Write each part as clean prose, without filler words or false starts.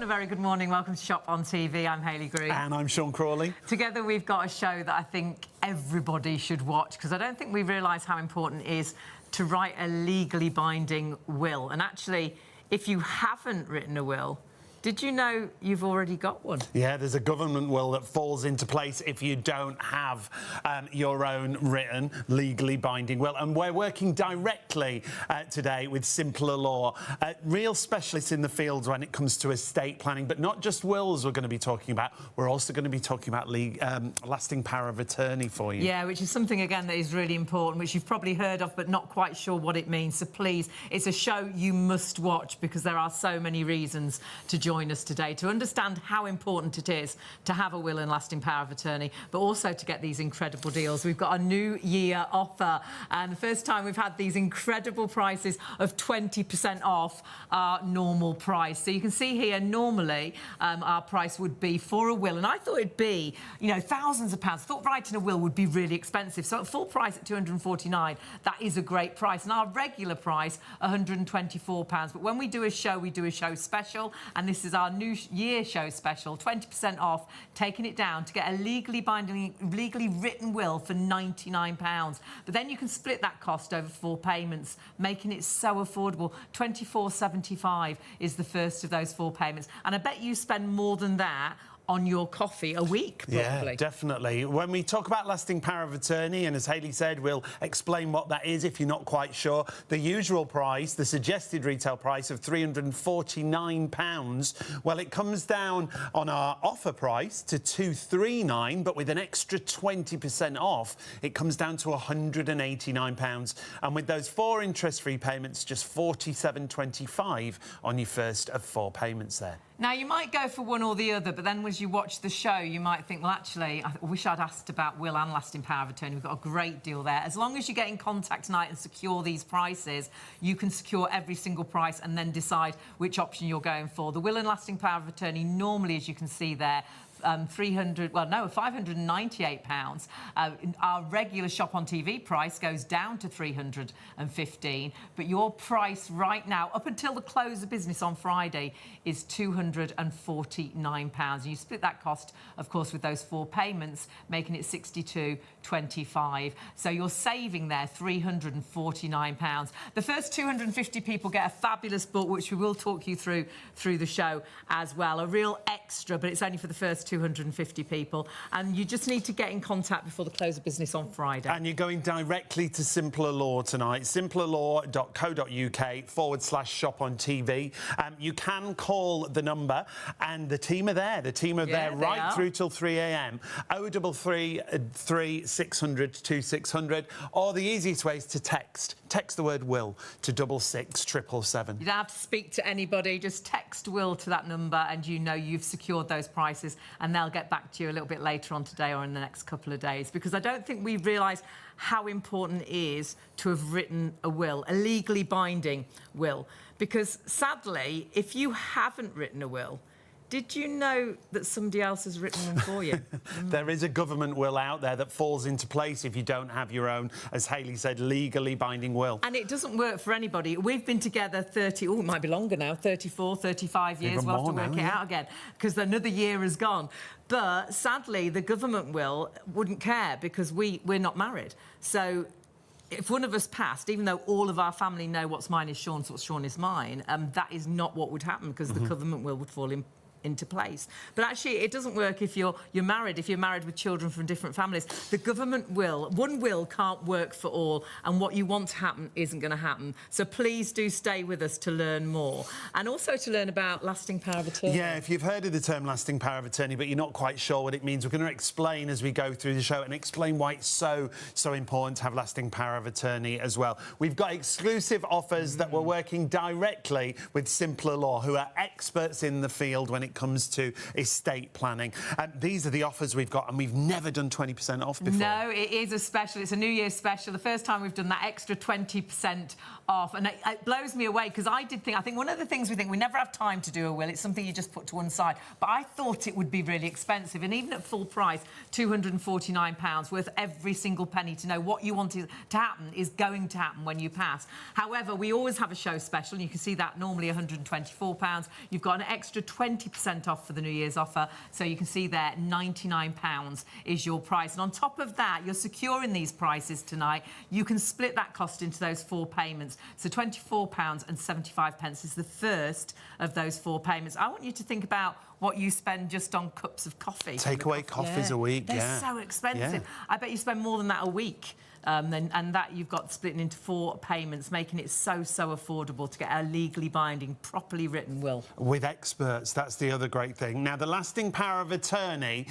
and a very good morning. Welcome to Shop on TV. I'm Hayley Green. And I'm Sean Crawley. Together we've got a show that I think everybody should watch, because I don't think we realise how important it is to write a legally binding will. And actually, if you haven't written a will, did you know you've already got one? Yeah, there's a government will that falls into place if you don't have your own written, legally binding will. And we're working directly today with Simpler Law, real specialists in the field when it comes to estate planning, but not just wills we're going to be talking about. We're also going to be talking about lasting power of attorney for you. Yeah, which is something, again, that is really important, which you've probably heard of, but not quite sure what it means. So please, it's a show you must watch, because there are so many reasons to join us today to understand how important it is to have a will and lasting power of attorney, but also to get these incredible deals. We've got a new year offer, and the first time we've had these incredible prices of 20% off our normal price. So you can see here, normally our price would be for a will, and I thought it'd be, you know, thousands of pounds. I thought writing a will would be really expensive. So at full price at £249, that is a great price, and our regular price £124. But when we do a show special, and this is our new year show special, 20% off, taking it down to get a legally written will for £99. But then you can split that cost over 4 payments, making it so affordable. £24.75 is the first of those 4 payments. And I bet you spend more than that on your coffee a week, probably. Yeah, definitely. When we talk about lasting power of attorney, and as Hayley said, we'll explain what that is if you're not quite sure. The usual price, the suggested retail price of £349, well, it comes down on our offer price to £239, but with an extra 20% off, it comes down to £189. And with those 4 interest-free payments, just £47.25 on your first of 4 payments there. Now, you might go for one or the other, but then as you watch the show, you might think, well, actually, I wish I'd asked about will and lasting power of attorney. We've got a great deal there. As long as you get in contact tonight and secure these prices, you can secure every single price and then decide which option you're going for. The will and lasting power of attorney, normally, as you can see there, £598. Our regular Shop on TV price goes down to £315, but your price right now, up until the close of business on Friday, is £249. You split that cost, of course, with those 4 payments, making it £62.25. So you're saving there £349. The first 250 people get a fabulous book, which we will talk you through the show as well. A real extra, but it's only for the first 250 people, and you just need to get in contact before the close of business on Friday. And you're going directly to Simpler Law tonight, simplerlaw.co.uk/shop on TV. You can call the number, and the team are there. The team are there right through till 3 a.m. 0333 600 2600, or the easiest way is to text the word will to 66777. You don't have to speak to anybody, just text will to that number, and you know you've secured those prices, and they'll get back to you a little bit later on today or in the next couple of days, because I don't think we realise how important it is to have written a will, a legally binding will, because sadly, if you haven't written a will, did you know that somebody else has written one for you? There is a government will out there that falls into place if you don't have your own, as Hayley said, legally binding will. And it doesn't work for anybody. We've been together 30, it might be longer now, 34, 35 years. We'll have to work it out again, because another year has gone. But sadly, the government will wouldn't care, because we're not married. So if one of us passed, even though all of our family know what's mine is Sean's, what's Sean is mine, that is not what would happen, because the government will would fall into place. But actually, it doesn't work if you're married, if you're married with children from different families. The government will, one will can't work for all, and what you want to happen isn't going to happen. So please do stay with us to learn more, and also to learn about lasting power of attorney. Yeah, if you've heard of the term lasting power of attorney, but you're not quite sure what it means, we're going to explain as we go through the show, and explain why it's so important to have lasting power of attorney as well. We've got exclusive offers that we're working directly with Simpler Law, who are experts in the field when it it comes to estate planning. These are the offers we've got, and we've never done 20% off before. No, it is a special. It's a New Year's special. The first time we've done that extra 20% off, and it blows me away because I think one of the things we never have time to do a will. It's something you just put to one side. But I thought it would be really expensive, and even at full price, £249 worth every single penny to know what you wanted to happen is going to happen when you pass. However, we always have a show special, and you can see that normally £124. You've got an extra 20% off for the New Year's offer, so you can see there £99 is your price. And on top of that, you're securing these prices tonight. You can split that cost into those 4 payments. So £24.75 is the first of those 4 payments. I want you to think about what you spend just on cups of coffee. Takeaway coffees a week, They're so expensive. Yeah. I bet you spend more than that a week. And that you've got splitting into 4 payments, making it so affordable to get a legally binding, properly written will. With experts, that's the other great thing. Now, the lasting power of attorney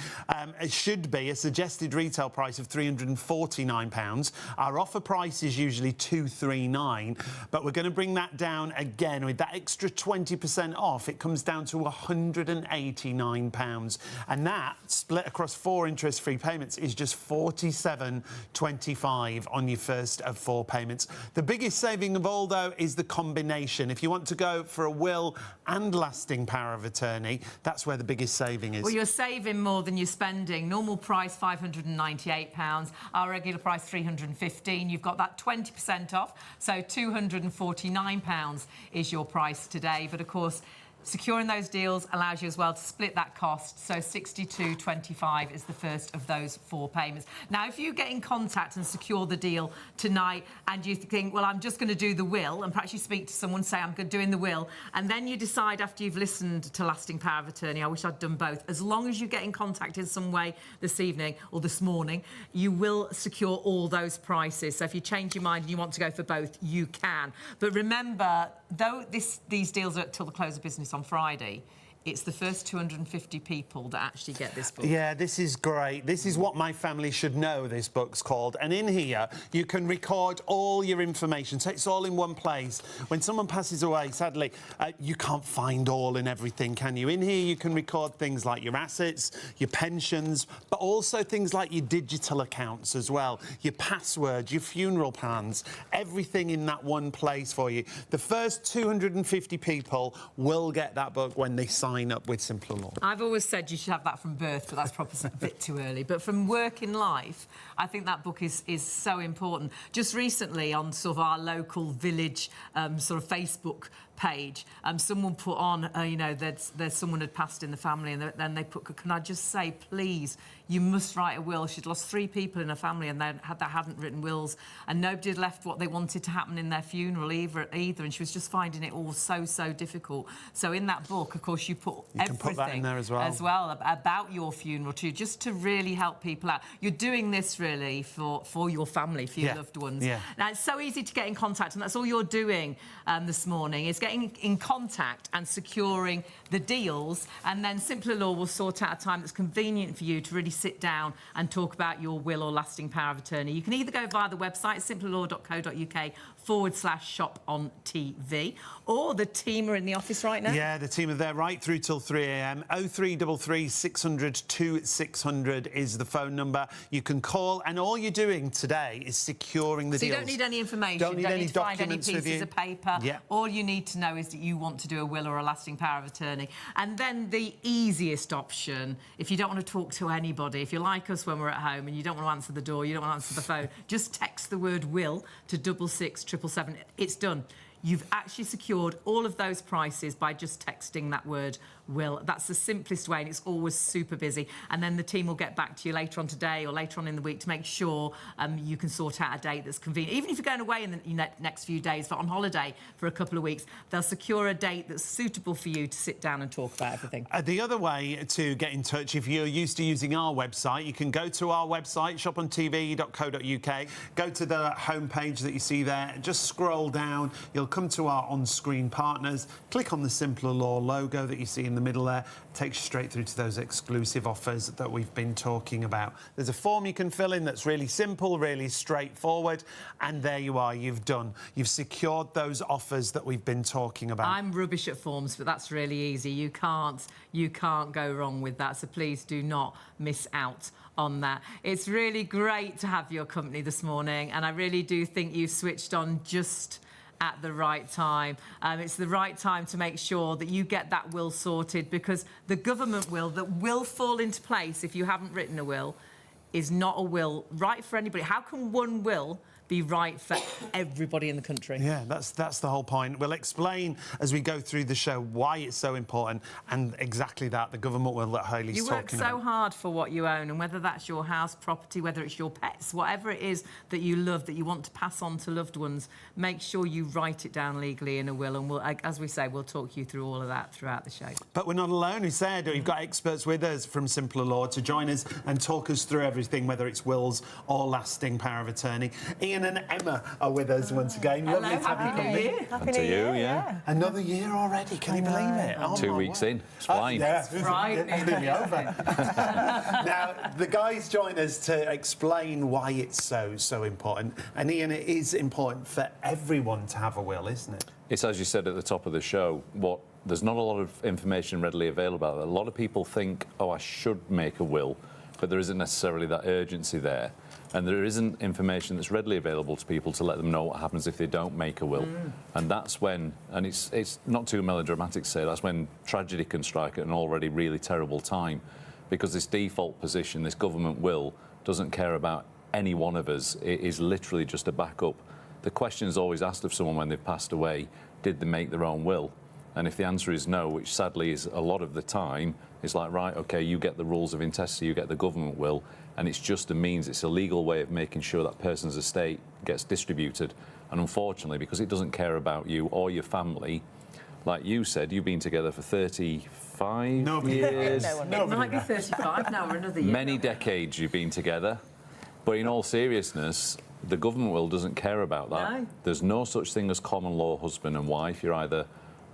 it should be a suggested retail price of £349. Our offer price is usually £239, but we're going to bring that down again. With that extra 20% off, it comes down to £189. And that, split across 4 interest-free payments, is just £47.25 on your first of 4 payments. The biggest saving of all, though, is the combination. If you want to go for a will and lasting power of attorney, that's where the biggest saving is. Well, you're saving more than you're spending. Normal price, £598. Our regular price, £315. You've got that 20% off, so £249 is your price today. But, of course, securing those deals allows you as well to split that cost, so £62.25 is the first of those 4 payments. Now, if you get in contact and secure the deal tonight and you think, well, I'm just going to do the will, and perhaps you speak to someone, say, I'm doing the will, and then you decide after you've listened to lasting power of attorney, I wish I'd done both, as long as you get in contact in some way this evening or this morning, you will secure all those prices. So if you change your mind and you want to go for both, you can. But remember, though these deals are till the close of business on Friday, it's the first 250 people that actually get this book. Yeah, this is great. This is what my family should know, this book's called. And in here, you can record all your information. So it's all in one place. When someone passes away, sadly, you can't find all and everything, can you? In here, you can record things like your assets, your pensions, but also things like your digital accounts as well, your passwords, your funeral plans, everything in that one place for you. The first 250 people will get that book when they sign up with Simpler Law. I've always said you should have that from birth, but that's probably a bit too early. But from working life, I think that book is so important. Just recently, on sort of our local village sort of Facebook page, someone put on, there's someone had passed in the family, and then they put, can I just say, please, you must write a will. She'd lost 3 people in her family, and they hadn't written wills, and nobody had left what they wanted to happen in their funeral either, and she was just finding it all so difficult. So in that book, of course, you everything can put that in there as well about your funeral too, just to really help people out. You're doing this really for your family, for your loved ones. Yeah. Now, it's so easy to get in contact, and that's all you're doing this morning, is getting in contact and securing the deals, and then Simpler Law will sort out a time that's convenient for you to really sit down and talk about your will or lasting power of attorney. You can either go via the website, simplerlaw.co.uk/shop on TV, or the team are in the office right now. Yeah, the team are there right through till 3 a.m. 0333 600 2600 is the phone number. You can call, and all you're doing today is securing the deals. So you don't need any information, don't need any to find any documents with pieces you. of paper. Yeah. All you need to know is that you want to do a will or a lasting power of attorney. And then the easiest option, if you don't want to talk to anybody, if you're like us when we're at home and you don't want to answer the door, you don't want to answer the phone, just text the word will to 66777. It's done. You've actually secured all of those prices by just texting that word will. That's the simplest way, and it's always super busy. And then the team will get back to you later on today or later on in the week to make sure you can sort out a date that's convenient. Even if you're going away in the next few days, on holiday for a couple of weeks, they'll secure a date that's suitable for you to sit down and talk about everything. The other way to get in touch, if you're used to using our website, you can go to our website, shopontv.co.uk, go to the homepage that you see there, just scroll down, you'll come to our on-screen partners, click on the Simpler Law logo that you see in the the middle there. Takes you straight through to those exclusive offers that we've been talking about. There's a form you can fill in that's really simple, really straightforward, and there you are, you've done. You've secured those offers that we've been talking about. I'm rubbish at forms, but that's really easy. You can't go wrong with that, so please do not miss out on that. It's really great to have your company this morning, and I really do think you've switched on just at the right time. It's the right time to make sure that you get that will sorted, because the government will that will fall into place if you haven't written a will is not a will right for anybody. How can one will be right for everybody in the country? Yeah, that's the whole point. We'll explain as we go through the show why it's so important, and exactly that, the government will that Hayley's You work talking so about. hard for what you own, and whether that's your house, property, whether it's your pets, whatever it is that you love, that you want to pass on to loved ones, make sure you write it down legally in a will, and we'll, as we say, we'll talk you through all of that throughout the show. But we're not alone, we said. We've got experts with us from Simpler Law to join us and talk us through everything, whether it's wills or lasting power of attorney. Ian and Emma are with us once again. Hello, Lovely to have you happy come New in. Year. Happy New Year, yeah. Another year already, can you believe it? Oh, 2 my weeks word. in, it's flying. Yeah, It's frightening. It's nearly over. Now, the guys join us to explain why it's so important. And Ian, it is important for everyone to have a will, isn't it? It's as you said at the top of the show, there's not a lot of information readily available about it. A lot of people think, oh, I should make a will, but there isn't necessarily that urgency there. And there isn't information that's readily available to people to let them know what happens if they don't make a will. And that's when, and it's not too melodramatic to say, that's when tragedy can strike at an already really terrible time, because this default position, this government will, doesn't care about any one of us. It is literally just a backup. The question is always asked of someone when they've passed away, did they make their own will? And if the answer is no, which sadly is a lot of the time, it's like, right, OK, you get the rules of intestacy, you get the government will, and it's just a means, it's a legal way of making sure that person's estate gets distributed. And unfortunately, because it doesn't care about you or your family, like you said, you've been together for 35 years. It might be 35 now or another year. Many decades you've been together. But in all seriousness, the government will doesn't care about that. No. There's no such thing as common law husband and wife. You're either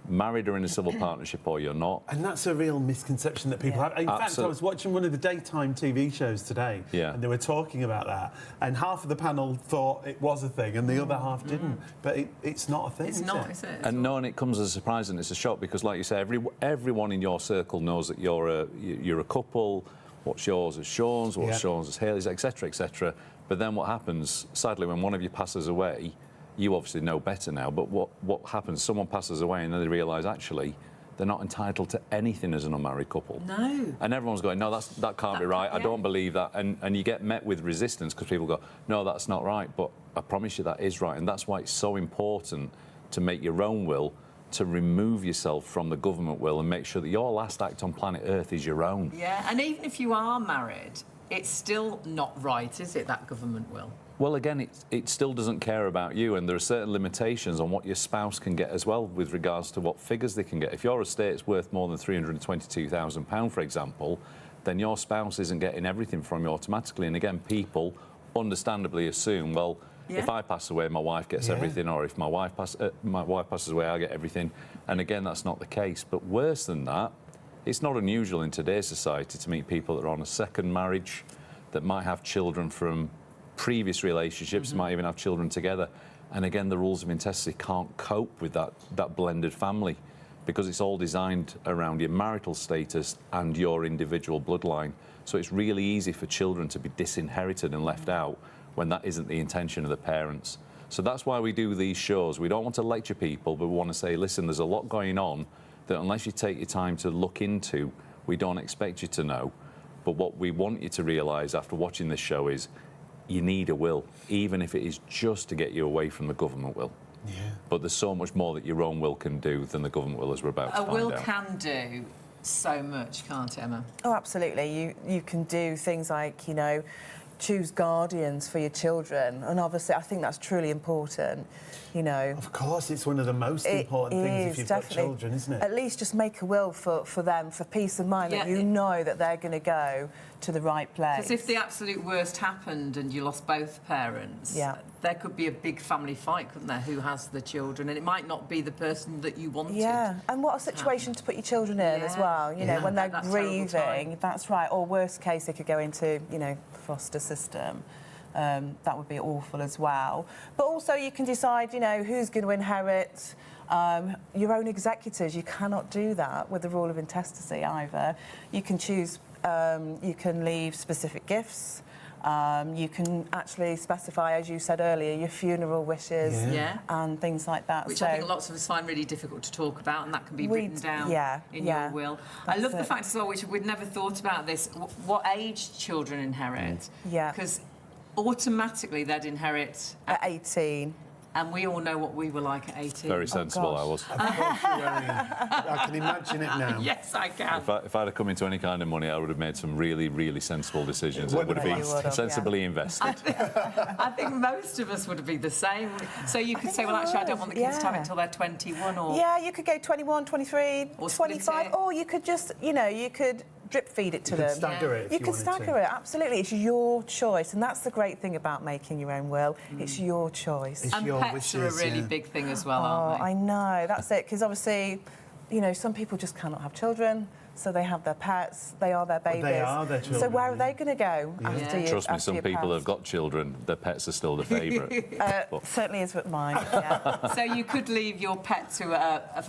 married or in a civil partnership or you're not. And that's a real misconception that people have. In fact, I was watching one of the daytime TV shows today, and they were talking about that. And half of the panel thought it was a thing, and the other half didn't. But it's not a thing. It's not, is it? And no, and it comes as a surprise, and it's a shock because, like you say, everyone in your circle knows that you're a couple. What's yours is Sean's, what's Sean's is Hayley's, etc., etc. But then what happens? Sadly, when one of you passes away, you obviously know better now, but what happens? Someone passes away and then they realise, actually, they're not entitled to anything as an unmarried couple. No. And everyone's going, no, that can't be right. I don't believe that. And you get met with resistance because people go, no, that's not right. But I promise you that is right. And that's why it's so important to make your own will, to remove yourself from the government will and make sure that your last act on planet Earth is your own. Yeah, and even if you are married, it's still not right, is it, that government will? Well, again, it still doesn't care about you, and there are certain limitations on what your spouse can get as well with regards to what figures they can get. If your estate's worth more than £322,000, for example, then your spouse isn't getting everything from you automatically. And again, people understandably assume, well, if I pass away, my wife gets everything, or if my wife passes away, I get everything. And again, that's not the case. But worse than that, it's not unusual in today's society to meet people that are on a second marriage, that might have children from previous relationships, might even have children together. And again, the rules of intestacy can't cope with that blended family, because it's all designed around your marital status and your individual bloodline. So it's really easy for children to be disinherited and left out when that isn't the intention of the parents. So that's why we do these shows. We don't want to lecture people, but we want to say, listen, there's a lot going on that unless you take your time to look into, we don't expect you to know. But what we want you to realise after watching this show is you need a will, even if it is just to get you away from the government will. Yeah. But there's so much more that your own will can do than the government will, as we're about to find out. A will can do so much, can't it, Emma? Oh, absolutely. You can do things like, choose guardians for your children, and obviously I think that's truly important, you know. Of course, it's one of the most important things if you've got children, isn't it? At least just make a will for them, for peace of mind, that you know that they're going to go to the right place. Because if the absolute worst happened and you lost both parents, there could be a big family fight, couldn't there, who has the children, and it might not be the person that you wanted. Yeah, and what a situation to put your children in as well, you know, when they're grieving. That's right, or worst case, they could go into, you know, the foster system. That would be awful as well. But also you can decide, you know, who's going to inherit your own executors. You cannot do that with the rule of intestacy either. You can choose, you can leave specific gifts. You can actually specify, as you said earlier, your funeral wishes and things like that. Which I think lots of us find really difficult to talk about, and that can be written down in your will. I love the fact as well, which we'd never thought about this, what age children inherit. Yeah. Because automatically they'd inherit... At 18. And we all know what we were like at 18. Very sensible, I was. I can imagine it now. Yes, I can. If I'd have come into any kind of money, I would have made some really, really sensible decisions. It would have been sensibly invested. I think most of us would be the same. So you could say, well, actually, I don't want the kids to have it until they're 21 or... Yeah, you could go 21, 23, or 25, or you could just, you know, you could drip feed it to them. You can stagger it if you can stagger it, absolutely. It's your choice, and that's the great thing about making your own will. It's your choice. It's your pets wishes, are a really big thing as well, aren't they? I know, that's it, because obviously, you know, some people just cannot have children, so they have their pets, they are their babies. They are their children. So where are they going to go after you? Trust me, some people have got children, their pets are still the favourite. Certainly is with mine, So you could leave your pet to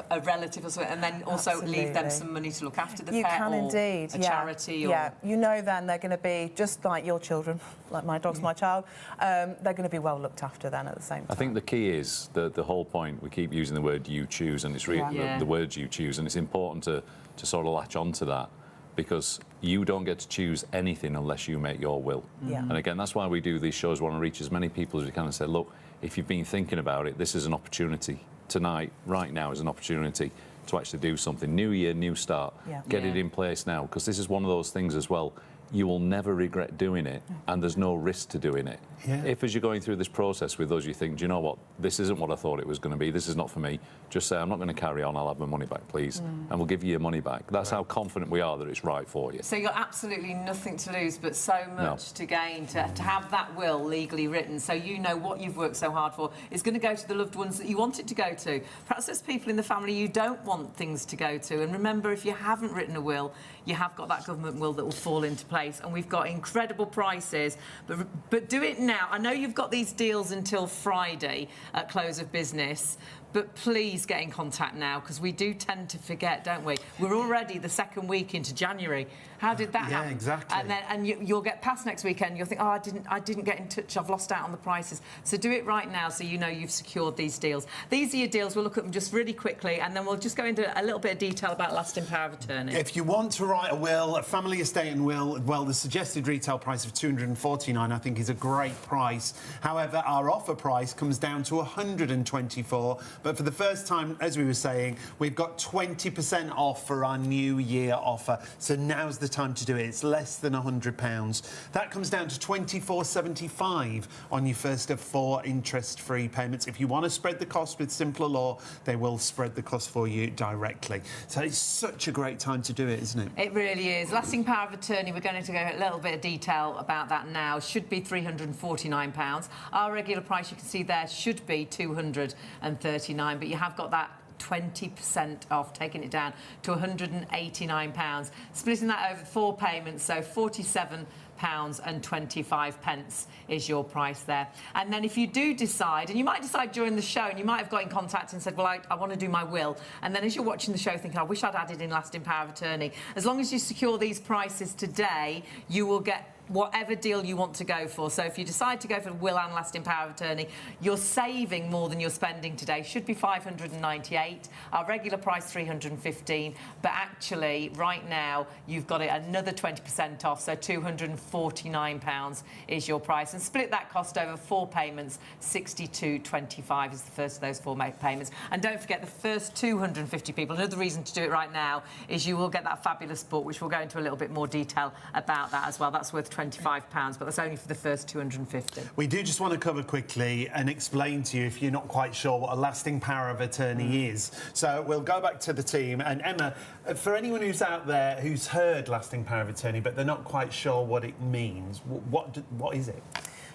a relative or something, and then also leave them some money to look after the pet. You can indeed, a charity. Or... Yeah, you know then they're going to be, just like your children, like my dog's my child, they're going to be well looked after then at the same time. I think the key is the whole point, we keep using the word you choose, and it's really the words you choose, and it's important to sort of latch on to that, because you don't get to choose anything unless you make your will. And again, that's why we do these shows. We want to reach as many people as we can and say, look, if you've been thinking about it, this is an opportunity. Tonight, right now, is an opportunity to actually do something. New year, new start. Get it in place now, because this is one of those things as well. You will never regret doing it, and there's no risk to doing it. If, as you're going through this process with us, you think, do you know what, this isn't what I thought it was going to be, this is not for me, just say, I'm not going to carry on, I'll have my money back, please, and we'll give you your money back. That's how confident we are that it's right for you. So you've got absolutely nothing to lose, but so much to gain, to have that will legally written, so you know what you've worked so hard for is going to go to the loved ones that you want it to go to. Perhaps there's people in the family you don't want things to go to, and remember, if you haven't written a will, you have got that government will that will fall into place, and we've got incredible prices, but do it now. I know you've got these deals until Friday at close of business, but please get in contact now, because we do tend to forget, don't we? We're already the second week into January. How did that happen? Yeah, exactly. And you'll get past next weekend, you'll think, oh, I didn't get in touch, I've lost out on the prices. So do it right now, so you know you've secured these deals. These are your deals. We'll look at them just really quickly, and then we'll just go into a little bit of detail about lasting power of attorney. If you want to write a will, a family estate and will, well, the suggested retail price of $249, I think, is a great price. However, our offer price comes down to $124, but for the first time, as we were saying, we've got 20% off for our New Year offer. So now's the time to do it. It's less than £100. That comes down to $24.75 on your first of 4 interest-free payments. If you want to spread the cost with Simpler Law, they will spread the cost for you directly. So it's such a great time to do it, isn't it? It really is. Lasting power of attorney, we're going to go a little bit of detail about that now. Should be £349. Our regular price, you can see there, should be £239, but you have got that 20% off, taking it down to £189. Splitting that over 4 payments, so £47.25 is your price there. And then if you do decide, and you might decide during the show, and you might have got in contact and said, well, I want to do my will, and then as you're watching the show thinking, I wish I'd added in lasting power of attorney, as long as you secure these prices today, you will get whatever deal you want to go for. So if you decide to go for will and lasting power of attorney, you're saving more than you're spending today. Should be $598. Our regular price $315, but actually right now you've got it another 20% off, so £249 is your price, and split that cost over 4 payments. $62.25 is the first of those 4 payments. And don't forget, the first 250 people, another reason to do it right now is you will get that fabulous book, which we'll go into a little bit more detail about that as well. That's worth £25, but that's only for the first 250. We do just want to cover quickly and explain to you if you're not quite sure what a lasting power of attorney is. So we'll go back to the team. And Emma, for anyone who's out there who's heard lasting power of attorney but they're not quite sure what it means, what is it?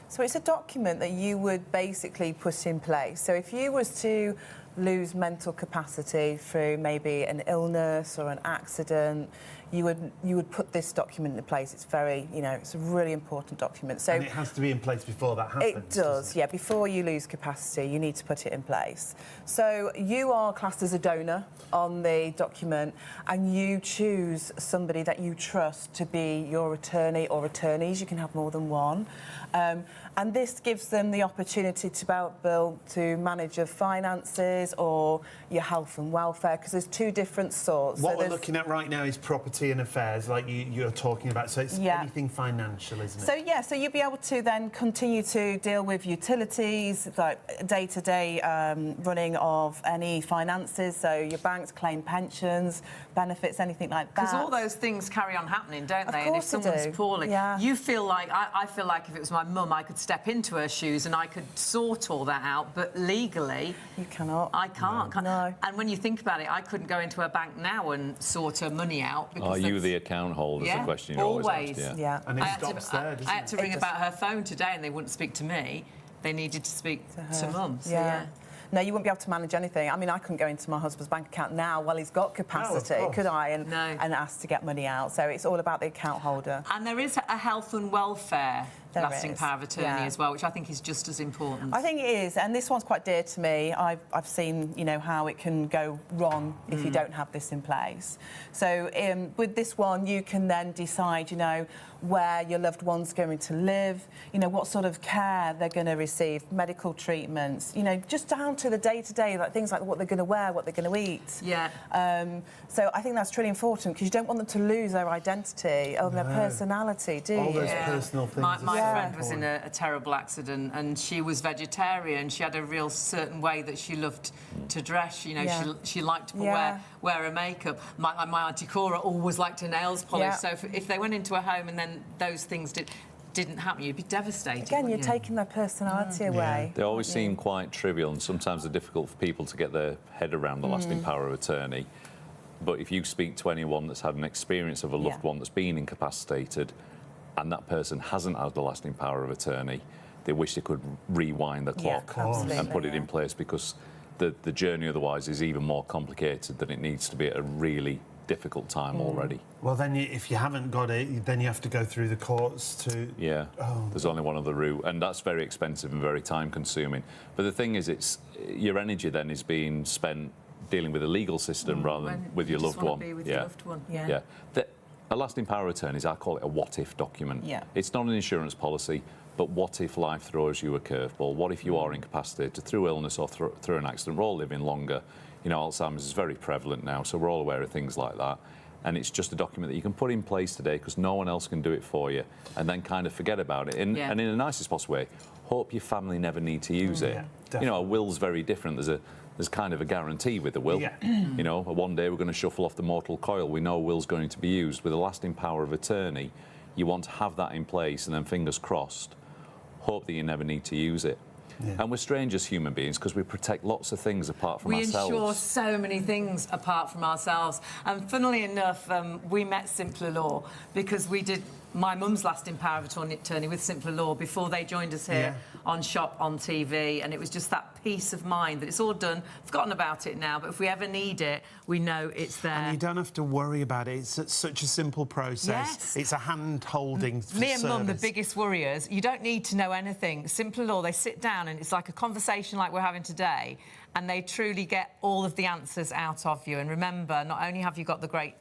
So it's a document that you would basically put in place. So if you was to lose mental capacity through maybe an illness or an accident, you would put this document in place. It's very, it's a really important document. So and it has to be in place before that happens. It does, yeah. Before you lose capacity, you need to put it in place. So you are classed as a donor on the document, and you choose somebody that you trust to be your attorney or attorneys. You can have more than one. And this gives them the opportunity to manage your finances or your health and welfare, because there's two different sorts. What we're looking at right now is property and affairs, like you're talking about. So it's anything financial, isn't it? So you'll be able to then continue to deal with utilities, like day-to-day running of any finances, so your banks, claim pensions, benefits, anything like that. Because all those things carry on happening, don't they? And if someone's poorly, you feel like, I feel like if it was my mum, I could step into her shoes and I could sort all that out, but legally... You cannot. I can't. No. And when you think about it, I couldn't go into a bank now and sort her money out. Are you the account holder? Is the question you're always asked. Yeah. And it stops there, doesn't it? I had to ring about her phone today and they wouldn't speak to me. They needed to speak to mum. So yeah. No, you wouldn't be able to manage anything. I mean, I couldn't go into my husband's bank account now while he's got capacity, could I? And ask to get money out. So it's all about the account holder. And there is a health and welfare lasting power of attorney as well, which I think is just as important. I think it is, and this one's quite dear to me. I've seen, how it can go wrong if you don't have this in place. So with this one, you can then decide, where your loved one's going to live, what sort of care they're going to receive, medical treatments, just down to the day-to-day, like things like what they're going to wear, what they're going to eat. Yeah. So I think that's really important, because you don't want them to lose their identity or their personality, do you? All those personal things. My friend was in a terrible accident, and she was vegetarian. She had a real certain way that she loved to dress. She liked to wear her makeup. My auntie Cora always liked her nails polished. So if they went into a home and then those things didn't happen, you'd be devastated. Again, you're taking their personality away. They always seem quite trivial, and sometimes they're difficult for people to get their head around the lasting power of attorney. But if you speak to anyone that's had an experience of a loved one that's been incapacitated, and that person hasn't had the lasting power of attorney, they wish they could rewind the clock and put it in place, because the journey otherwise is even more complicated than it needs to be at a really difficult time already. Well, then if you haven't got it, then you have to go through the courts to... Yeah, there's only one other route, and that's very expensive and very time-consuming. But the thing is, your energy then is being spent dealing with the legal system rather than with your loved one. Be with your loved one. A lasting power of attorney, I call it a what-if document. Yeah. It's not an insurance policy, but what if life throws you a curveball? What if you are incapacitated through illness or through an accident? We're all living longer. Alzheimer's is very prevalent now, so we're all aware of things like that. And it's just a document that you can put in place today, because no one else can do it for you, and then kind of forget about it. And in the nicest possible way, hope your family never need to use it. A will's very different. There's kind of a guarantee with a will. One day we're going to shuffle off the mortal coil. We know a will's going to be used. With a lasting power of attorney, you want to have that in place, and then fingers crossed, hope that you never need to use it. And we're strange as human beings, because we protect lots of things apart from ourselves. We insure so many things apart from ourselves. And funnily enough, we met Simpler Law because we did my mum's lasting power of attorney with Simpler Law before they joined us here on Shop on TV, and it was just that peace of mind that it's all done, forgotten about it now, but if we ever need it, we know it's there. And you don't have to worry about it. It's such a simple process. It's a hand-holding Me and Mum, the biggest worriers, you don't need to know anything. Simpler Law, they sit down and it's like a conversation like we're having today, and they truly get all of the answers out of you. And remember, not only have you got the great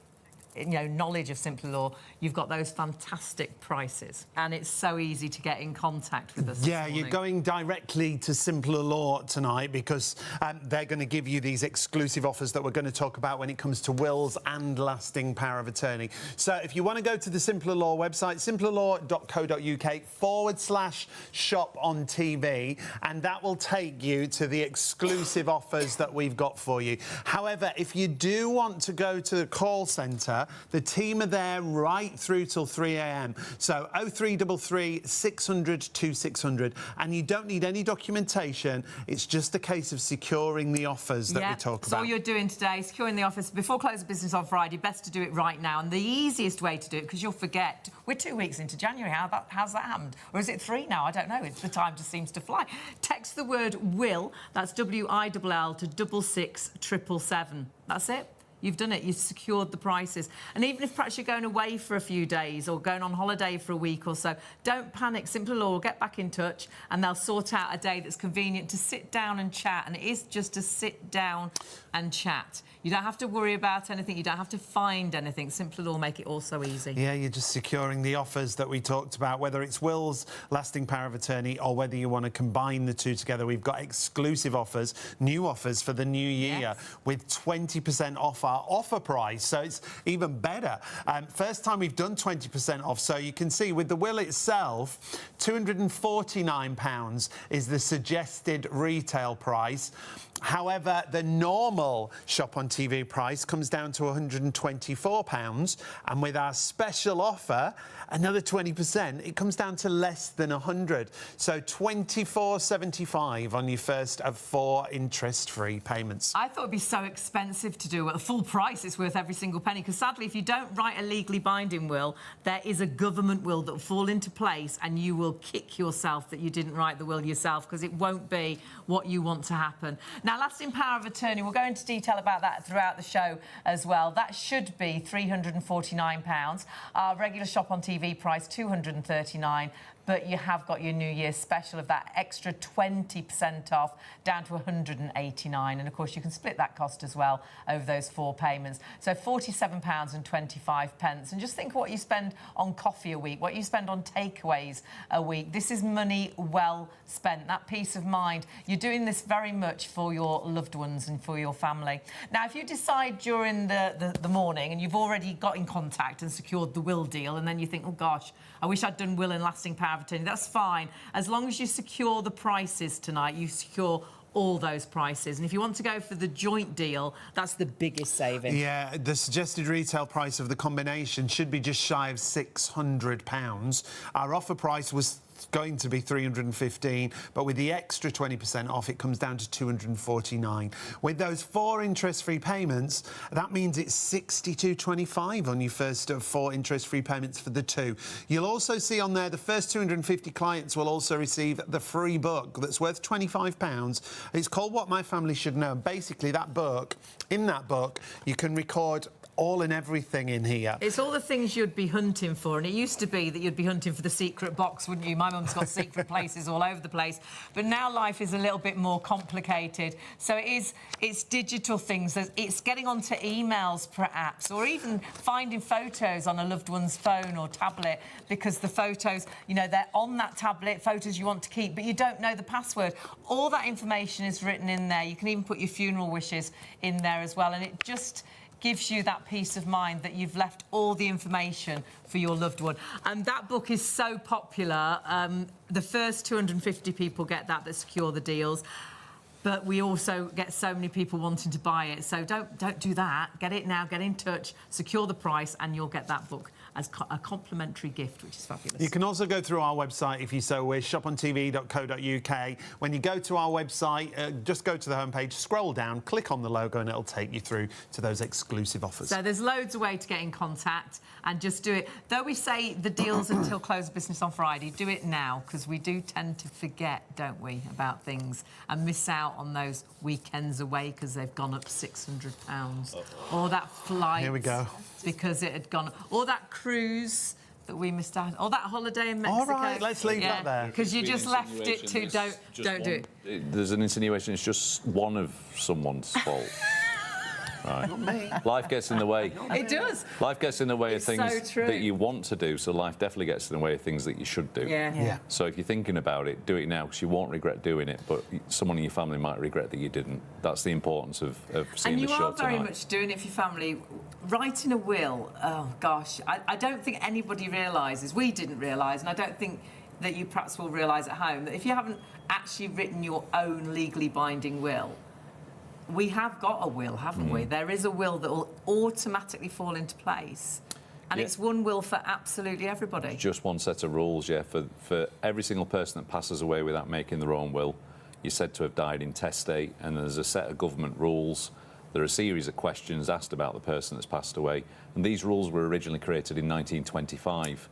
knowledge of Simpler Law, you've got those fantastic prices, and it's so easy to get in contact with us. Yeah, you're going directly to Simpler Law tonight, because they're going to give you these exclusive offers that we're going to talk about when it comes to wills and lasting power of attorney. So if you want to go to the Simpler Law website, simplerlaw.co.uk/shop on TV, and that will take you to the exclusive offers that we've got for you. However, if you do want to go to the call centre, offer. The team are there right through till 3 a.m. So 0333 600 2600. And you don't need any documentation. It's just a case of securing the offers that we talk So about. all you're doing today, securing the offers before close of business on Friday. Best to do it right now. And the easiest way to do it, because you'll forget, we're 2 weeks into January. How's that happened? Or is it 3 now? I don't know. The time just seems to fly. Text the word WILL, that's WILL, to 66777. That's it. You've done it. You've secured the prices. And even if perhaps you're going away for a few days or going on holiday for a week or so, don't panic. Simple Law will get back in touch and they'll sort out a day that's convenient to sit down and chat. And it is just to sit down and chat. You don't have to worry about anything. You don't have to find anything. Simple Law make it all so easy. Yeah, you're just securing the offers that we talked about, whether it's wills, lasting power of attorney, or whether you want to combine the two together. We've got exclusive offers, new offers for the new year with 20% off our offer price. So it's even better. First time we've done 20% off. So you can see with the will itself, £249 is the suggested retail price. However, the normal shop on TV price comes down to £124, and with our special offer, another 20%, it comes down to less than £100. So £24.75 on your first of 4 interest-free payments. I thought it'd be so expensive to do at the full price. It's worth every single penny, because sadly, if you don't write a legally binding will, there is a government will that will fall into place, and you will kick yourself that you didn't write the will yourself, because it won't be what you want to happen. Now, lasting power of attorney, we'll go into detail about that throughout the show as well. That should be £349. Our regular shop on TV price, £239. But you have got your New Year's special of that extra 20% off, down to £189. And, of course, you can split that cost as well over those 4 payments. So £47.25. And just think what you spend on coffee a week, what you spend on takeaways a week. This is money well spent, that peace of mind. You're doing this very much for your loved ones and for your family. Now, if you decide during the morning and you've already got in contact and secured the will deal, and then you think, oh, gosh, I wish I'd done will and lasting power of attorney, that's fine. As long as you secure the prices tonight, you secure all those prices. And if you want to go for the joint deal, that's the biggest saving. Yeah, the suggested retail price of the combination should be just shy of £600. Our offer price was going to be £315, but with the extra 20% off, it comes down to £249. With those 4 interest-free payments, that means it's £62.25 on your first of 4 interest-free payments for the 2. You'll also see on there the first 250 clients will also receive the free book that's worth £25. It's called What My Family Should Know. Basically, that book, in that book, you can record all and everything in here. It's all the things you'd be hunting for, and it used to be that you'd be hunting for the secret box, wouldn't you? My mum's got secret places all over the place, but now life is a little bit more complicated. So it's digital things. It's getting onto emails perhaps, or even finding photos on a loved one's phone or tablet, because the photos, you know, they're on that tablet, photos you want to keep, but you don't know the password. All that information is written in there. You can even put your funeral wishes in there as well, and it just gives you that peace of mind that you've left all the information for your loved one. And that book is so popular. The first 250 people get that secure the deals. But we also get so many people wanting to buy it. So don't do that. Get it now, get in touch, secure the price, and you'll get that book as a complimentary gift, which is fabulous. You can also go through our website if you so wish, shopontv.co.uk. When you go to our website, just go to the homepage, scroll down, click on the logo, and it'll take you through to those exclusive offers. So there's loads of ways to get in contact and just do it. Though we say the deal's until close of business on Friday, do it now, because we do tend to forget, don't we, about things and miss out on those weekends away because they've gone up £600. Or that flight. Here we go. Because it had gone up. Or that cruise that we missed out. Or that holiday in Mexico. All right, let's leave that there. Because you just left it to don't do it. There's an insinuation it's just one of someone's fault. Right. Not me. Life gets in the way. It does. Life gets in the way It's of things so true. that you want to do, so life definitely gets in the way of things that you should do. Yeah. So if you're thinking about it, do it now, because you won't regret doing it, but someone in your family might regret that you didn't. That's the importance of seeing the show tonight. And you are very much doing it for your family. Writing a will, oh, gosh, I don't think anybody realises, we didn't realise, and I don't think that you perhaps will realise at home, that if you haven't actually written your own legally binding will, we have got a will, haven't we? There is a will that will automatically fall into place. And it's one will for absolutely everybody. Just one set of rules, yeah. For every single person that passes away without making their own will, you're said to have died intestate, and there's a set of government rules. There are a series of questions asked about the person that's passed away, and these rules were originally created in 1925.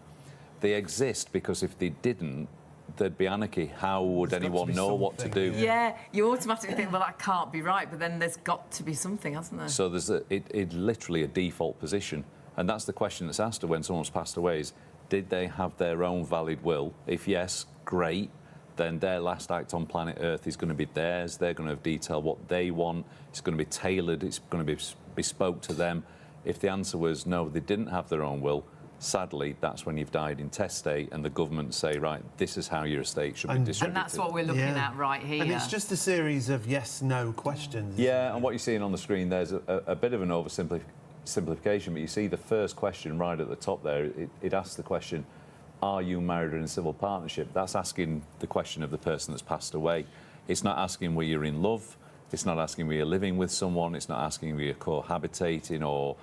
They exist because if they didn't, there'd be anarchy. How would anyone know what to do? Yeah, you automatically think, well, that can't be right, but then there's got to be something, hasn't there? So there's it's literally a default position, and that's the question that's asked when someone's passed away is, did they have their own valid will? If yes, great. Then their last act on planet Earth is going to be theirs. They're going to detail what they want. It's going to be tailored. It's going to be bespoke to them. If the answer was no, they didn't have their own will, sadly, that's when you've died intestate, and the government say, right, this is how your estate should be distributed. And that's what we're looking at right here. And it's just a series of yes/no questions. Yeah, and what you're seeing on the screen, there's a bit of an oversimplification, but you see the first question right at the top there. It asks the question, are you married or in a civil partnership? That's asking the question of the person that's passed away. It's not asking whether you're in love. It's not asking whether you're living with someone. It's not asking whether you're cohabitating or,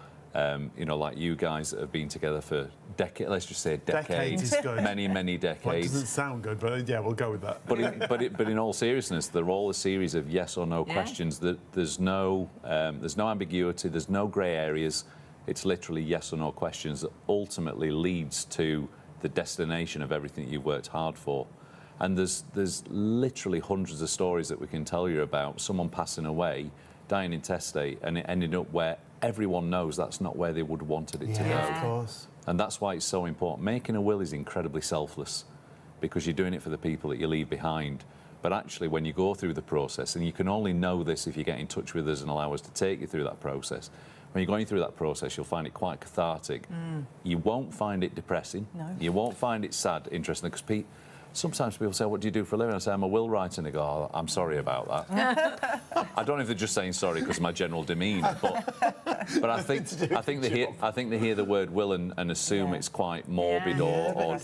you know, like you guys that have been together for decades. Let's just say decades. Decades is good. Many, many decades. Well, it doesn't sound good, but yeah, we'll go with that. But in all seriousness, they're all a series of yes or no questions. That there's no ambiguity. There's no grey areas. It's literally yes or no questions that ultimately leads to the destination of everything that you've worked hard for. And there's literally hundreds of stories that we can tell you about someone passing away, dying intestate, and it ended up where everyone knows that's not where they would have wanted it to go. Yeah, of course. And that's why it's so important. Making a will is incredibly selfless because you're doing it for the people that you leave behind. But actually, when you go through the process, and you can only know this if you get in touch with us and allow us to take you through that process, when you're going through that process, you'll find it quite cathartic. You won't find it depressing. No. You won't find it sad, interesting, because sometimes people say, what do you do for a living? I say, I'm a will writer, and they go, oh, I'm sorry about that. I don't know if they're just saying sorry because of my general demeanour, but I think they hear the word will and assume it's quite morbid or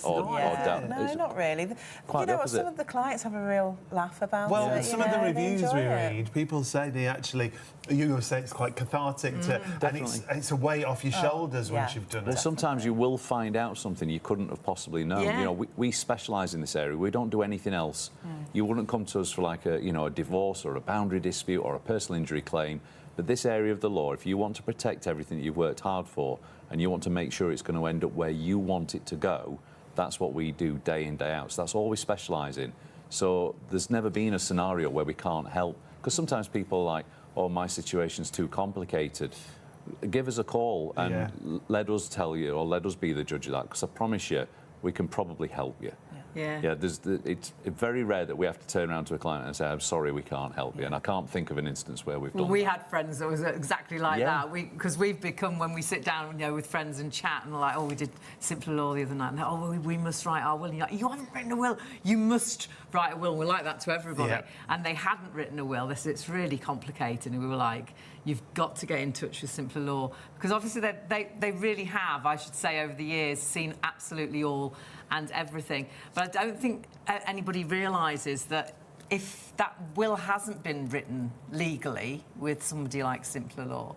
down. No, not really. Quite you know what, opposite. some of the clients have a real laugh about it. Well, some of the reviews we read, read, people say they actually, you say it's quite cathartic and it's a weight off your shoulders once you've done it. Well, sometimes you will find out something you couldn't have possibly known. Yeah. You know, we specialise in this area. We don't do anything else. You wouldn't come to us for like a divorce or a boundary dispute or a personal injury claim. But this area of the law, if you want to protect everything that you've worked hard for and you want to make sure it's going to end up where you want it to go, that's what we do day in, day out. So that's all we specialise in. So there's never been a scenario where we can't help. Because sometimes people are like, oh, my situation's too complicated. Give us a call and let us tell you, or let us be the judge of that, because I promise you, we can probably help you. Yeah. It's very rare that we have to turn around to a client and say, I'm sorry, we can't help you. And I can't think of an instance where we've done We that. had friends that was exactly like that. Because we've become, when we sit down, with friends and chat, and we're like, oh, we did simple law the other night, and they're, oh, we must write our will. And you're like, you haven't written a will. You must write a will. And we're like that to everybody. Yeah. And they hadn't written a will. It's really complicated. And we were like, you've got to get in touch with simpler law. Because obviously they really have, I should say, over the years, seen absolutely all and everything. But I don't think anybody realises that if that will hasn't been written legally with somebody like simpler law,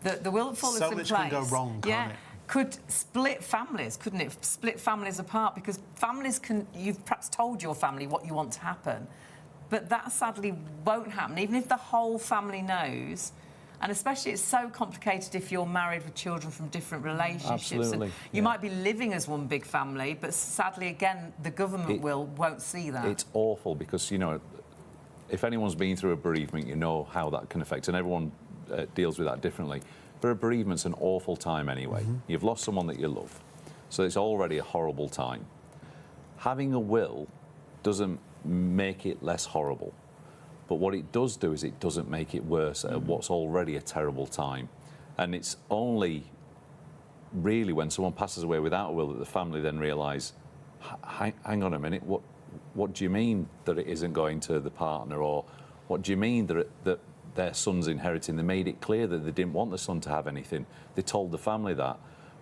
the will that follows in place... So much can go wrong, can't it? Could split families, couldn't it? Split families apart, because families can... You've perhaps told your family what you want to happen, but that sadly won't happen, even if the whole family knows. And especially, it's so complicated if you're married with children from different relationships. Absolutely. And you might be living as one big family, but sadly, again, the government won't see that. It's awful because, if anyone's been through a bereavement, you know how that can affect, and everyone deals with that differently. But a bereavement's an awful time anyway. You've lost someone that you love, so it's already a horrible time. Having a will doesn't make it less horrible. But what it does do is it doesn't make it worse at what's already a terrible time. And it's only really when someone passes away without a will that the family then realise, hang on a minute, what do you mean that it isn't going to the partner? Or what do you mean that their son's inheriting? They made it clear that they didn't want the son to have anything. They told the family that.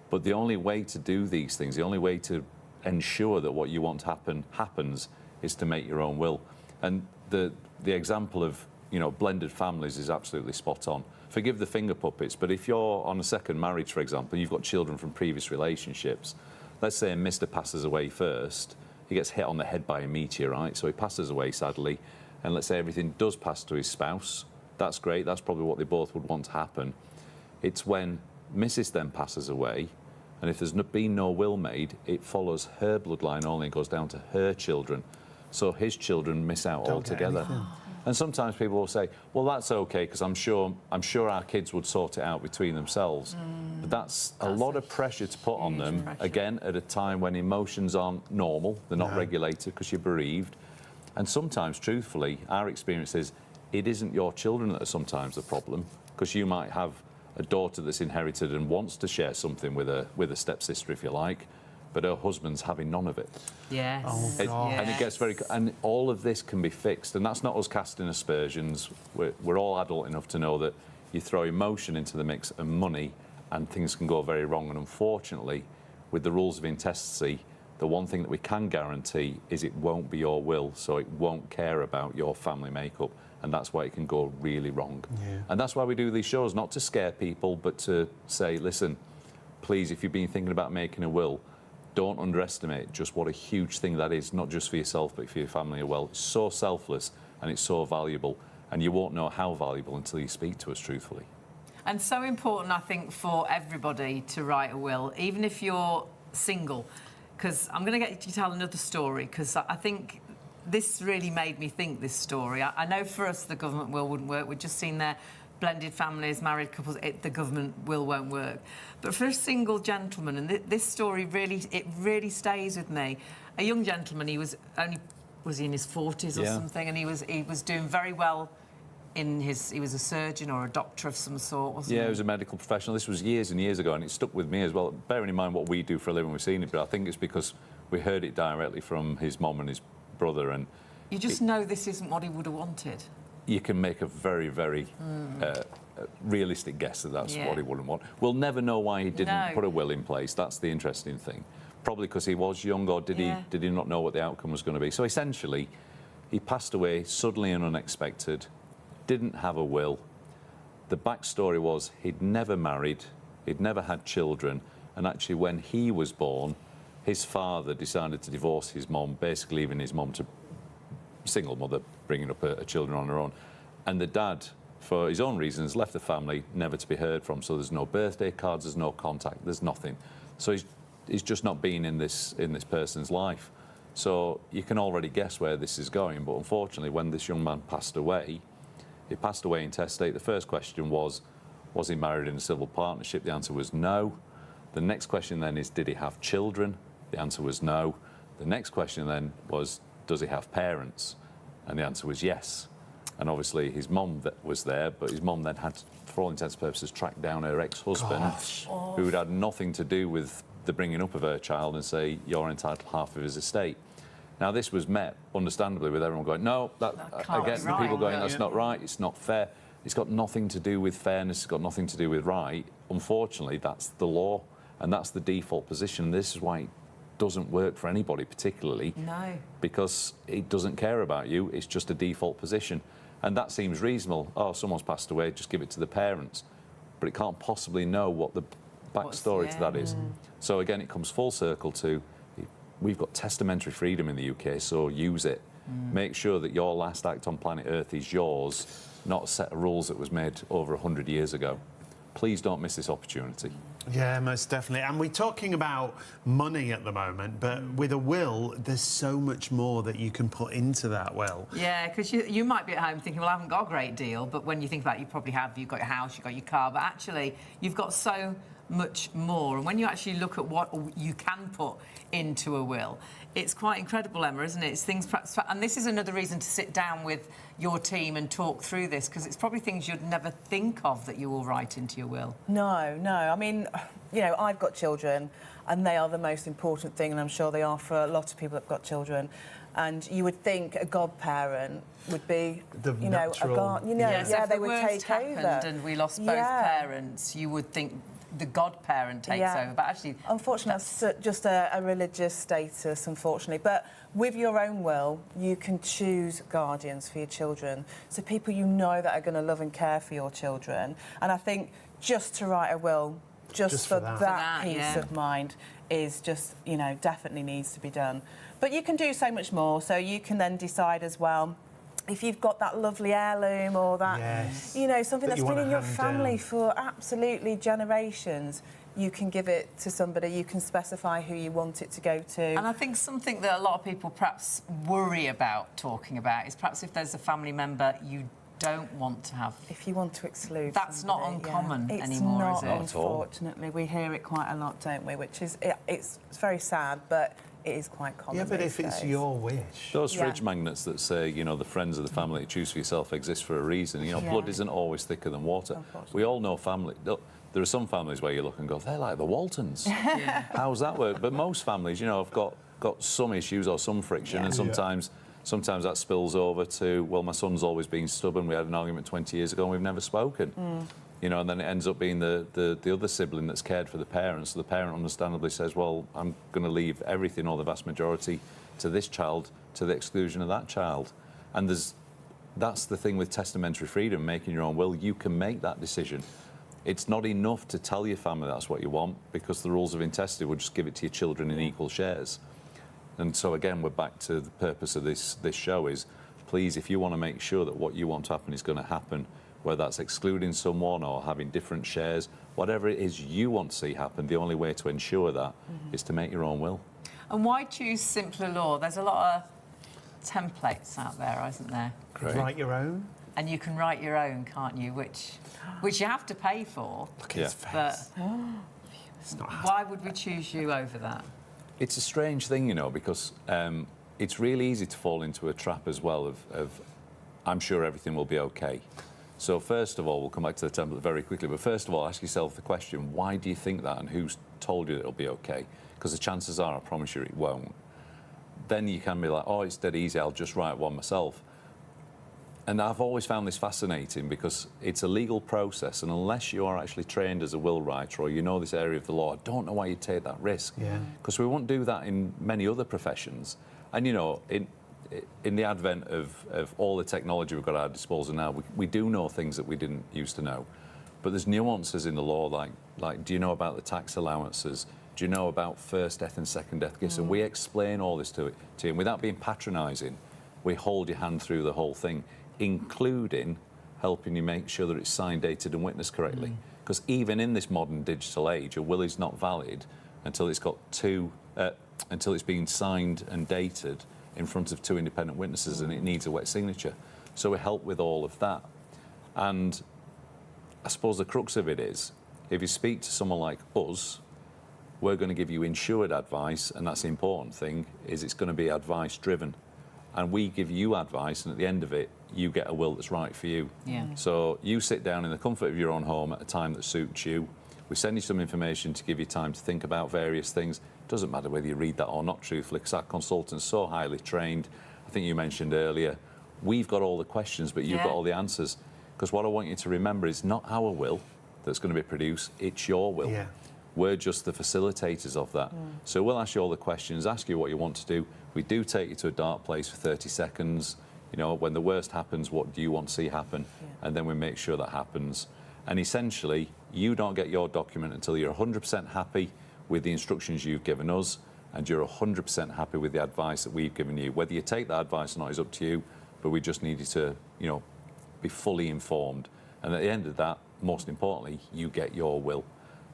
But the only way to do these things, the only way to ensure that what you want to happen happens, is to make your own will. And the example of you know, blended families is absolutely spot on. Forgive the finger puppets, but if you're on a second marriage, for example, you've got children from previous relationships, let's say Mr. passes away first, he gets hit on the head by a meteorite, so he passes away sadly, and let's say everything does pass to his spouse, that's great, that's probably what they both would want to happen. It's when Mrs. then passes away, and if there's been no will made, it follows her bloodline only and goes down to her children. So his children miss out altogether. And sometimes people will say, well, that's okay, because I'm sure our kids would sort it out between themselves. But that's a lot of pressure to put on them, again, at a time when emotions aren't normal, they're not regulated because you're bereaved. And sometimes, truthfully, our experience is it isn't your children that are sometimes the problem, because you might have a daughter that's inherited and wants to share something with a stepsister, if you like, but her husband's having none of it. Yes. Oh, God. And it gets very... And all of this can be fixed, and that's not us casting aspersions. We're all adult enough to know that you throw emotion into the mix and money, and things can go very wrong. And unfortunately, with the rules of intestacy, the one thing that we can guarantee is it won't be your will, so it won't care about your family makeup, and that's why it can go really wrong. And that's why we do these shows, not to scare people, but to say, listen, please, if you've been thinking about making a will, don't underestimate just what a huge thing that is, not just for yourself, but for your family as well. It's so selfless and it's so valuable, and you won't know how valuable until you speak to us truthfully. And so important, I think, for everybody to write a will, even if you're single. Because I'm going to get you to tell another story, because I think this really made me think, this story. I know for us the government will wouldn't work. We've just seen their blended families, married couples, the government will won't work. But for a single gentleman, and this story really stays with me. A young gentleman, he was he in his 40s or something, and he was doing very well in his... He was a surgeon or a doctor of some sort, wasn't he? Yeah, he was a medical professional. This was years and years ago, and it stuck with me as well. Bearing in mind what we do for a living, we've seen it, but I think it's because we heard it directly from his mum and his brother, and... You just know this isn't what he would have wanted. You can make a very, very realistic guess that that's what he wouldn't want. We'll never know why he didn't put a will in place. That's the interesting thing. Probably because he was young, or did he not know what the outcome was going to be. So essentially, he passed away suddenly and unexpected, didn't have a will. The backstory was he'd never married, he'd never had children, and actually when he was born, his father decided to divorce his mum, basically leaving his mum to single mother, bringing up her children on her own. And the dad, for his own reasons, left the family, never to be heard from. So there's no birthday cards, there's no contact, there's nothing. So he's just not been in this person's life. So you can already guess where this is going. But unfortunately, when this young man passed away, he passed away intestate. The first question was he married in a civil partnership? The answer was no. The next question then is, did he have children? The answer was no. The next question then was, does he have parents? And the answer was yes. And obviously his mum was there, but his mum then had, for all intents and purposes, tracked down her ex-husband, who had had nothing to do with the bringing up of her child, and say, you're entitled to half of his estate. Now, this was met, understandably, with everyone going, no, again, the people going, that's not right, it's not fair. It's got nothing to do with fairness, it's got nothing to do with right. Unfortunately, that's the law, and that's the default position. This is why it doesn't work for anybody particularly. No. Because it doesn't care about you, it's just a default position. And that seems reasonable. Oh, someone's passed away, just give it to the parents. But it can't possibly know what the backstory to that is. So again, it comes full circle to, we've got testamentary freedom in the UK, so use it. Make sure that your last act on planet Earth is yours, not a set of rules that was made over 100 years ago. Please don't miss this opportunity. Yeah, most definitely. And we're talking about money at the moment, but with a will, there's so much more that you can put into that will. Yeah, because you might be at home thinking, well, I haven't got a great deal, but when you think about it, you probably have. You've got your house, you've got your car, but actually, you've got so much more. And when you actually look at what you can put into a will, it's quite incredible, Emma, isn't it? It's things perhaps, and this is another reason to sit down with your team and talk through this, because it's probably things you'd never think of that you will write into your will. No. I mean, you know, I've got children, and they are the most important thing, and I'm sure they are for a lot of people that've got children. And you would think a godparent would be, you know, if they would take over. And we lost both parents, you would think the godparent takes over, but actually... Unfortunately, that's just a religious status, unfortunately. But with your own will, you can choose guardians for your children. children. So people you know that are going to love and care for your children. And I think just to write a will, just for that peace of mind is just, you know, definitely needs to be done. But you can do so much more. So you can then decide as well, if you've got that lovely heirloom or that, you know, something that's been in your family for absolutely generations, you can give it to somebody, you can specify who you want it to go to. And I think something that a lot of people perhaps worry about talking about is perhaps if there's a family member you don't want to have. If you want to exclude that's somebody, not uncommon it's anymore, not, is it? Unfortunately, we hear it quite a lot, don't we? Which is, it's very sad, but it is quite common. Yeah, but if it's your wish. Those fridge magnets that say, you know, the friends of the family that choose for yourself exist for a reason. You know, blood isn't always thicker than water. We all know family. There are some families where you look and go, they're like the Waltons. How's that work? But most families, you know, have got some issues or some friction, and sometimes that spills over to, well, my son's always been stubborn. We had an argument 20 years ago and we've never spoken. You know, and then it ends up being the other sibling that's cared for the parents. So the parent understandably says, well, I'm going to leave everything or the vast majority to this child to the exclusion of that child. And that's the thing with testamentary freedom, making your own will. You can make that decision. It's not enough to tell your family that's what you want, because the rules of intestacy will just give it to your children in equal shares. And so, again, we're back to the purpose of this show is, please, if you want to make sure that what you want to happen is going to happen, whether that's excluding someone or having different shares, whatever it is you want to see happen, the only way to ensure that is to make your own will. And why choose simpler law? There's a lot of templates out there, isn't there? Great. Write your own? And you can write your own, can't you? Which you have to pay for. Look at his face. But why would we choose you over that? It's a strange thing, you know, because it's really easy to fall into a trap as well of I'm sure everything will be okay. So first of all, we'll come back to the template very quickly, but first of all, ask yourself the question, why do you think that, and who's told you that it'll be okay? Because the chances are, I promise you, it won't. Then you can be like, oh, it's dead easy, I'll just write one myself. And I've always found this fascinating because it's a legal process, and unless you are actually trained as a will writer or you know this area of the law, I don't know why you'd take that risk. Because we won't do that in many other professions. And, you know, in the advent of all the technology we've got at our disposal now, we do know things that we didn't used to know. But there's nuances in the law, like do you know about the tax allowances? Do you know about first death and second death gifts? And we explain all this to you. And without being patronising, we hold your hand through the whole thing, including helping you make sure that it's signed, dated and witnessed correctly. Because even in this modern digital age, a will is not valid until it's got until it's been signed and dated in front of two independent witnesses and it needs a wet signature. So we help with all of that. And I suppose the crux of it is, if you speak to someone like us, we're going to give you insured advice, and that's the important thing, is it's going to be advice driven. And we give you advice, and at the end of it, you get a will that's right for you. So you sit down in the comfort of your own home at a time that suits you. We send you some information to give you time to think about various things. It doesn't matter whether you read that or not, truthfully, because our consultant's so highly trained. I think you mentioned earlier, we've got all the questions, but you've got all the answers. Because what I want you to remember is not our will that's going to be produced, it's your will. We're just the facilitators of that. So we'll ask you all the questions, ask you what you want to do. We do take you to a dark place for 30 seconds. You know, when the worst happens, what do you want to see happen? And then we make sure that happens. And essentially, you don't get your document until you're 100% happy with the instructions you've given us, and you're 100% happy with the advice that we've given you. Whether you take that advice or not is up to you, but we just need you to, you know, be fully informed. And at the end of that, most importantly, you get your will.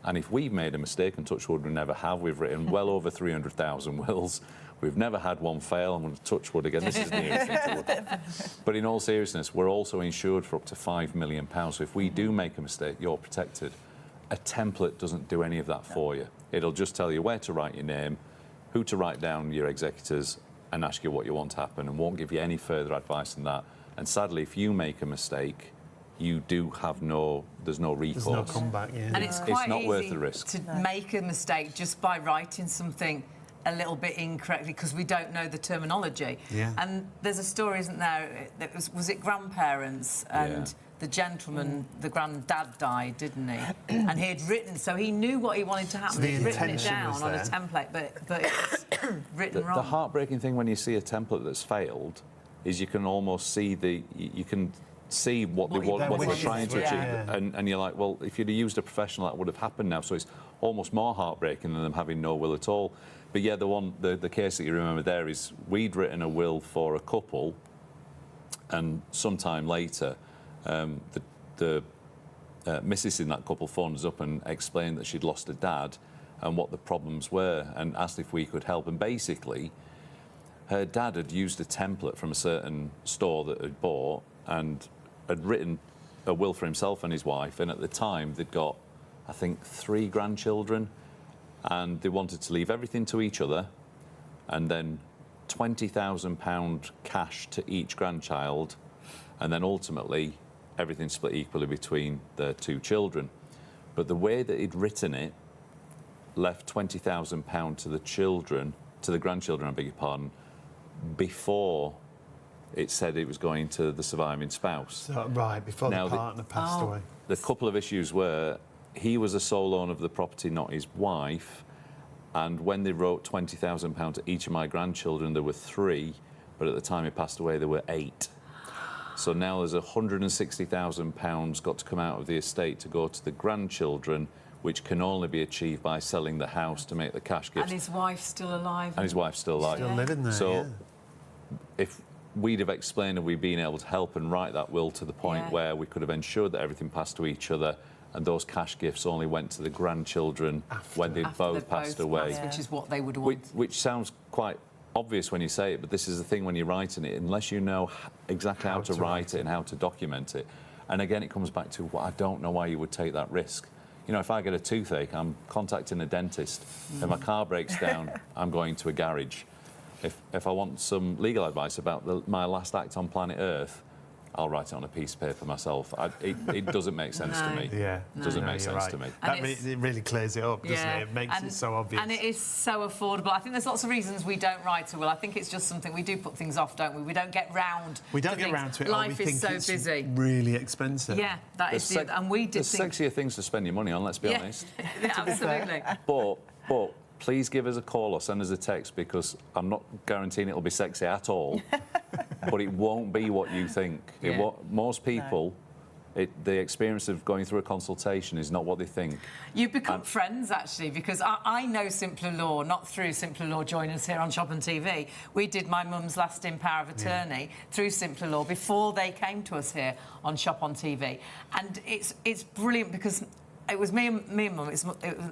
And if we've made a mistake, and touch wood we never have, we've written well over 300,000 wills. We've never had one fail. I'm going to touch wood again. This is nearest to wood. But in all seriousness, we're also insured for up to £5 million. So if we do make a mistake, you're protected. A template doesn't do any of that for you. It'll just tell you where to write your name, who to write down your executors, and ask you what you want to happen, and won't give you any further advice than that. And sadly, if you make a mistake, you do have there's no recourse. There's no comeback, And it's quite not easy worth the risk to make a mistake just by writing something a little bit incorrectly because we don't know the terminology. And there's a story, isn't there? That was it grandparents and the gentleman, the granddad died, didn't he? And he had written, so he knew what he wanted to happen. So He'd written it down on a template, but it was written wrong. The heartbreaking thing when you see a template that's failed is you can almost see you can see what they're trying to achieve. And you're like, well, if you'd have used a professional, that would have happened now. So it's almost more heartbreaking than them having no will at all. But yeah, the case that you remember there is we'd written a will for a couple, and sometime later, the missus in that couple phoned us up and explained that she'd lost her dad and what the problems were, and asked if we could help. And basically, her dad had used a template from a certain store that had bought and had written a will for himself and his wife, and at the time they'd got, I think, 3 grandchildren, and they wanted to leave everything to each other, and then £20,000 cash to each grandchild, and then ultimately everything split equally between their 2 children. But the way that he'd written it left £20,000 to the children, to the grandchildren, I beg your pardon, before it said it was going to the surviving spouse. So, right, before the partner passed away. The couple of issues were he was a sole owner of the property, not his wife, and when they wrote £20,000 to each of my grandchildren, there were 3, but at the time he passed away, there were 8. So now there's £160,000 got to come out of the estate to go to the grandchildren, which can only be achieved by selling the house to make the cash gifts. And his wife's still alive. And his wife's still alive. Still living there, So if we'd have explained and we'd been able to help and write that will to the point where we could have ensured that everything passed to each other, and those cash gifts only went to the grandchildren when they'd both passed away. Which is what they would want. Which sounds quite obvious when you say it, but this is the thing when you're writing it, unless you know exactly how to write it and how to document it. And again, it comes back to, well, I don't know why you would take that risk. You know, if I get a toothache, I'm contacting a dentist. If my car breaks down, I'm going to a garage. If I want some legal advice about my last act on planet Earth, I'll write it on a piece of paper myself. It doesn't make sense to me. Yeah. It doesn't make sense to me. It really clears it up, doesn't it? It makes it so obvious. And it is so affordable. I think there's lots of reasons we don't write a will. I think it's just something, we do put things off, don't we? We don't get round We don't get round to it. Life we is think so it's busy. really expensive. Yeah, that is it. And we did There's sexier things to spend your money on, let's be honest. Yeah, absolutely. But please give us a call or send us a text, because I'm not guaranteeing it'll be sexy at all, but it won't be what you think. Most people, the experience of going through a consultation is not what they think. You become friends, actually, because I know Simpler Law, not through Simpler Law joining us here on Shop on TV. We did my mum's lasting power of attorney through Simpler Law before they came to us here on Shop on TV. And it's brilliant because it was me and mum. It was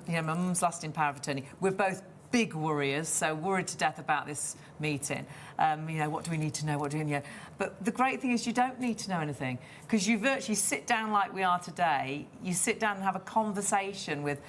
my mum's lasting power of attorney. We're both big worriers, so worried to death about this meeting. What do we need to know? What do we need? But the great thing is you don't need to know anything, because you virtually sit down like we are today. You sit down and have a conversation with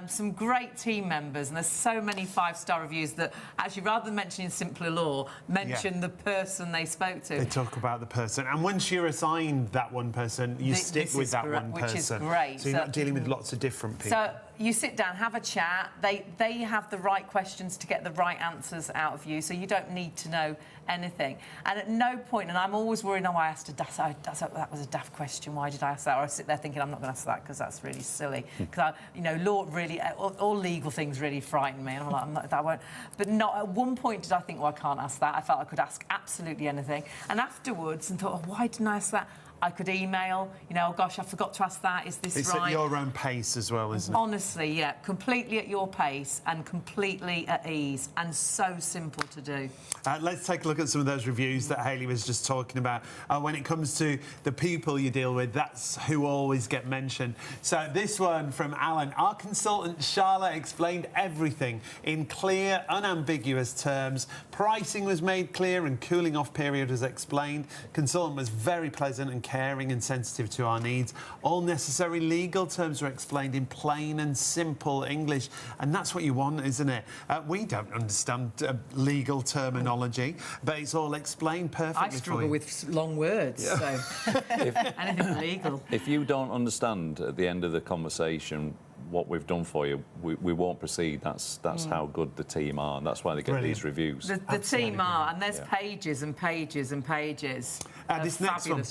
some great team members, and there's so many 5-star reviews that actually, rather than mentioning Simpler Law, mention the person they spoke to. They talk about the person, and once you're assigned that one person, you stick with that one person. Which is great. So you're not dealing with lots of different people. So you sit down, have a chat. They have the right questions to get the right answers out of you, so you don't need to know anything. And at no point, and I'm always worried, I asked that was a daft question, why did I ask that? Or I sit there thinking, I'm not going to ask that because that's really silly. Because, law really, all legal things really frighten me. And I'm like, I won't. But not at one point did I think, well, I can't ask that. I felt I could ask absolutely anything. And afterwards, and thought, why didn't I ask that? I could email, oh gosh, I forgot to ask that, is this it's right? It's at your own pace as well, isn't it? Honestly, yeah, completely at your pace and completely at ease, and so simple to do. Let's take a look at some of those reviews that Hayley was just talking about. When it comes to the people you deal with, that's who always get mentioned. So this one from Alan. Our consultant Charlotte explained everything in clear, unambiguous terms. Pricing was made clear and cooling off period was explained. Consultant was very pleasant and caring and sensitive to our needs. All necessary legal terms were explained in plain and simple English, and that's what you want, isn't it? We don't understand legal terminology, but it's all explained perfectly. I struggle with long words, so anything legal. If you don't understand at the end of the conversation what we've done for you, we won't proceed. That's how good the team are, and that's why they get these reviews. The team are, and there's pages and pages and pages. This next one,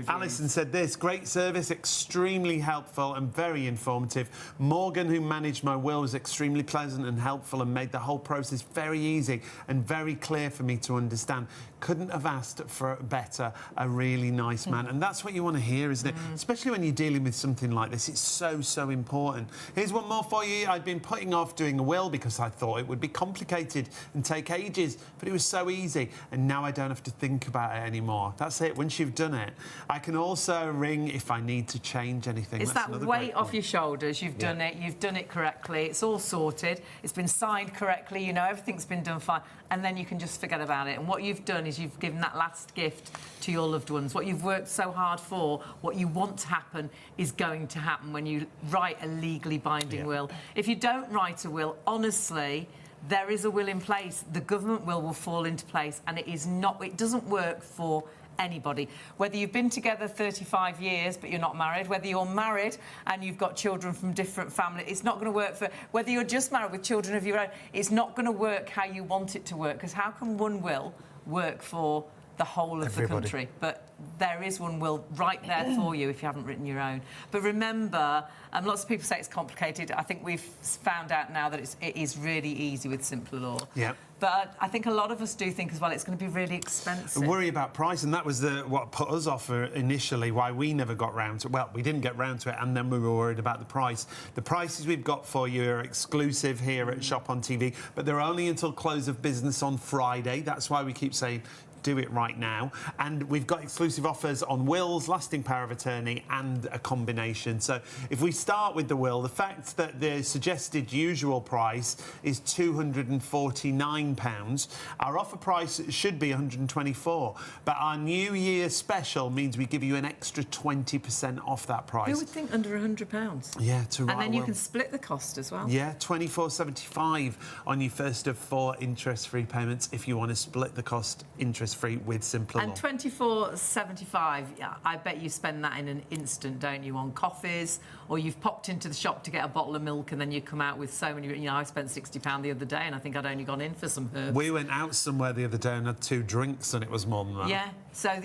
Alison said this: great service, extremely helpful and very informative. Morgan, who managed my will, was extremely pleasant and helpful and made the whole process very easy and very clear for me to understand. couldn't have asked for better, a really nice man. And that's what you want to hear, isn't it? Especially when you're dealing with something like this. It's so important. Here's one more for you. I'd been putting off doing a will because I thought it would be complicated and take ages, but it was so easy. And now I don't have to think about it anymore. That's it. Once you've done it, I can also ring if I need to change anything. It's that weight off your shoulders. You've done it. You've done it correctly. It's all sorted. It's been signed correctly. You know, everything's been done fine. And then you can just forget about it. And what you've done is you've given that last gift to your loved ones. What you've worked so hard for, what you want to happen, is going to happen when you write a legally binding will. If you don't write a will, honestly, there is a will in place. The government will fall into place, and it doesn't work for anybody. Whether you've been together 35 years but you're not married, whether you're married and you've got children from different families, it's not going to work for... Whether you're just married with children of your own, it's not going to work how you want it to work, because how can one will work for the whole of the country? But there is one will right there for you if you haven't written your own. But remember, lots of people say it's complicated. I think we've found out now that it is really easy with simpler law. Yeah. But I think a lot of us do think as well it's going to be really expensive. Worry about price, and that was what put us off initially, why we never got round to it. Well, we didn't get round to it, and then we were worried about the price. The prices we've got for you are exclusive here at Shop on TV, but they're only until close of business on Friday. That's why we keep saying do it right now. And we've got exclusive offers on wills, lasting power of attorney, and a combination. So if we start with the will, the fact that the suggested usual price is £249, our offer price should be £124, but our New Year special means we give you an extra 20% off that price. Who would think under £100? Yeah, to write and then a you will. can split the cost as well. Yeah, £24.75 on your first of 4 interest-free payments if you want to split the cost interest-free with simpler law. And £24.75, yeah, I bet you spend that in an instant, don't you, on coffees, or you've popped into the shop to get a bottle of milk and then you come out with so many... You know, I spent £60 the other day and I think I'd only gone in for some herbs. We went out somewhere the other day and had 2 drinks and it was more than that. Yeah, so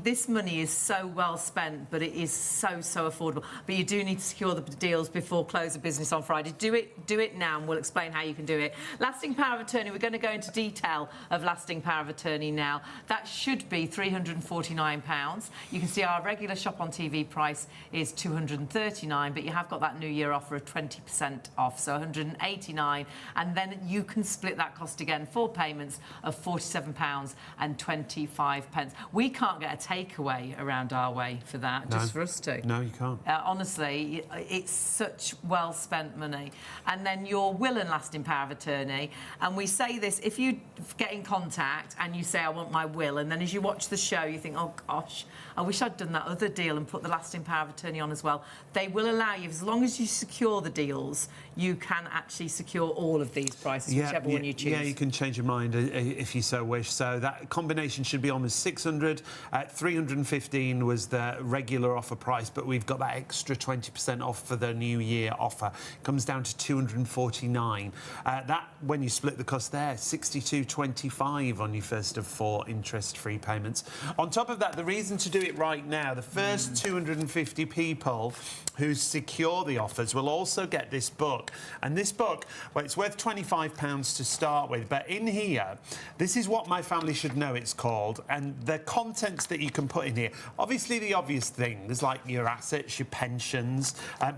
this money is so well spent, but it is so affordable. But you do need to secure the deals before close of business on Friday. Do it now, and we'll explain how you can do it. Lasting power of attorney, we're going to go into detail of lasting power of attorney now. That should be £349. You can see our regular Shop on TV price is £239, but you have got that New Year offer of 20% off, so £189, and then you can split that cost again, 4 payments of £47.25. We can't get a takeaway around our way for that, just for us to. No, you can't. Honestly, it's such well-spent money. And then your will and lasting power of attorney, and we say this, if you get in contact and you say, I want my will, and then as you watch the show, you think, oh, gosh, I wish I'd done that other deal and put the lasting power of attorney on as well. They will allow you, as long as you secure the deals, you can actually secure all of these prices, whichever one you choose. Yeah, you can change your mind if you so wish. So that combination should be almost 600. 315 was the regular offer price, but we've got that extra 20% off for the New Year offer. It comes down to 249. That, when you split the cost there, 62.25 on your first of 4 interest-free payments. On top of that, the reason to do it right now, the first 250 people who secure the offers will also get this book. And this book, well, it's worth £25 to start with, but in here, this is what my family should know it's called, and the contents that you can put in here. Obviously, the obvious things like your assets, your pensions,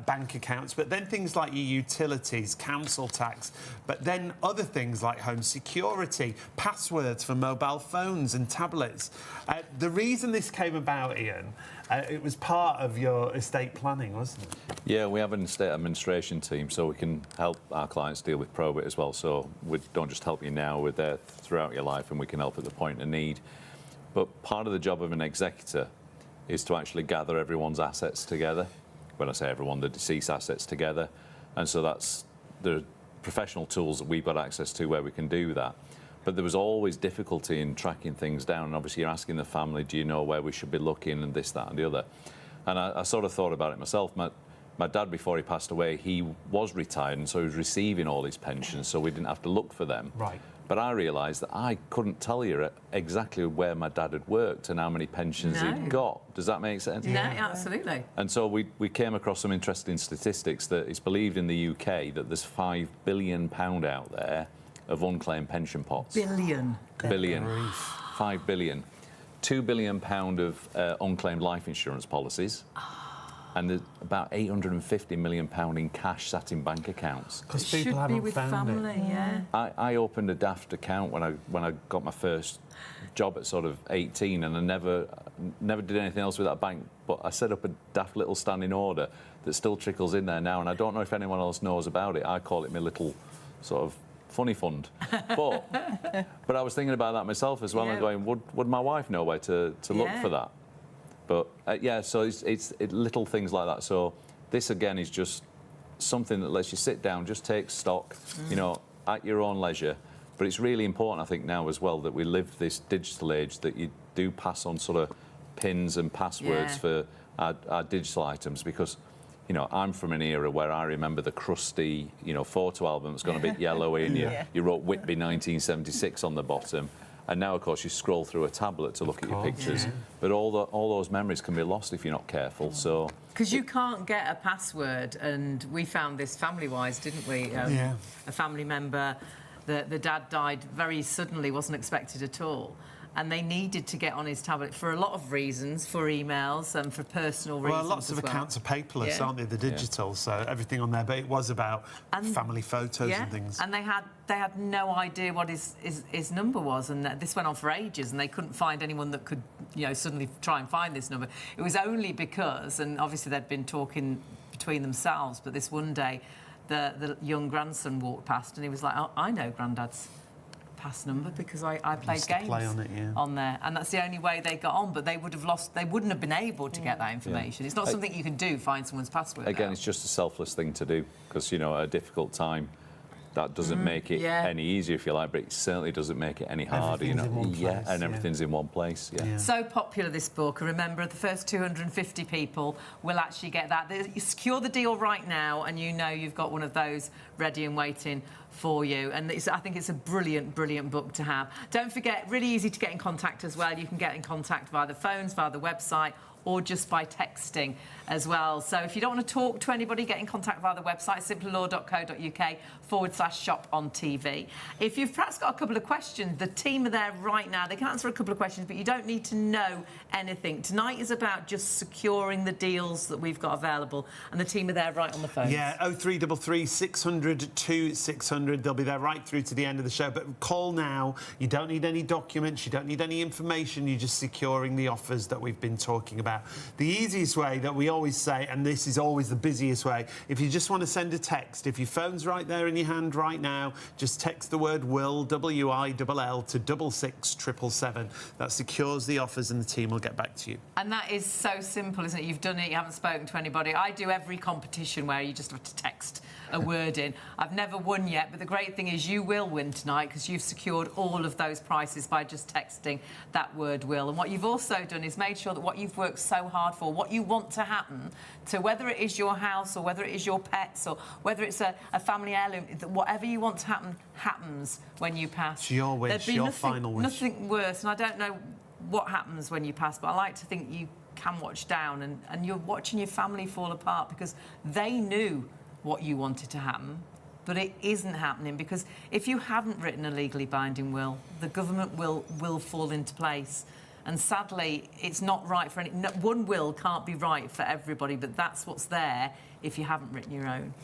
bank accounts, but then things like your utilities, council tax, but then other things like home security, passwords for mobile phones and tablets. The reason this came about, Ian, it was part of your estate planning, wasn't it? Yeah, we have an estate administration team, so we can help our clients deal with probate as well. So we don't just help you now, we're there throughout your life, and we can help at the point of need. But part of the job of an executor is to actually gather everyone's assets together. When I say everyone, the deceased assets together. And so that's the professional tools that we've got access to where we can do that. But there was always difficulty in tracking things down. And obviously, you're asking the family, do you know where we should be looking, and this, that, and the other. And I sort of thought about it myself. My dad, before he passed away, he was retired, and so he was receiving all his pensions, so we didn't have to look for them. Right. But I realised that I couldn't tell you exactly where my dad had worked and how many pensions he'd got. Does that make sense? No, absolutely. And so we came across some interesting statistics that it's believed in the UK that there's £5 billion out there of unclaimed pension pots. Billion. Billion. 5 billion. £2 billion of unclaimed life insurance policies. And there's about £850 million in cash sat in bank accounts. Because people haven't found it. Yeah. I opened a daft account when I got my first job at sort of 18, and I never did anything else with that bank. But I set up a daft little standing order that still trickles in there now, and I don't know if anyone else knows about it. I call it my little sort of funny fund. But I was thinking about that myself as well, and going, would my wife know where to look for that? But yeah, so it's little things like that. So this again is just something that lets you sit down, just take stock, you know, at your own leisure. But it's really important, I think, now as well that we live this digital age, that you do pass on sort of pins and passwords for our digital items, because, you know, I'm from an era where I remember the crusty, you know, photo album that's gone a bit yellowy, and you wrote Whitby 1976 on the bottom. And now, of course, you scroll through a tablet to look at your pictures. But all those memories can be lost if you're not careful. So because you can't get a password, and we found this family-wise, didn't we? A family member, the dad died very suddenly, wasn't expected at all. And they needed to get on his tablet for a lot of reasons, for emails and for personal reasons. Well, lots of accounts are paperless, aren't they? The digital, so everything on there. But it was about family photos and things. And they had no idea what his number was, and this went on for ages, and they couldn't find anyone that could, you know, suddenly try and find this number. It was only because, and obviously they'd been talking between themselves, but this one day, the young grandson walked past, and he was like, "Oh, I know Grandad's pass number because I played games on there, and that's the only way they got on. But they would have lost. They wouldn't have been able to get that information. It's not something you can do. Find someone's password. Again, out. It's just a selfless thing to do, because, you know, at a difficult time, that doesn't make it any easier, if you like, but it certainly doesn't make it any harder. You know, and everything's in one place. So popular, this book. And remember, the first 250 people will actually get that. You secure the deal right now, and you know you've got one of those ready and waiting for you. And I think it's a brilliant, brilliant book to have. Don't forget, really easy to get in contact as well. You can get in contact via the phones, via the website, or just by texting as well. So if you don't want to talk to anybody, get in contact via the website, simplylaw.co.uk/shop on TV. If you've perhaps got a couple of questions, the team are there right now. They can answer a couple of questions, but you don't need to know anything. Tonight is about just securing the deals that we've got available, and the team are there right on the phone. Yeah, 0333 600 2600. They'll be there right through to the end of the show. But call now. You don't need any documents. You don't need any information. You're just securing the offers that we've been talking about. The easiest way that we always say, and this is always the busiest way, if you just want to send a text, if your phone's right there in your hand right now, just text the word WILL, WILL, to 66777. That secures the offers, and the team will get back to you. And that is so simple, isn't it? You've done it, you haven't spoken to anybody. I do every competition where you just have to text a word in. I've never won yet, but the great thing is you will win tonight, because you've secured all of those prices by just texting that word WILL. And what you've also done is made sure that what you've worked so hard for, what you want to happen to, whether it is your house or whether it is your pets or whether it's a family heirloom, whatever you want to happen happens when you pass. It's your wish, your final wish. Nothing worse, and I don't know what happens when you pass, but I like to think you can watch down and you're watching your family fall apart because they knew what you wanted to happen, but it isn't happening, because if you haven't written a legally binding will, the government will fall into place. And sadly, it's not right for any... one will can't be right for everybody, but that's what's there if you haven't written your own.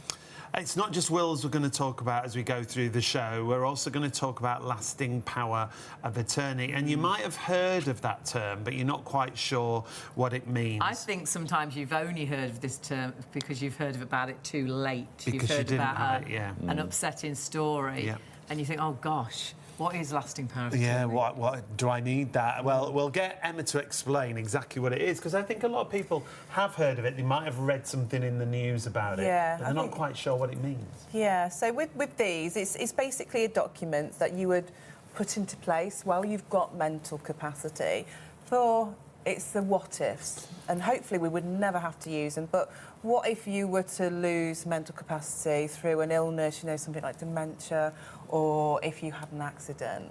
It's not just wills we're going to talk about as we go through the show. We're also going to talk about lasting power of attorney. And you might have heard of that term, but you're not quite sure what it means. I think sometimes you've only heard of this term because you've heard about it too late. Because you've heard you didn't about have it, an upsetting story, and you think, oh, gosh, what is lasting power of attorney? Yeah, what do I need that? Well, we'll get Emma to explain exactly what it is, because I think a lot of people have heard of it. They might have read something in the news about it, but they're not quite sure what it means. Yeah, so with these, it's basically a document that you would put into place while you've got mental capacity for... It's the what-ifs, and hopefully we would never have to use them, but what if you were to lose mental capacity through an illness, you know, something like dementia, or if you had an accident?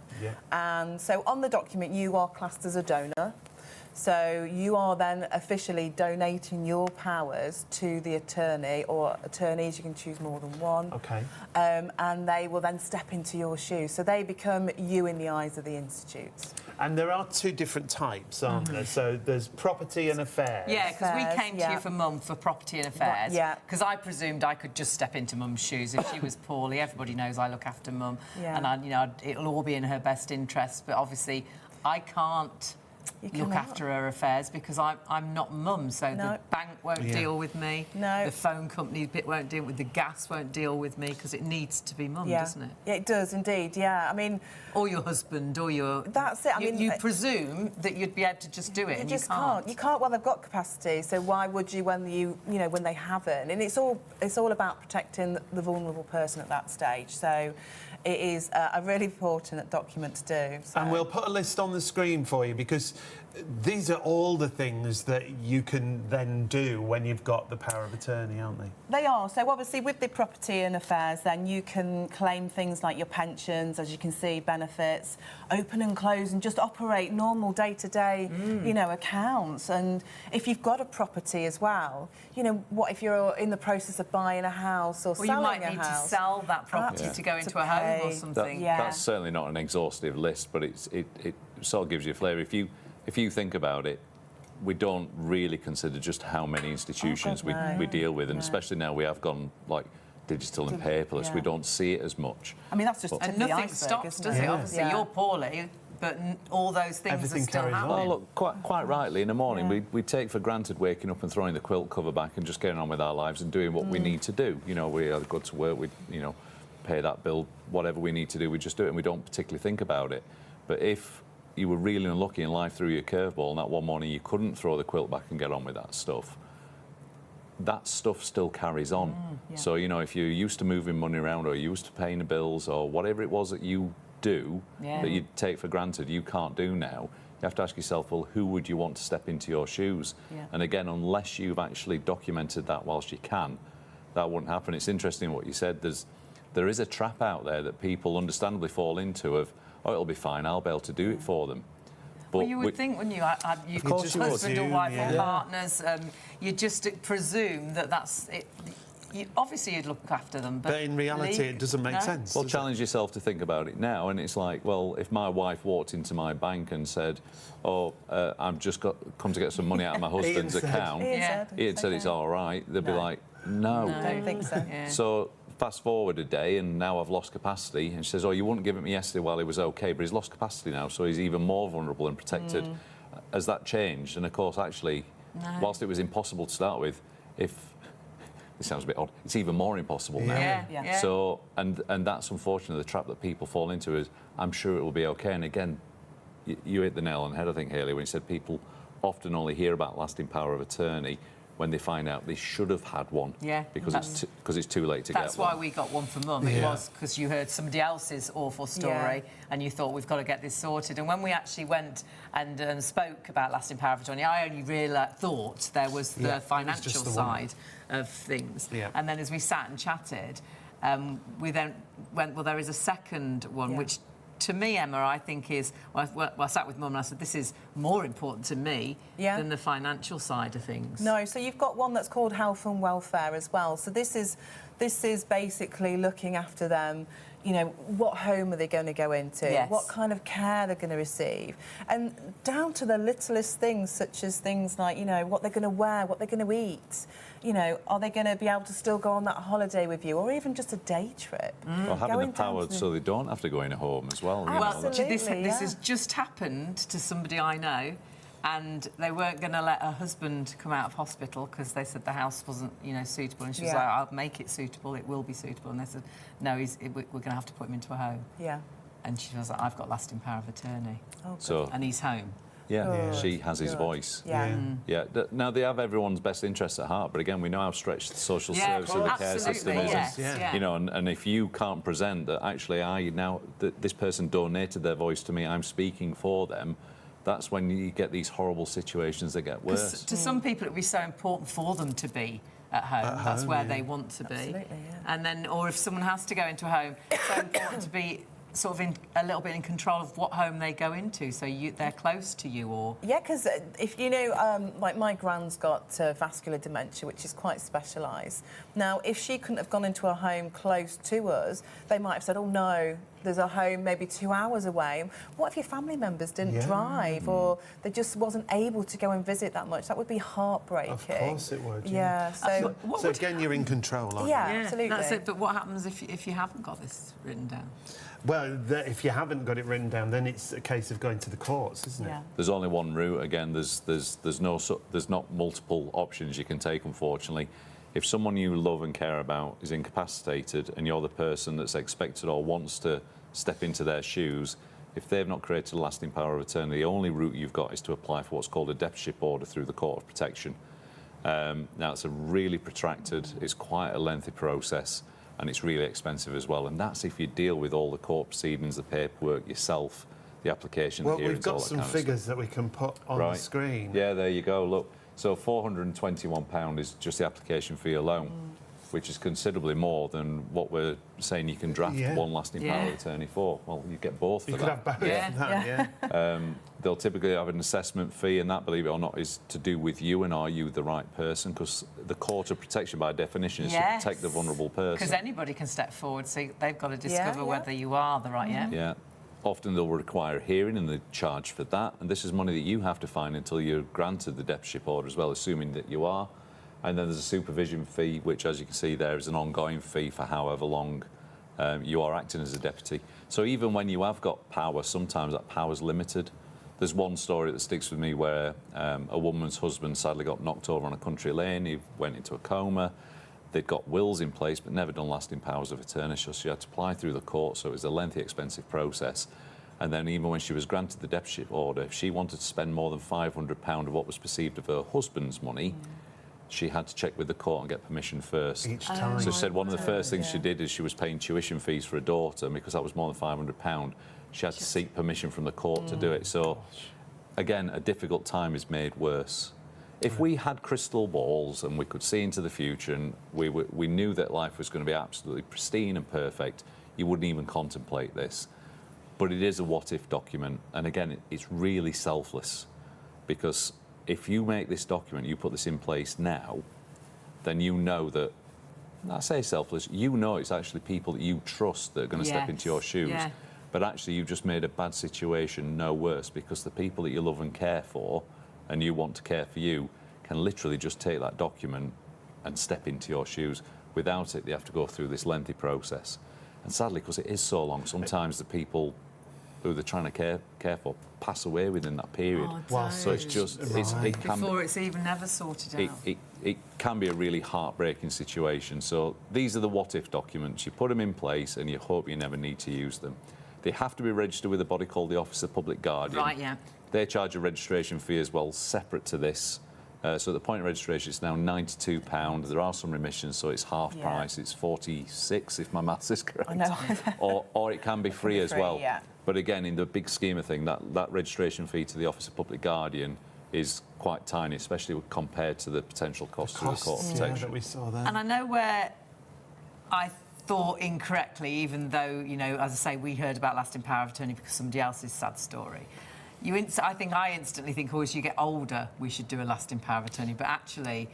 And so on the document, you are classed as a donor. So you are then officially donating your powers to the attorney, or attorneys, you can choose more than one. OK. And they will then step into your shoes. So they become you in the eyes of the institutes. And there are two different types, aren't there? So there's property and affairs. Yeah, because we Affairs, came to you for Mum for property and affairs. Yeah. Because I presumed I could just step into Mum's shoes if she was poorly. Everybody knows I look after Mum, Yeah. and it'll all be in her best interest. But obviously, I can't look after her affairs because I'm not Mum. So the bank won't deal with me. No. The phone company bit won't deal with the gas won't deal with me because it needs to be Mum, doesn't it? Yeah, it does indeed. Yeah, I mean, or your husband, or your... That's it. I mean, you presume that you'd be able to just do it, you and just you can't. You can't. Well, they've got capacity, so why would you when when they haven't? And it's all about protecting the vulnerable person at that stage. So it is a really important document to do. So. And we'll put a list on the screen for you, because these are all the things that you can then do when you've got the power of attorney, aren't they? They are. So obviously with the property and affairs, then you can claim things like your pensions, as you can see, benefits, open and close, and just operate normal day-to-day, accounts. And if you've got a property as well, what if you're in the process of buying a house or selling a house? Well, you might need to sell that property to go into a home or something. That's certainly not an exhaustive list, but it sort of gives you a flavour. If you think about it, we don't really consider just how many institutions we deal with, and especially now we have gone like digital and paperless. We don't see it as much. I mean, that's just and nothing stops, does it? Obviously, you're poorly, but all those things Everything are still carries on. happening. Well, look, quite rightly, in the morning we take for granted waking up and throwing the quilt cover back and just getting on with our lives and doing what we need to do. We either go to work, we pay that bill, whatever we need to do, we just do it, and we don't particularly think about it. But if you were really unlucky and life threw you a curveball and that one morning you couldn't throw the quilt back and get on with that stuff still carries on. So, if you're used to moving money around, or you're used to paying the bills, or whatever it was that you do that you take for granted, you can't do now. You have to ask yourself, well, who would you want to step into your shoes? And again, unless you've actually documented that whilst you can, that wouldn't happen. It's interesting what you said. There is a trap out there that people understandably fall into of, oh, it'll be fine, I'll be able to do it for them. But you would think when you've husband or wife or partners, you just presume that's it. Obviously, you'd look after them, but in reality, it doesn't make sense. Well, challenge yourself to think about it now, and it's like, well, if my wife walked into my bank and said, "Oh, I've just come to get some money out of my husband's account," Ian said it's all right, they'd be like, "No, I don't think so." So fast forward a day, and now I've lost capacity, and she says, "Oh, you wouldn't give it me yesterday while he was okay, but he's lost capacity now, so he's even more vulnerable and protected." Has that changed? And of course, actually, whilst it was impossible to start with, this sounds a bit odd, it's even more impossible now. So, and that's unfortunately the trap that people fall into, is I'm sure it will be okay. And again, you hit the nail on the head, I think, Hayley, when you said people often only hear about lasting power of attorney when they find out they should have had one, because it's too late to get one. That's why we got one for Mum. It was because you heard somebody else's awful story and you thought, we've got to get this sorted. And when we actually went and spoke about lasting power of attorney, I only really thought there was the financial side of things. And then as we sat and chatted, we then went, well, there is a second one, which to me, Emma, I think is... Well, I sat with Mum and I said, this is more important to me than the financial side of things. No, so you've got one that's called health and welfare as well. So this is basically looking after them. What home are they going to go into? What kind of care they're going to receive? And down to the littlest things, such as things like, what they're going to wear, what they're going to eat. Are they going to be able to still go on that holiday with you, or even just a day trip? Well, having the power so they don't have to go in a home as well. Absolutely, this has just happened to somebody I know, and they weren't going to let her husband come out of hospital because they said the house wasn't, suitable. And she was like, I'll make it suitable, it will be suitable. And they said, no, we're going to have to put him into a home. And she was like, I've got lasting power of attorney. And he's home. She has his voice. Now, they have everyone's best interests at heart, but again, we know how stretched the social service and the care system is. And if you can't present that, actually, this person donated their voice to me, I'm speaking for them, that's when you get these horrible situations that get worse. To some people, it would be so important for them to be at home. That's where they want to be. Absolutely, And then, or if someone has to go into a home, it's so important to be sort of a little bit in control of what home they go into, so they're close to you, or? Yeah, because if you know, like my gran's got vascular dementia, which is quite specialised. Now, if she couldn't have gone into a home close to us, they might have said, oh no, there's a home maybe 2 hours away. What if your family members didn't drive, or they just wasn't able to go and visit that much? That would be heartbreaking. Of course it would. Yeah. So, so again, you're in control, aren't yeah, you? absolutely. That's it. But what happens if you haven't got this written down? Well, if you haven't got it written down, then it's a case of going to the courts, isn't it? Yeah. There's only one route. Again, there's not multiple options you can take, unfortunately. If someone you love and care about is incapacitated and you're the person that's expected or wants to step into their shoes, if they've not created a lasting power of attorney, the only route you've got is to apply for what's called a deputyship order through the Court of Protection. Now, it's a really protracted, it's quite a lengthy process, and it's really expensive as well. And that's if you deal with all the court proceedings, the paperwork yourself, the application, Well, the hearings, we've got all that some kind of figures stuff. that we can put on the screen. Yeah, there you go. Look, so £421 is just the application fee alone, which is considerably more than what we're saying you can draft one lasting power of attorney for. Well, you get both for You that. could have both of that, yeah. They'll typically have an assessment fee, and that, believe it or not, is to do with you and are you the right person? Because the Court of Protection, by definition, is to protect the vulnerable person. Because anybody can step forward, so they've got to discover whether you are the right, Yeah. Often they'll require a hearing and they charge for that, and this is money that you have to find until you're granted the deputyship order as well, assuming that you are. And then there's a supervision fee, which, as you can see there, is an ongoing fee for however long you are acting as a deputy. So even when you have got power, sometimes that power's limited. There's one story that sticks with me where a woman's husband sadly got knocked over on a country lane. He went into a coma. They'd got wills in place but never done lasting powers of attorney, so she had to apply through the court, so it was a lengthy, expensive process. And then even when she was granted the deputyship order, if she wanted to spend more than £500 of what was perceived of her husband's money, she had to check with the court and get permission first. Each time. So she said one of the first things she did is she was paying tuition fees for a daughter, and because that was more than £500, she had to seek permission from the court to do it. So, again, a difficult time is made worse. If we had crystal balls and we could see into the future and we knew that life was going to be absolutely pristine and perfect, you wouldn't even contemplate this. But it is a what-if document, and again, it's really selfless, because if you make this document, you put this in place now, then you know that, I say selfless, you know it's actually people that you trust that are going to step into your shoes. Yeah. But actually, you've just made a bad situation no worse, because the people that you love and care for, and you want to care for you, can literally just take that document and step into your shoes. Without it, they have to go through this lengthy process. And sadly, because it is so long, sometimes the people who they're trying to care for pass away within that period. Oh, so it's just... it can before it's even never sorted out. It can be a really heartbreaking situation. So these are the what-if documents. You put them in place and you hope you never need to use them. They have to be registered with a body called the Office of Public Guardian. Right, yeah. They charge a registration fee as well, separate to this. So at the point of registration, it's now £92. There are some remissions, so it's half price. It's 46, if my maths is correct. I know. or it can be free as well. Yeah. But again, in the big scheme of things, that registration fee to the Office of Public Guardian is quite tiny, especially compared to the potential costs of the Court of Protection. that we saw there. And I know where I thought incorrectly, even though, you know, as I say, we heard about lasting power of attorney because somebody else's sad story. I instantly think, oh, as you get older, we should do a lasting power of attorney. But actually,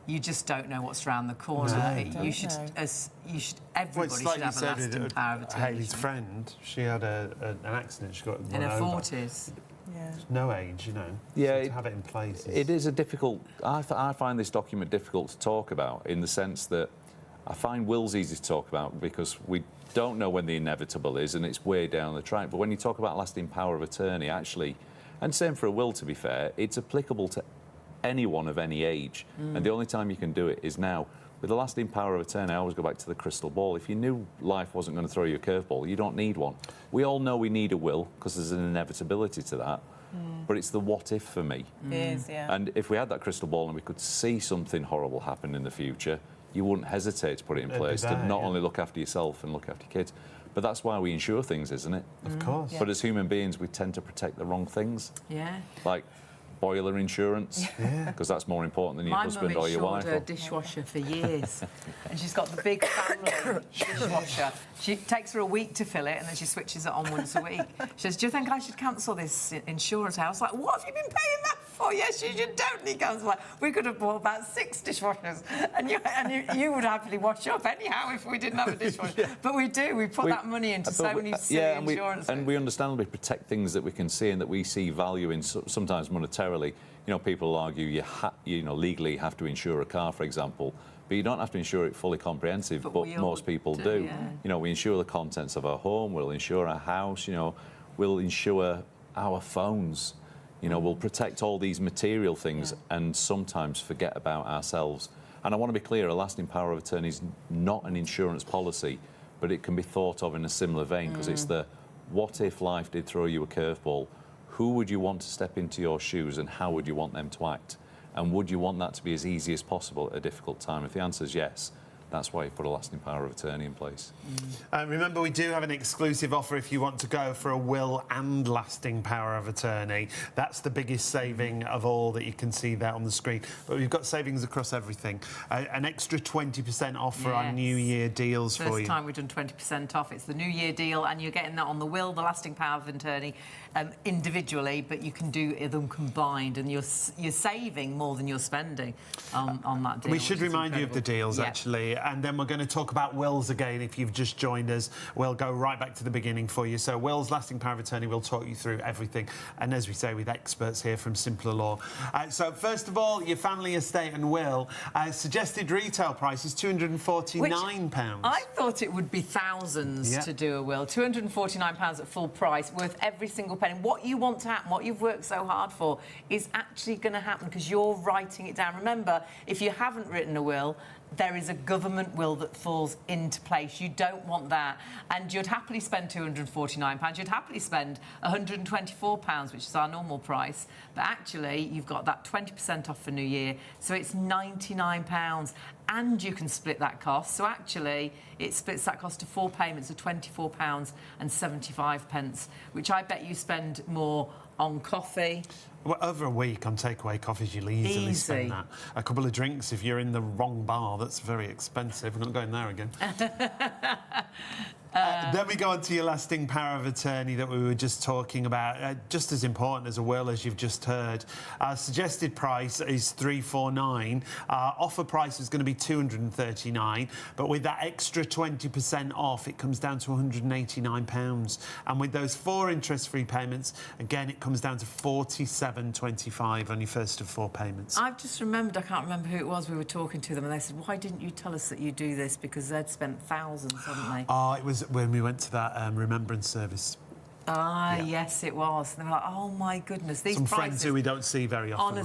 you just don't know what's around the corner. Everybody should have a lasting power of attorney. Haley's friend, she had an accident. She got in run her over. 40s. Yeah. No age, you know. Yeah, so to have it in place. It is a difficult... I find this document difficult to talk about, in the sense that I find wills easy to talk about because we don't know when the inevitable is and it's way down the track. But when you talk about lasting power of attorney, actually, and same for a will, to be fair, it's applicable to anyone of any age. And the only time you can do it is now. With the lasting power of attorney, I always go back to the crystal ball. If you knew life wasn't going to throw you a curveball, you don't need one. We all know we need a will because there's an inevitability to that. But it's the what if for me. It is, yeah. And if we had that crystal ball and we could see something horrible happen in the future, you wouldn't hesitate to put it in place to not only look after yourself and look after your kids. But that's why we insure things, isn't it? Of course. But as human beings, we tend to protect the wrong things. Yeah. Like boiler insurance, because that's more important than your husband or your wife. My mum insured her dishwasher for years, and she's got the big family dishwasher. It takes her a week to fill it, and then she switches it on once a week. She says, "Do you think I should cancel this insurance?" I was like, "What have you been paying that for?" "Yes, you should totally cancel it. We could have bought about 6 dishwashers, and you would happily wash up anyhow if we didn't have a dishwasher." But we do. We put that money into so many silly insurances. And we understandably protect things that we can see and that we see value in, sometimes monetarily. You know, people argue you legally have to insure a car, for example, but you don't have to insure it fully comprehensive, but most people do. Yeah. You know, we insure the contents of our home, we'll insure our house, you know, we'll insure our phones, you know, we'll protect all these material things and sometimes forget about ourselves. And I want to be clear, a lasting power of attorney is not an insurance policy, but it can be thought of in a similar vein, because it's the what if life did throw you a curveball? Who would you want to step into your shoes and how would you want them to act? And would you want that to be as easy as possible at a difficult time? If the answer is yes, that's why you put a lasting power of attorney in place. Remember, we do have an exclusive offer if you want to go for a will and lasting power of attorney. That's the biggest saving of all that you can see there on the screen. But we've got savings across everything. An extra 20% off for our New Year deals for you. First time we've done 20% off. It's the New Year deal, and you're getting that on the will, the lasting power of attorney, individually, but you can do them combined, and you're saving more than you're spending on that deal. We should remind you of the deals, actually. And then we're going to talk about wills again. If you've just joined us, we'll go right back to the beginning for you. So wills, lasting power of attorney, we'll talk you through everything. And as we say, with experts here from Simpler Law. So first of all, your family estate and will. Suggested retail price is £249. I thought it would be thousands to do a will. £249 at full price, worth every single penny. What you want to happen, what you've worked so hard for, is actually going to happen because you're writing it down. Remember, if you haven't written a will, there is a government will that falls into place. You don't want that. And you'd happily spend £249. You'd happily spend £124, which is our normal price. But actually, you've got that 20% off for New Year. So it's £99. And you can split that cost. So actually, it splits that cost to 4 payments of £24.75, which I bet you spend more on coffee. Well, over a week on takeaway coffees, you'll easily spend that. A couple of drinks if you're in the wrong bar, that's very expensive. We're not going there again. Then we go on to your lasting power of attorney that we were just talking about. Just as important as a will, as you've just heard. Our suggested price is $349. Our offer price is going to be $239, but with that extra 20% off, it comes down to £189. And with those 4 interest-free payments, again, it comes down to $47.25 on your first of 4 payments. I've just remembered, I can't remember who it was, we were talking to them, and they said, "Why didn't you tell us that you do this?" Because they'd spent thousands, hadn't they? Oh, it was when we went to that remembrance service. Yes, it was. And they were like, "Oh my goodness, these Some prices." friends who we don't see very often.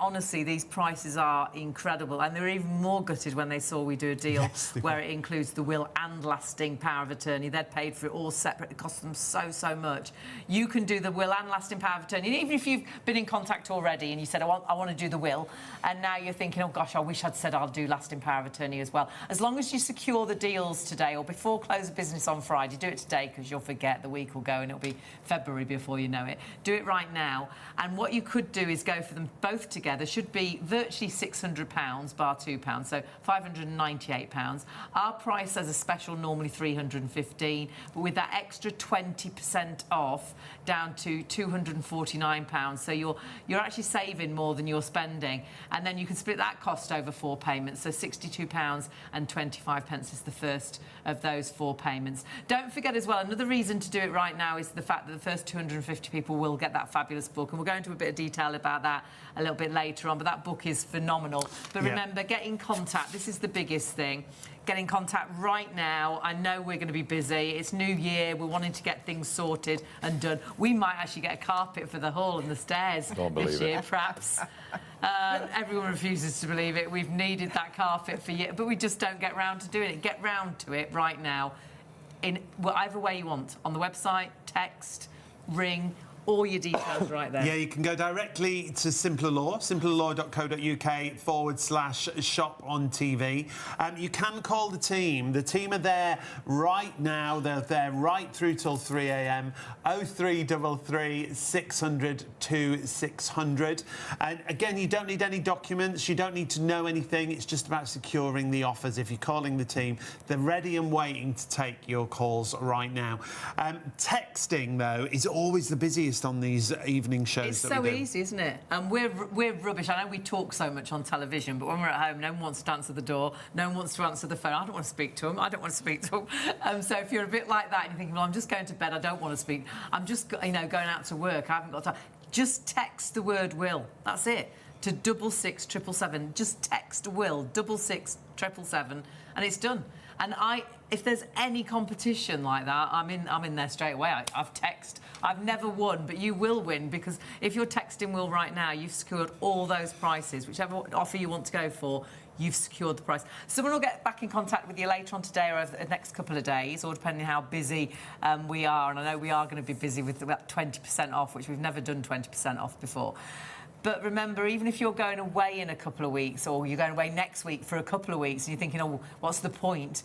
Honestly, these prices are incredible, and they were even more gutted when they saw we do a deal where it includes the will and lasting power of attorney. They'd paid for it all separate. It cost them so much. You can do the will and lasting power of attorney, and even if you've been in contact already and you said, I want to do the will, and now you're thinking, "Oh gosh, I wish I'd said I'll do lasting power of attorney as well." As long as you secure the deals today or before close of business on Friday, do it today because you'll forget, the week will go and it'll be February before you know it. Do it right now. And what you could do is go for them both together. Should be virtually £600 bar £2, so £598. Our price as a special normally £315, but with that extra 20% off, down to £249. So you're actually saving more than you're spending, and then you can split that cost over 4 payments. So £62.25 is the first of those 4 payments. Don't forget as well, another reason to do it right now is the fact that the first 250 people will get that fabulous book, and we'll go into a bit of detail about that a little bit later on, but that book is phenomenal. But remember, get in contact. This is the biggest thing. Get in contact right now. I know we're going to be busy. It's New Year. We're wanting to get things sorted and done. We might actually get a carpet for the hall and the stairs this year, perhaps. Everyone refuses to believe it. We've needed that carpet for years, but we just don't get round to doing it. Get round to it right now in whatever way you want. On the website, text, ring, all your details right there. Yeah, you can go directly to Simpler Law, simplerlaw.co.uk/shop on TV. You can call the team. The team are there right now. They're there right through till 3 a.m. 0333 600 2600. And again, you don't need any documents. You don't need to know anything. It's just about securing the offers. If you're calling the team, they're ready and waiting to take your calls right now. Texting, though, is always the busiest on these evening shows. It's that so we do. easy, isn't it? And we're rubbish. I know we talk so much on television, but when we're at home, no one wants to answer the door, no one wants to answer the phone. I don't want to speak to them. I don't want to speak to them. So if you're a bit like that and you're thinking, well, I'm just going to bed, I don't want to speak, I'm just going out to work, I haven't got time, just text the word will. That's it. To 66777. Just text will 66777, and it's done. And if there's any competition like that, I'm in there straight away. I've texted. I've never won, but you will win, because if you're texting Will right now, you've secured all those prices. Whichever offer you want to go for, you've secured the price. Someone will get back in contact with you later on today or over the next couple of days, or depending how busy we are. And I know we are going to be busy with about 20% off, which we've never done 20% off before. But remember, even if you're going away in a couple of weeks, or you're going away next week for a couple of weeks, and you're thinking, oh, what's the point?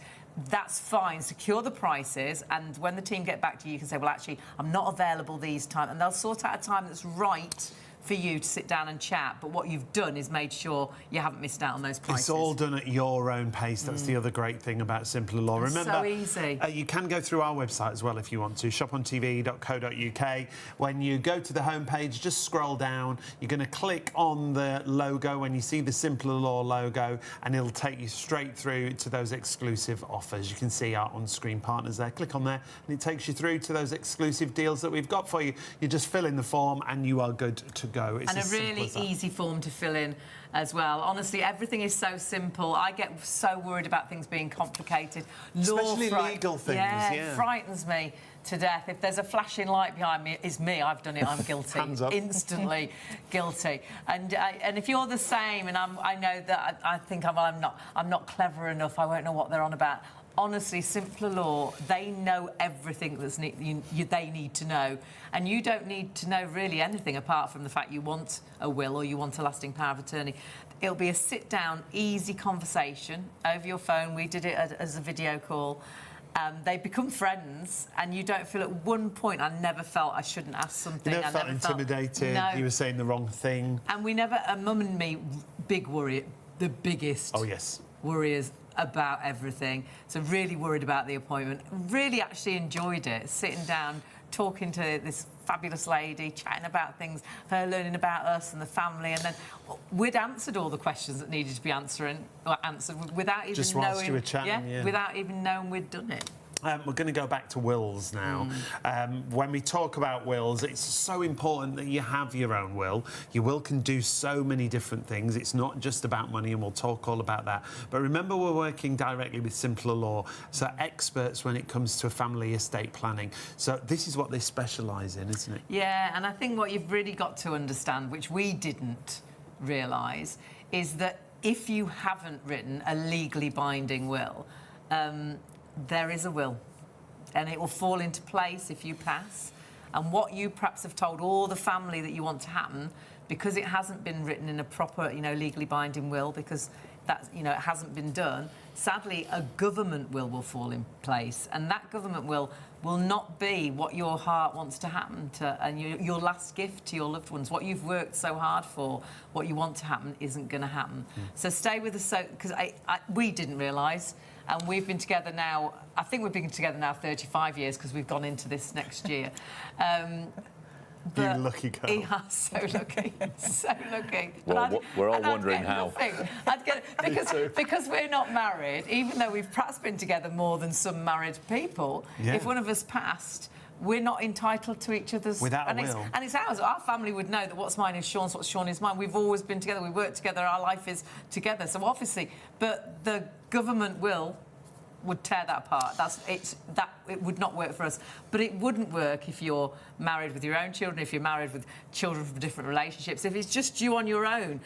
That's fine. Secure the prices, and when the team get back to you, you can say, well, actually, I'm not available these times, and they'll sort out a time that's right for you to sit down and chat. But what you've done is made sure you haven't missed out on those prices. It's all done at your own pace. That's the other great thing about Simpler Law. It's Remember, so easy. You can go through our website as well if you want to, shopontv.co.uk. When you go to the homepage, just scroll down. You're going to click on the logo when you see the Simpler Law logo, and it'll take you straight through to those exclusive offers. You can see our on-screen partners there. Click on there, and it takes you through to those exclusive deals that we've got for you. You just fill in the form, and you are good to go. It's and a really easy form to fill in as well. Honestly, everything is so simple. I get so worried about things being complicated. Especially legal things, yeah. It frightens me to death. If there's a flashing light behind me, it's me. I've done it. I'm guilty. Hands up. Instantly guilty. And if you're the same, and I know that I think I'm not clever enough, I won't know what they're on about. Honestly, Simpler Law, they know everything they need to know. And you don't need to know really anything apart from the fact you want a will or you want a lasting power of attorney. It'll be a sit-down, easy conversation over your phone. We did it as a video call. They become friends, and you don't feel at one point, I never felt I shouldn't ask something. You never felt intimidated, no. You were saying the wrong thing. And we never, Mum and me, big worry, the biggest worriers about everything. So really worried about the appointment. Really actually enjoyed it, sitting down, talking to this fabulous lady, chatting about things, her learning about us and the family, and then we'd answered all the questions that needed to be answered without even just knowing. whilst you were chatting, yeah. Without even knowing we'd done it. We're going to go back to wills now. When we talk about wills, it's so important that you have your own will. Your will can do so many different things. It's not just about money, and we'll talk all about that. But remember, we're working directly with Simpler Law, so experts when it comes to family estate planning. So this is what they specialise in, isn't it? Yeah, and I think what you've really got to understand, which we didn't realise, is that if you haven't written a legally binding will, there is a will, and it will fall into place if you pass. And what you perhaps have told all the family that you want to happen, because it hasn't been written in a proper, legally binding will, because that, it hasn't been done, sadly, a government will fall in place, and that government will not be what your heart wants to happen to, and your last gift to your loved ones. What you've worked so hard for, what you want to happen, isn't going to happen. So stay with us, because we didn't realise. And we've been together now, I think we've been together now 35 years, because we've gone into this next year. You lucky girl. Yeah, so lucky, so lucky. Well, we're all wondering how. Because we're not married, even though we've perhaps been together more than some married people, if one of us passed, we're not entitled to each other's... Without a will. And it's ours. Our family would know that what's mine is Sean's, what's Sean is mine. We've always been together. We work together. Our life is together. So obviously... But the government will would tear that apart. It would not work for us. But it wouldn't work if you're married with your own children, if you're married with children from different relationships, if it's just you on your own.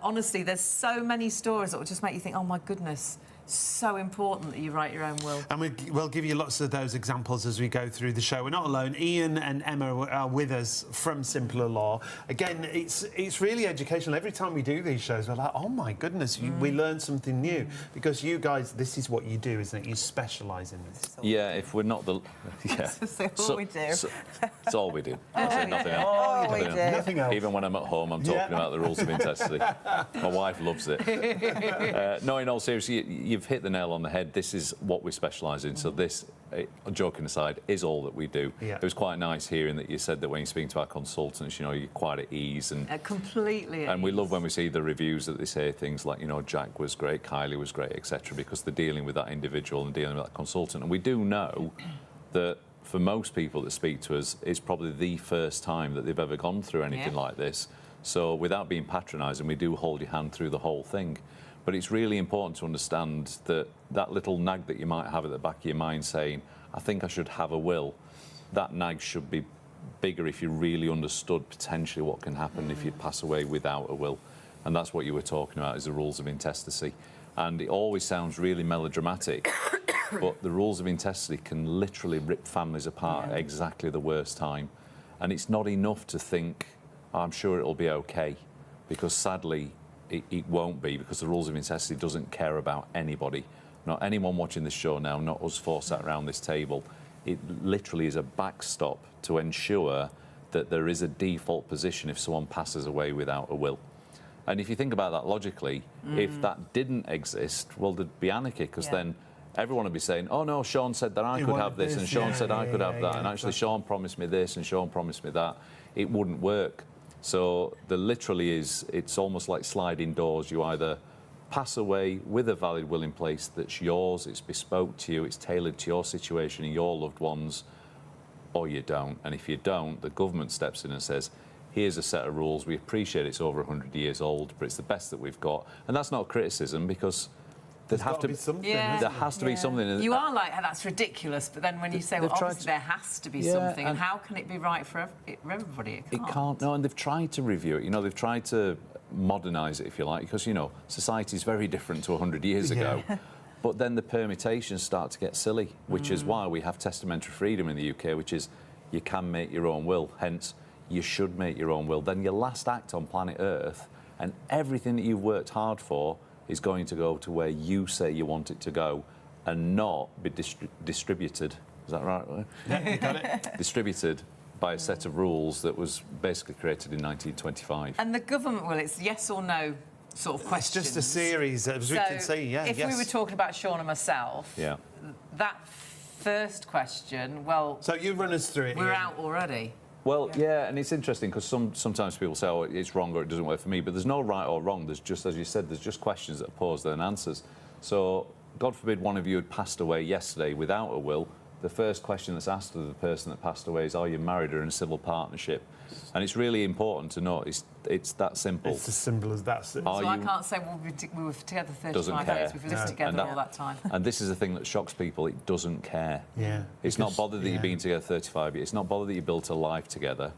Honestly, there's so many stories that will just make you think, oh, my goodness, so important that you write your own will. And we'll give you lots of those examples as we go through the show. We're not alone. Ian and Emma are with us from Simpler Law. Again, it's really educational. Every time we do these shows, we're like, oh my goodness, we learn something new. Because you guys, this is what you do, isn't it? You specialise in this. Yeah, if we're not the... Yeah. That's all we do. It's all we do. Nothing else. All we do. Nothing else. Even when I'm at home, I'm talking about the rules of intestacy. My wife loves it. No, in all seriousness, you've hit the nail on the head. This is what we specialise in. So this, joking aside, is all that we do. Yeah. It was quite nice hearing that you said that when you're speaking to our consultants, you know, you're quite at ease. And Completely at And we ease. love when we see the reviews that they say things like, you know, Jack was great, Kylie was great, etc., because they're dealing with that individual and dealing with that consultant. And we do know that for most people that speak to us, it's probably the first time that they've ever gone through anything like this. So without being patronising, we do hold your hand through the whole thing. But it's really important to understand that that little nag that you might have at the back of your mind saying, I think I should have a will, that nag should be bigger if you really understood potentially what can happen if you pass away without a will. And that's what you were talking about, is the rules of intestacy. And it always sounds really melodramatic, but the rules of intestacy can literally rip families apart at exactly the worst time. And it's not enough to think, I'm sure it'll be okay, because sadly, it won't be, because the rules of intestacy doesn't care about anybody. Not anyone watching this show now, not us four sat around this table. It literally is a backstop to ensure that there is a default position if someone passes away without a will. And if you think about that logically, if that didn't exist, well, there'd be anarchy, because then everyone would be saying, oh no, Sean said that I could have this, and Sean said I could have that, and actually Sean promised me this, and Sean promised me that. It wouldn't work. So there literally is, it's almost like sliding doors. You either pass away with a valid will in place that's yours, it's bespoke to you, it's tailored to your situation and your loved ones, or you don't. And if you don't, the government steps in and says, here's a set of rules. We appreciate it's over 100 years old, but it's the best that we've got. And that's not criticism, because there has to be something. There has to be something. You are like, that's ridiculous, but then when you say, well, obviously there has to be something, and how can it be right for everybody? It can't. No, and they've tried to review it. You know, they've tried to modernise it, if you like, because, you know, society's very different to 100 years ago. But then the permutations start to get silly, which is why we have testamentary freedom in the UK, which is you can make your own will, hence you should make your own will. Then your last act on planet Earth, and everything that you've worked hard for, is going to go to where you say you want it to go, and not be distributed. Is that right? Yeah, you got it. Distributed by a set of rules that was basically created in 1925. And the government will, it's yes or no sort of questions. It's just a series, as we can see, if we were talking about Sean and myself, that first question, well... So you run us through it. We're out already. Well, yeah, and it's interesting because sometimes people say, oh, it's wrong or it doesn't work for me, but there's no right or wrong. There's just, as you said, there's just questions that are posed and answers. So, God forbid one of you had passed away yesterday without a will, the first question that's asked of the person that passed away is, are you married or in a civil partnership? And it's really important to know it's that simple. It's as simple as that. So I can't say, well, we were together 35 years, we've lived together all that time. And this is the thing that shocks people, it doesn't care. Yeah. It's not bothered that you've been together 35 years, it's not bothered that you built a life together.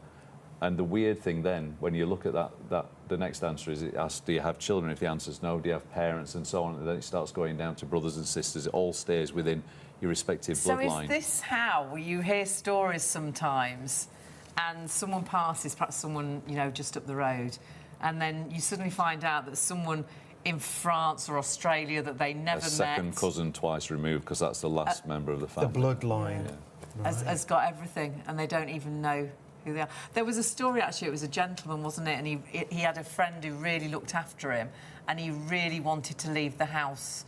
And the weird thing then, when you look at that the next answer is, it asks, do you have children? If the answer is no, do you have parents, and so on, and then it starts going down to brothers and sisters. It all stays within your respective bloodline. So is this how you hear stories sometimes, and someone passes, perhaps someone, you know, just up the road, and then you suddenly find out that someone in France or Australia that they never met... A second cousin twice removed, because that's the last member of the family. The bloodline. Yeah. Right. Has got everything, and they don't even know who they are. There was a story, actually, it was a gentleman, wasn't it? And he had a friend who really looked after him, and he really wanted to leave the house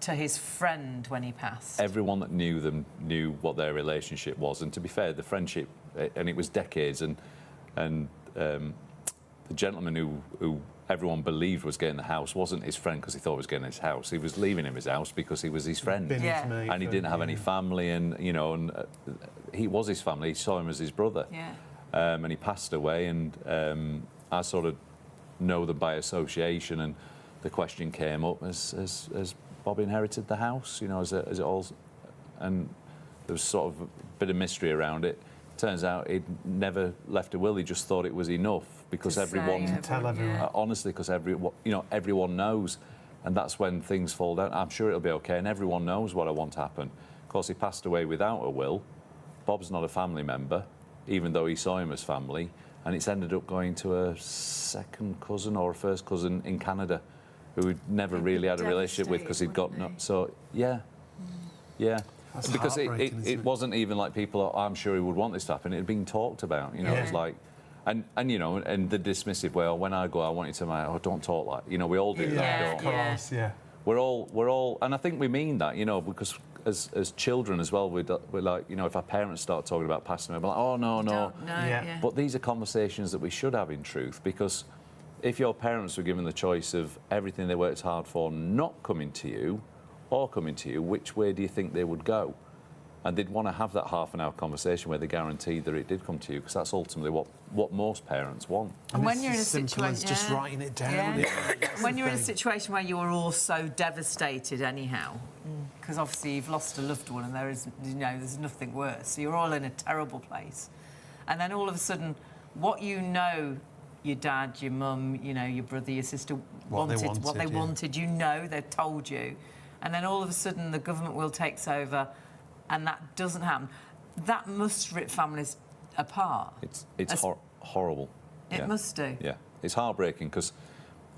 to his friend when he passed. Everyone that knew them knew what their relationship was, and to be fair, the friendship, and it was decades, and the gentleman who everyone believed was getting the house wasn't his friend because he thought he was getting his house. He was leaving him his house because he was his friend, and he didn't have any family, and you know, and he was his family. He saw him as his brother, and he passed away, and I sort of know them by association, and the question came up as Bob inherited the house, you know, as it all, and there was sort of a bit of mystery around it. Turns out he'd never left a will. He just thought it was enough because everyone, tell everyone. honestly, because everyone knows. And that's when things fall down. I'm sure it'll be okay, and everyone knows what I want to happen. Of course, he passed away without a will. Bob's not a family member, even though he saw him as family, and it's ended up going to a second cousin or a first cousin in Canada, who we'd never really had a relationship with because he'd got no. So yeah, yeah. That's because heartbreaking, isn't it wasn't even like people. Oh, I'm sure he would want this to happen. It had been talked about. You know, it was like. And you know, and the dismissive way, oh, when I go, I want you to, oh, don't talk like, you know, we all do that, don't we? Of course, yeah. We're all, and I think we mean that, you know, because as children as well, we're like, you know, if our parents start talking about passing away, we're like, oh, no. But these are conversations that we should have in truth, because if your parents were given the choice of everything they worked hard for not coming to you or coming to you, which way do you think they would go? And they'd want to have that half-an-hour conversation where they guaranteed that it did come to you, because that's ultimately what most parents want. And when you're in a situation, just writing it down. When you're in a situation where you're all so devastated, anyhow, because obviously you've lost a loved one, and there's nothing worse. So you're all in a terrible place, and then all of a sudden, what you know, your dad, your mum, you know, your brother, your sister what they wanted, you know, they've told you, and then all of a sudden the government will takes over. And that doesn't happen. That must rip families apart. It's horrible. It must do. Yeah, it's heartbreaking, because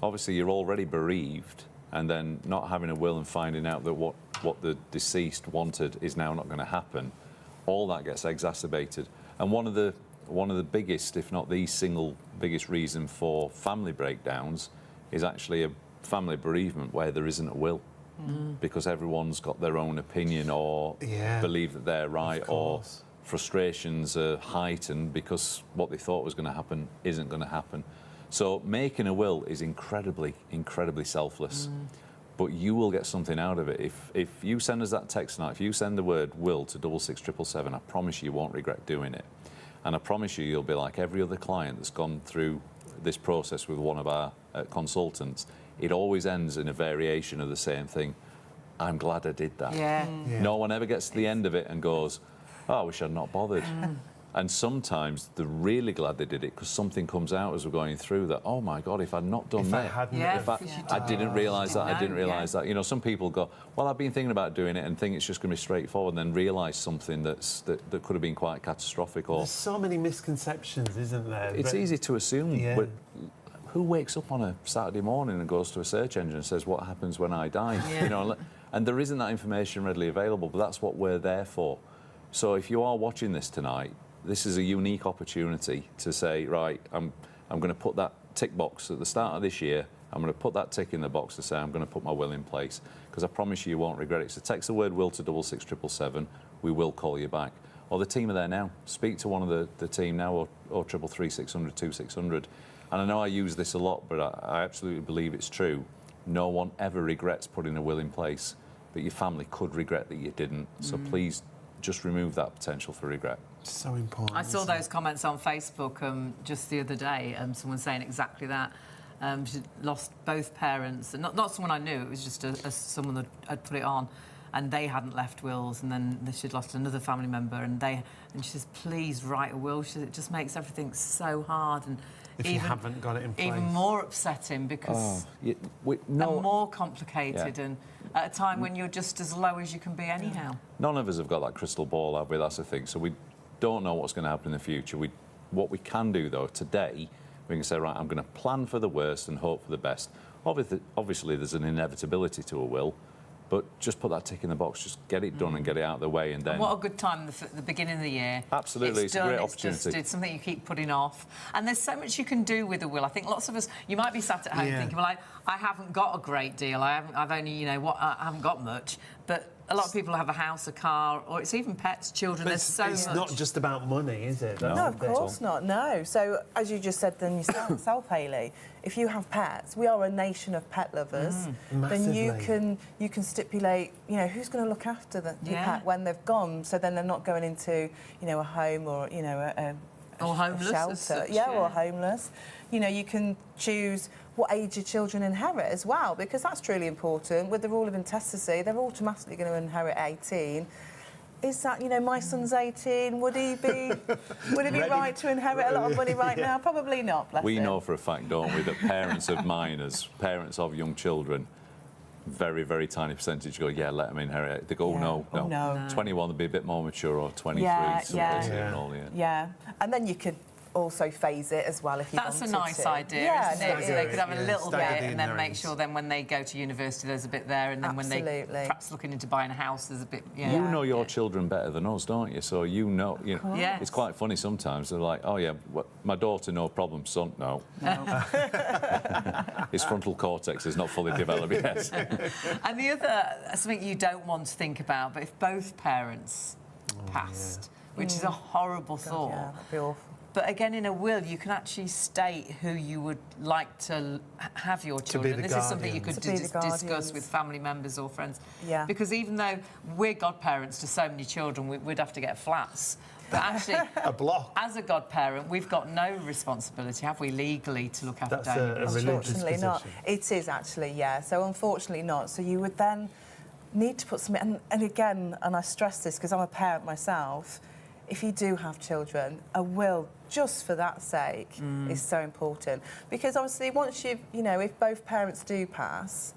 obviously you're already bereaved, and then not having a will and finding out that what the deceased wanted is now not going to happen. All that gets exacerbated. And one of the biggest, if not the single biggest reason for family breakdowns is actually a family bereavement where there isn't a will. Because everyone's got their own opinion or believe that they're right, or frustrations are heightened because what they thought was going to happen isn't going to happen. So making a will is incredibly, incredibly selfless. But you will get something out of it. If you send us that text tonight, if you send the word will to 66777, I promise you won't regret doing it. And I promise you'll be like every other client that's gone through this process with one of our consultants. It always ends in a variation of the same thing. I'm glad I did that. No one ever gets to the end of it and goes, oh, I wish I'd not bothered. And sometimes they're really glad they did it, because something comes out as we're going through that, oh my God, if I'd not done that, I didn't realise that, I didn't realise that. You know, some people go, well, I've been thinking about doing it and think it's just going to be straightforward, and then realise something that could have been quite catastrophic. Or there's so many misconceptions, isn't there? It's easy to assume. But who wakes up on a Saturday morning and goes to a search engine and says, what happens when I die? You know, and there isn't that information readily available, but that's what we're there for. So if you are watching this tonight, this is a unique opportunity to say, right, I'm going to put that tick box at the start of this year. I'm going to put that tick in the box to say I'm going to put my will in place, because I promise you won't regret it. So text the word will to 66777. We will call you back. Or the team are there now. Speak to one of the team now, or 333 600 2600. And I know I use this a lot, but I absolutely believe it's true. No one ever regrets putting a will in place, but your family could regret that you didn't. So please just remove that potential for regret. So important. I saw those comments on Facebook just the other day, someone saying exactly that. She lost both parents, and not someone I knew, it was just someone that had put it on, and they hadn't left wills, and then she'd lost another family member, and she says, please write a will. She says, it just makes everything so hard, and if you haven't got it in place. Even more upsetting, because more complicated, and at a time when you're just as low as you can be anyhow. None of us have got that crystal ball, have we? That's the thing. So we don't know what's going to happen in the future. What we can do, though, today, we can say, right, I'm going to plan for the worst and hope for the best. Obviously, there's an inevitability to a will, but just put that tick in the box, just get it done and get it out of the way, and then... And what a good time, the beginning of the year. Absolutely, it's a great opportunity. It's something you keep putting off. And there's so much you can do with a will. I think lots of us, you might be sat at home thinking, well, I haven't got a great deal, I've only, you know, I haven't got much, but a lot of people have a house, a car, or it's even pets, children. There's so much. It's not just about money, is it? No, of course not, no. So, as you just said then yourself, Hayley, if you have pets, we are a nation of pet lovers, then you can stipulate, you know, who's going to look after your pet when they've gone, so then they're not going into, you know, a home or, you know, a homeless, shelter. Or homeless. You know, you can choose what age your children inherit as well, because that's truly important. With the rule of intestacy, they're automatically going to inherit 18. Is that, you know, my son's 18, would he be right to inherit a lot of money right now? Probably not, bless him. We know for a fact, don't we, that parents of minors, parents of young children, very, very tiny percentage go, yeah, let them inherit it. They go, no. 21 would be a bit more mature, or 23. Yeah. And then you could also phase it as well if you That's wanted a nice to. idea, isn't it? So they could have a little bit and then make inheritance. sure then when they go to university there's a bit there, and then when they perhaps looking into buying a house there's a bit. You know your children better than us, don't you? So you know. Yes. It's quite funny sometimes. They're like, oh yeah, my daughter, no problem. Son, no. His frontal cortex is not fully developed yet. And the other something you don't want to think about, but if both parents passed, which is a horrible thought. Yeah, that'd be awful. But again, in a will, you can actually state who you would like to have your children. This is something you could discuss with family members or friends. Yeah. Because even though we're godparents to so many children, we'd have to get flats. But actually, a block. As a godparent, we've got no responsibility, have we, legally, to look after That's a religious Unfortunately not. position. It is actually, yeah. So unfortunately not. So you would then need to put something... And again, and I stress this because I'm a parent myself, if you do have children, a will, just for that sake, is so important. Because obviously once you've, if both parents do pass,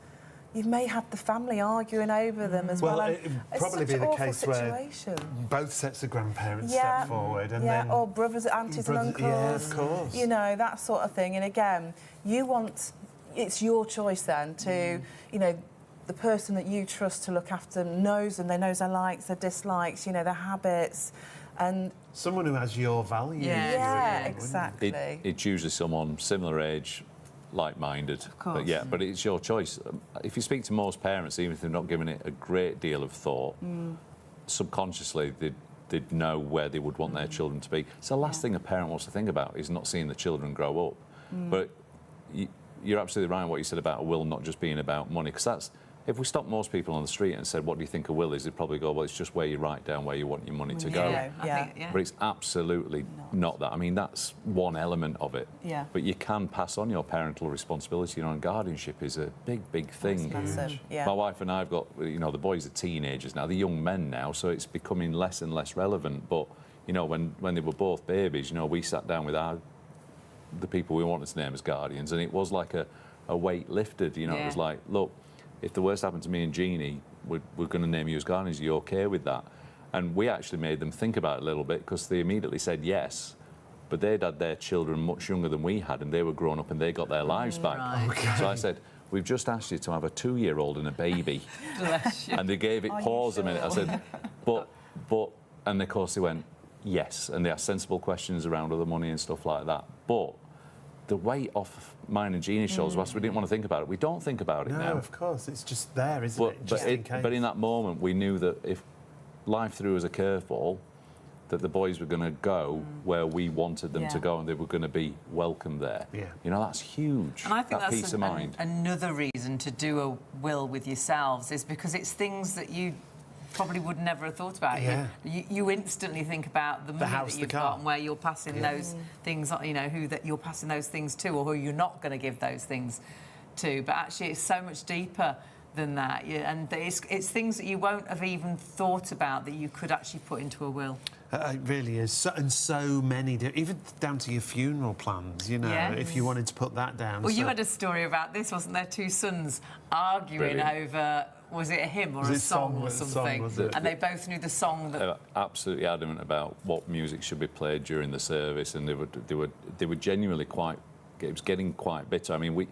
you may have the family arguing over them as well. It would probably be the case situation where both sets of grandparents step forward. And then or brothers, aunties and uncles. Yeah, of course. That sort of thing. And again, it's your choice then to, the person that you trust to look after them knows them. They know their likes, their dislikes, their habits. And someone who has your values. Yeah, exactly. It's usually someone similar age, like-minded. Of course. But it's your choice. If you speak to most parents, even if they're not giving it a great deal of thought, subconsciously they'd know where they would want their children to be. So the last thing a parent wants to think about is not seeing the children grow up. But you're absolutely right in what you said about a will not just being about money, because that's... If we stopped most people on the street and said, what do you think a will is, they'd probably go, well, it's just where you write down where you want your money to go. But it's absolutely not that. I mean, that's one element of it. Yeah. But you can pass on your parental responsibility. Guardianship is a big, big thing. My wife and I have got, the boys are teenagers now. They're young men now, so it's becoming less and less relevant. But, when they were both babies, we sat down with the people we wanted to name as guardians, and it was like a weight lifted. It was like, look, if the worst happened to me and Jeannie, we're going to name you as guardians. Are you OK with that? And we actually made them think about it a little bit, because they immediately said yes, but they'd had their children much younger than we had, and they were grown up and they got their lives back. Right. So I said, we've just asked you to have a 2-year-old and a baby. Bless you. And they gave it pause a minute. I said, but, and of course they went, yes. And they asked sensible questions around other money and stuff like that. But the weight off mine and Jeannie's shoulders, whilst we didn't want to think about it, we don't think about it now. No, of course, it's just there, isn't it? Just in case. But in that moment, we knew that if life threw us a curveball, that the boys were going to go where we wanted them to go, and they were going to be welcome there. Yeah. That's huge. And I think that that's peace of mind. Another reason to do a will with yourselves is because it's things that you probably would never have thought about. Yeah. You instantly think about the money house, that you've the car. got and where you're passing those things, who that you're passing those things to, or who you're not going to give those things to. But actually, it's so much deeper than that, and it's things that you won't have even thought about that you could actually put into a will. It really is. So many, even down to your funeral plans, if you wanted to put that down. Well, you had a story about this, wasn't there? 2 sons arguing over... Was it a hymn or a song or something? And they both knew the song that... They were absolutely adamant about what music should be played during the service, and they were genuinely quite... It was getting quite bitter. I mean,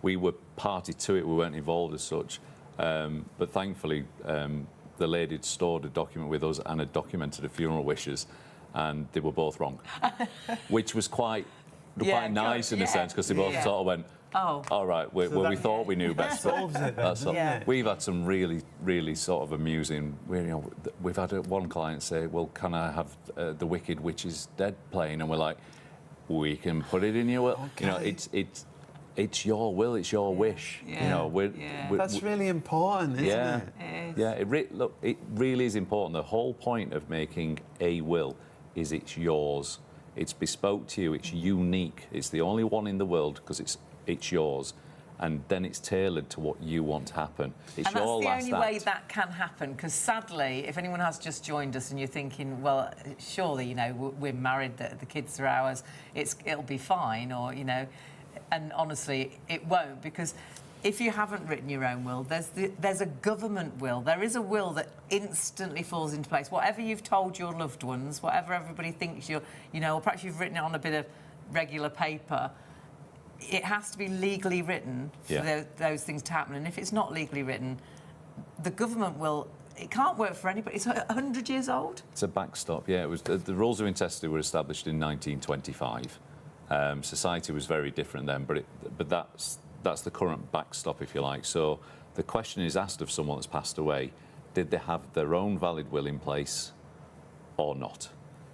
we were party to it. We weren't involved as such. But thankfully, the lady had stored a document with us and had documented the funeral wishes, and they were both wrong, which was quite nice in a sense, because they both sort of went... Oh, all right. We thought we knew best. That's all. We've had some really, really sort of amusing. We've had one client say, "Well, can I have the Wicked Witch is Dead playing?" And we're like, "We can put it in your will." Okay. It's your will. It's your wish. That's really important, isn't it? Yeah. It really is important. The whole point of making a will is it's yours. It's bespoke to you. It's unique. It's the only one in the world because it's yours, and then it's tailored to what you want to happen. It's your last act. That's the only way that can happen, because sadly, if anyone has just joined us and you're thinking, well, surely, we're married, the kids are ours, it'll be fine, or, and honestly, it won't, because if you haven't written your own will, there's a government will. There is a will that instantly falls into place. Whatever you've told your loved ones, whatever everybody thinks or perhaps you've written it on a bit of regular paper, it has to be legally written for those things to happen. And if it's not legally written, the government will... It can't work for anybody. It's 100 years old. It's a backstop, yeah. It was the rules of intestacy were established in 1925. Society was very different then, but that's the current backstop, if you like. So the question is asked of someone that's passed away: did they have their own valid will in place or not?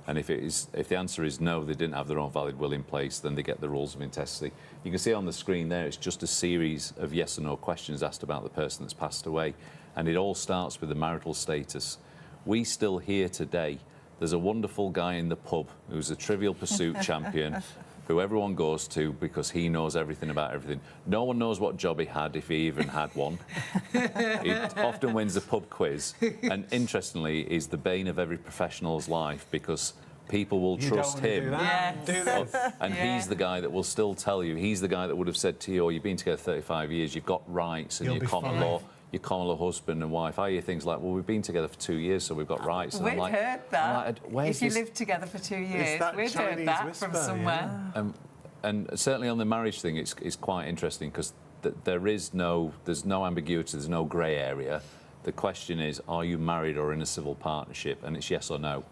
And if the answer is no, they didn't have their own valid will in place, then they get the rules of intestacy. You can see on the screen there, it's just a series of yes or no questions asked about the person that's passed away. And it all starts with the marital status. We still hear today, there's a wonderful guy in the pub who's a Trivial Pursuit champion, who everyone goes to because he knows everything about everything. No one knows what job he had, if he even had one. He often wins the pub quiz, and interestingly, is the bane of every professional's life because people will trust him. And he's the guy that will still tell you. He's the guy that would have said to you, "Oh, you've been together 35 years, you've got rights, and your common law." Your common law husband and wife. I hear things like, "Well, we've been together for 2 years, so we've got rights." And we'd heard that. If you lived together for 2 years, we'd heard that from somewhere. And certainly on the marriage thing, it's quite interesting because there's no ambiguity, there's no grey area. The question is, are you married or in a civil partnership? And it's yes or no.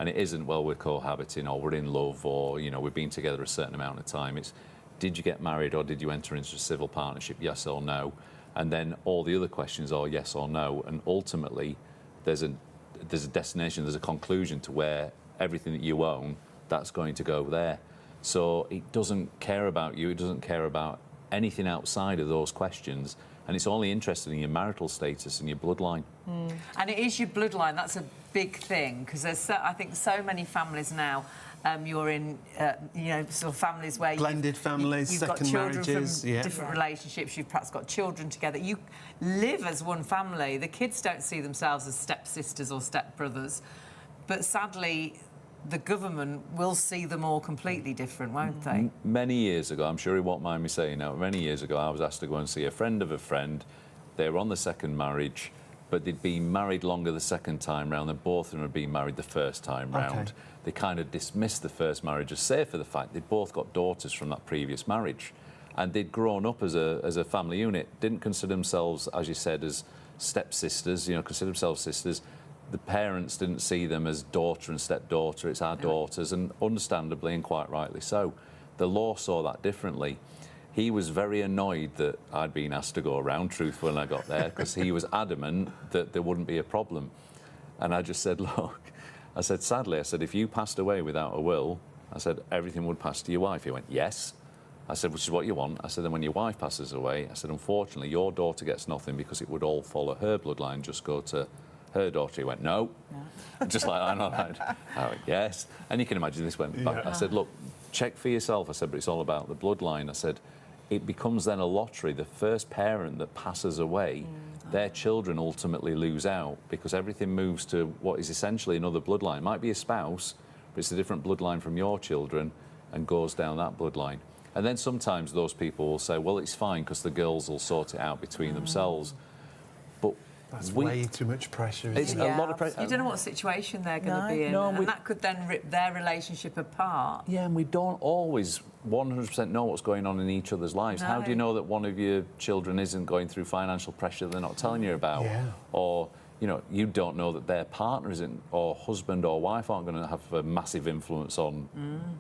And it isn't, well, we're cohabiting or we're in love or, we've been together a certain amount of time. It's, did you get married or did you enter into a civil partnership, yes or no? And then all the other questions are yes or no. And ultimately, there's a destination, there's a conclusion to where everything that you own, that's going to go there. So it doesn't care about you. It doesn't care about anything outside of those questions. And it's only interested in your marital status and your bloodline. And it is your bloodline. That's a big thing because there's, I think, so many families now. You're in, sort of families where blended families, you've second got children marriages, from different relationships. You've perhaps got children together. You live as one family. The kids don't see themselves as stepsisters or stepbrothers, but sadly, the government will see them all completely different, won't they? Many years ago, I'm sure he won't mind me saying now. Many years ago, I was asked to go and see a friend of a friend. They were on the second marriage, but they'd been married longer the second time round than both of them had been married the first time round. They kind of dismissed the first marriage as safe for the fact they'd both got daughters from that previous marriage. And they'd grown up as a family unit, didn't consider themselves, as you said, as stepsisters, consider themselves sisters. The parents didn't see them as daughter and stepdaughter, it's our daughters, and understandably and quite rightly so. The law saw that differently. He was very annoyed that I'd been asked to go around, truthful, when I got there, because he was adamant that there wouldn't be a problem. And I just said, look, I said, sadly, I said, if you passed away without a will, I said, everything would pass to your wife. He went, yes. I said, which is what you want. I said, then when your wife passes away, I said, unfortunately, your daughter gets nothing because it would all follow her bloodline, just go to her daughter. He went, no. Just like that. I went, yes. And you can imagine this went back. I said, look, check for yourself. I said, but it's all about the bloodline. I said, it becomes then a lottery. The first parent that passes away, their children ultimately lose out because everything moves to what is essentially another bloodline. It might be a spouse, but it's a different bloodline from your children and goes down that bloodline. And then sometimes those people will say, well, it's fine because the girls will sort it out between themselves. But that's way too much pressure. It's a lot of pressure. You don't know what situation they're going to be in, and that could then rip their relationship apart. Yeah, and we don't always 100% know what's going on in each other's lives. How do you know that one of your children isn't going through financial pressure they're not telling you about? Or, you don't know that their partner isn't, or husband or wife aren't going to have a massive influence on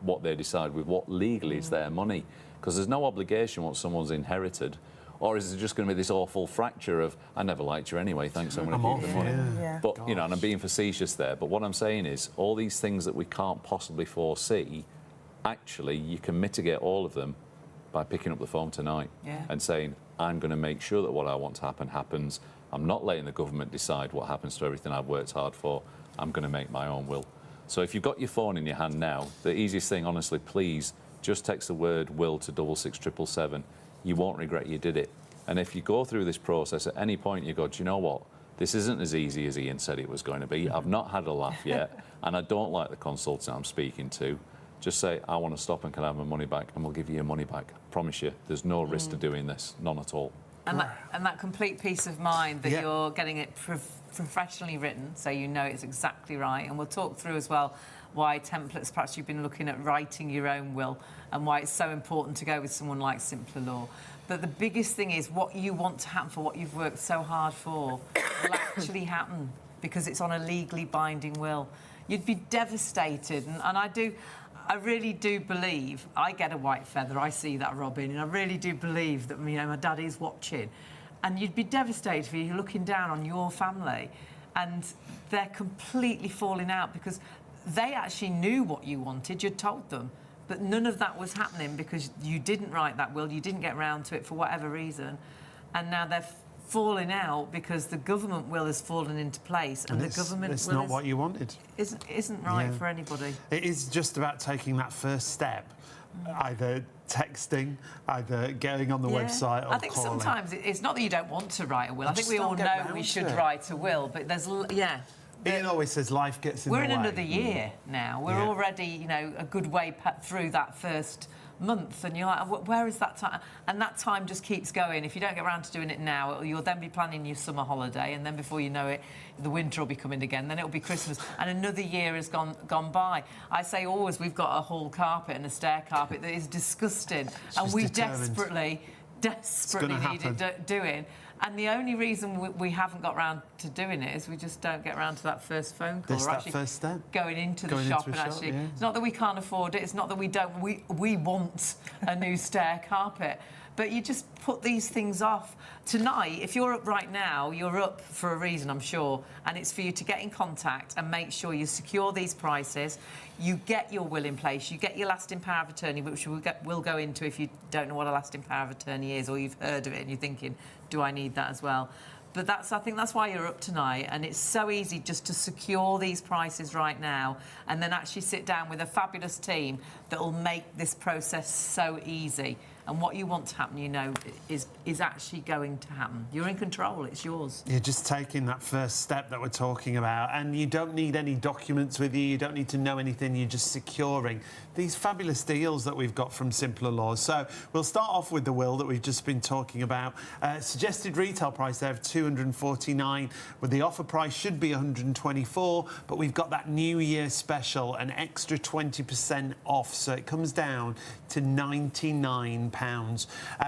what they decide with what legally is their money. Because there's no obligation once someone's inherited. Or is it just going to be this awful fracture of, I never liked you anyway, thanks, I'm going to keep the money. But, and I'm being facetious there, but what I'm saying is, all these things that we can't possibly foresee, actually, you can mitigate all of them by picking up the phone tonight and saying, I'm going to make sure that what I want to happen happens. I'm not letting the government decide what happens to everything I've worked hard for. I'm going to make my own will. So if you've got your phone in your hand now, the easiest thing, honestly, please, just text the word will to 66777. You won't regret you did it. And if you go through this process at any point, you go, do you know what? This isn't as easy as Ian said it was going to be. I've not had a laugh yet, and I don't like the consultant I'm speaking to. Just say, I want to stop and can I have my money back, and we'll give you your money back. I promise you, there's no risk to doing this, none at all. And that complete peace of mind that Yeah. you're getting it professionally written, so you know it's exactly right. And we'll talk through as well why templates, perhaps you've been looking at writing your own will, and why it's so important to go with someone like Simpler Law. But the biggest thing is what you want to happen for what you've worked so hard for will actually happen, because it's on a legally binding will. You'd be devastated, and I really do believe, I get a white feather, I see that, Robin, and I really do believe that, my dad is watching. And you'd be devastated if you're looking down on your family and they're completely falling out because they actually knew what you wanted, you'd told them. But none of that was happening because you didn't write that will, you didn't get round to it for whatever reason. And now they're falling out because the government will has fallen into place, and the government it's will not what you wanted. Isn't right for anybody. It is just about taking that first step, either texting, either going on the website or I think calling. sometimes it's not that you don't want to write a will. I think just we all don't get know round we to should it. write a will, but there's Ian always says life gets in the we're way. in another year now. We're already, a good way through that first month, and you're like, where is that time? And that time just keeps going. If you don't get around to doing it now, you'll then be planning your summer holiday, and then before you know it, the winter will be coming again. Then it'll be Christmas, and another year has gone by. I say always, we've got a hall carpet and a stair carpet that is disgusting, and we desperately need it doing. And the only reason we haven't got round to doing it is we just don't get round to that first phone call. This or that actually first step. going into the shop and actually... It's not that we can't afford it, it's not that we don't... We want a new stair carpet. But you just put these things off. Tonight, if you're up right now, you're up for a reason, I'm sure, and it's for you to get in contact and make sure you secure these prices, you get your will in place, you get your lasting power of attorney, which we'll go into if you don't know what a lasting power of attorney is, or you've heard of it and you're thinking, do I need that as well? But I think that's why you're up tonight, and it's so easy just to secure these prices right now and then actually sit down with a fabulous team that will make this process so easy. And what you want to happen, is actually going to happen. You're in control, it's yours. You're just taking that first step that we're talking about, and you don't need any documents with you, you don't need to know anything, you're just securing these fabulous deals that we've got from Simpler Laws. So we'll start off with the will that we've just been talking about. Suggested retail price there of $249, with the offer price should be $124, but we've got that New Year special, an extra 20% off, so it comes down to £99.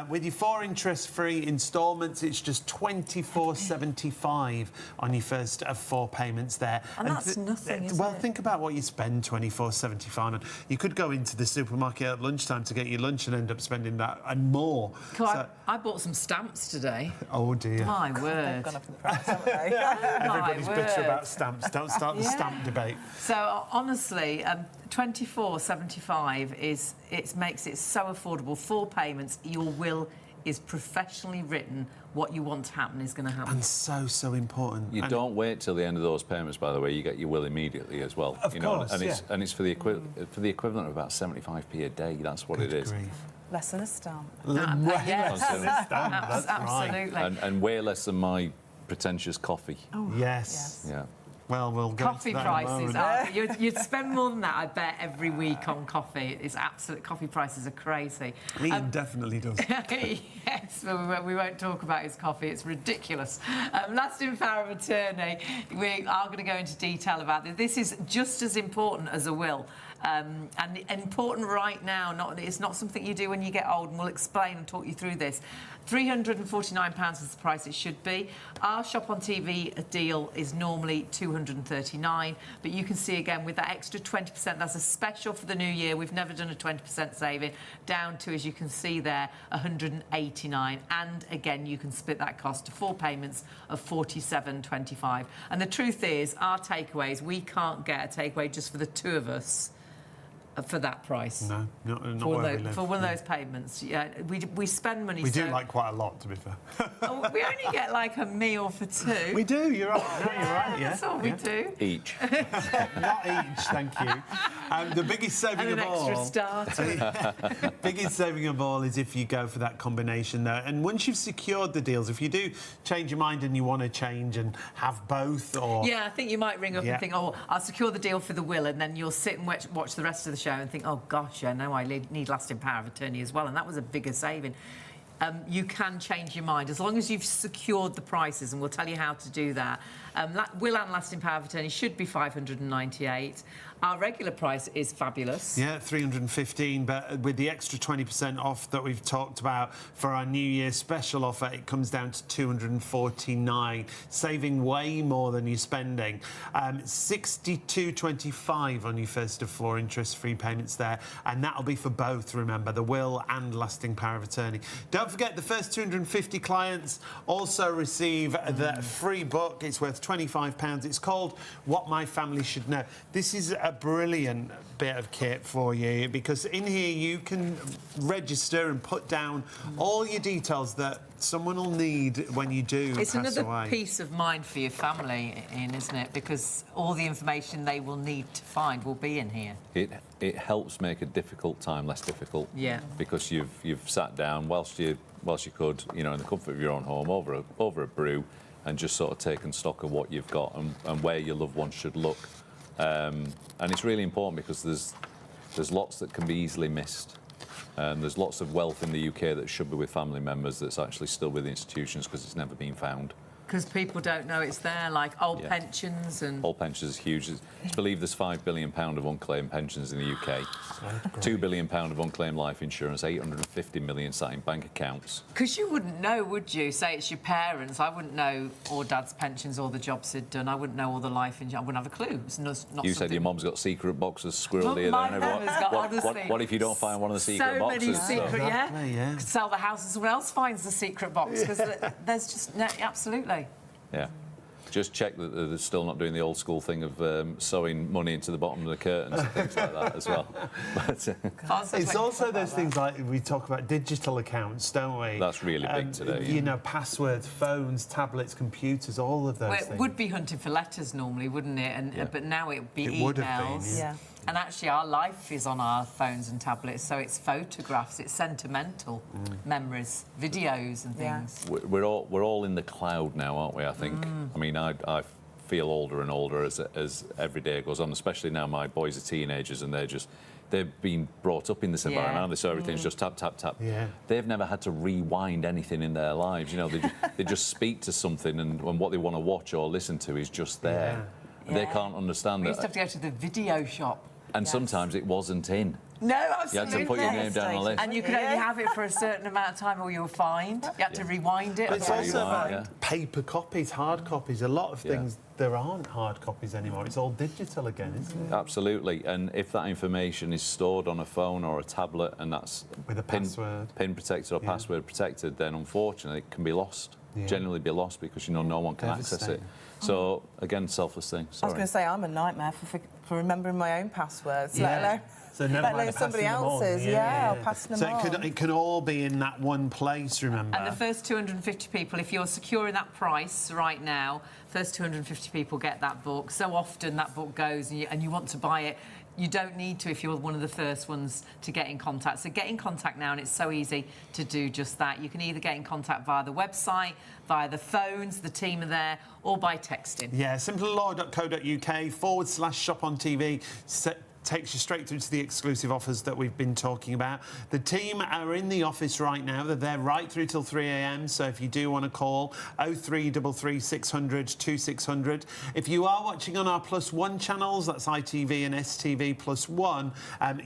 With your 4 interest-free instalments, it's just $24.75 on your first of 4 payments there. And that's nothing, is well, it? think about what you spend $24.75 on. You could go into the supermarket at lunchtime to get your lunch and end up spending that and more. I bought some stamps today. Oh, dear. My They've word. gone up in price, haven't they? Everybody's My bitter word. about stamps. Don't start the stamp debate. So honestly, $24.75 makes it so affordable. 4 payments, your will is professionally written. What you want to happen is going to happen. And so important. You don't wait till the end of those payments, by the way. You get your will immediately as well. Of course, and it's for the equivalent of about 75p a day. That's what it is. Grief. Less than a stamp. Yes. That's Absolutely. right. And way less than my pretentious coffee. Oh, Yes. Yeah. Well, we'll go coffee into that in a prices moment. are... You'd spend more than that, I bet, every week on coffee. It's absolute... Coffee prices are crazy. Ian definitely does. Yes, but we won't talk about his coffee. It's ridiculous. Lasting power of attorney. We are going to go into detail about this. This is just as important as a will. And important right now. It's not something you do when you get old, and we'll explain and talk you through this. £349 is the price it should be. Our Shop on TV deal is normally $239, but you can see again with that extra 20%, that's a special for the new year. We've never done a 20% saving, down to, as you can see there, $189. And again, you can split that cost to 4 payments of $47.25. And the truth is, our takeaways, we can't get a takeaway just for the 2 of us for that price. No, not for where we live. For one of those payments. Yeah, we spend money. We do like quite a lot, to be fair. We only get like a meal for 2. We do, you're right. No, you're right, yeah. That's all we do. Each. Not each, thank you. The biggest saving And an of all... extra starter. Biggest saving of all is if you go for that combination there. And once you've secured the deals, if you do change your mind and you want to change and have both, or... Yeah, I think you might ring up and think, oh, I'll secure the deal for the will, and then you'll sit and watch the rest of the show and think, oh, gosh, yeah, no, I need lasting power of attorney as well. And that was a bigger saving. you can change your mind as long as you've secured the prices, and we'll tell you how to do that. Will and lasting power of attorney should be $598. Our regular price is fabulous. Yeah, 315, but with the extra 20% off that we've talked about for our New Year special offer, it comes down to 249, saving way more than you're spending. 62.25 on your first of 4 interest-free payments there, and that'll be for both, remember, the will and lasting power of attorney. Don't forget, the first 250 clients also receive the free book. It's worth £25. It's called What My Family Should Know. This is a brilliant bit of kit for you, because in here you can register and put down all your details that someone will need when you do It's pass another away. peace of mind for your family, Ian, isn't it? Because all the information they will need to find will be in here. It helps make a difficult time less difficult. Yeah. Because you've sat down whilst you could, in the comfort of your own home over a brew, and just sort of taken stock of what you've got and where your loved ones should look. And it's really important because there's lots that can be easily missed. There's lots of wealth in the UK that should be with family members that's actually still with institutions because it's never been found. Because people don't know it's there, like old pensions and... Old pensions is huge. It's believed there's £5 billion of unclaimed pensions in the UK, £2 billion of unclaimed life insurance, 850 million sat in bank accounts. Because you wouldn't know, would you? Say it's your parents. I wouldn't know all Dad's pensions, all the jobs he'd done. I wouldn't know all the life insurance. I wouldn't have a clue. It's not You said your mum's got secret boxes squirreled here. My mum has got, honestly, what if you don't find one of the secret boxes? So many secret, yeah. Could sell the house and someone else finds the secret box, because there's just... No, absolutely. Yeah. Just check that they're still not doing the old school thing of sewing money into the bottom of the curtains and things like that as well. But, it's also those things like we talk about digital accounts, don't we? That's really big today. Passwords, phones, tablets, computers, all of those things. It would be hunting for letters normally, wouldn't it? But now it would be emails. Would have been, yeah. And actually, our life is on our phones and tablets, so it's photographs, it's sentimental memories, videos and things. We're all in the cloud now, aren't we, I think? I mean, I feel older and older as every day goes on, especially now my boys are teenagers and they've been brought up in this environment, aren't they? So everything's just tap, tap, tap. Yeah. They've never had to rewind anything in their lives. They just speak to something and what they want to watch or listen to is just there. Yeah. They can't understand We that. used to have to go to the video shop. And sometimes it wasn't in. No, absolutely. You had to put your name down on a list. And you could only have it for a certain amount of time or you were fined. You had to rewind it. But it's also about yeah. paper copies, hard copies. A lot of things, there aren't hard copies anymore. It's all digital again, isn't it? Absolutely. And if that information is stored on a phone or a tablet and that's with a password, pin protected or password protected, then unfortunately it can be lost. Yeah. Generally be lost because no one can access it. So again, selfless thing. Sorry. I was going to say I'm a nightmare for remembering my own passwords. Yeah. Let alone, so never let mind alone somebody passing them on. else's. Yeah, or passing them on. So it can all be in that one place, remember? And the first 250 people, if you're securing that price right now, first 250 people get that book. So often that book goes and you want to buy it. You don't need to if you're one of the first ones to get in contact. So get in contact now, and it's so easy to do just that. You can either get in contact via the website, via the phones, the team are there, or by texting. Yeah, simplelaw.co.uk/shop on TV. Takes you straight through to the exclusive offers that we've been talking about. The team are in the office right now. They're there right through till 3 a.m. So if you do want to call, 0333 600 2600. If you are watching on our +1 channels, that's ITV and STV +1,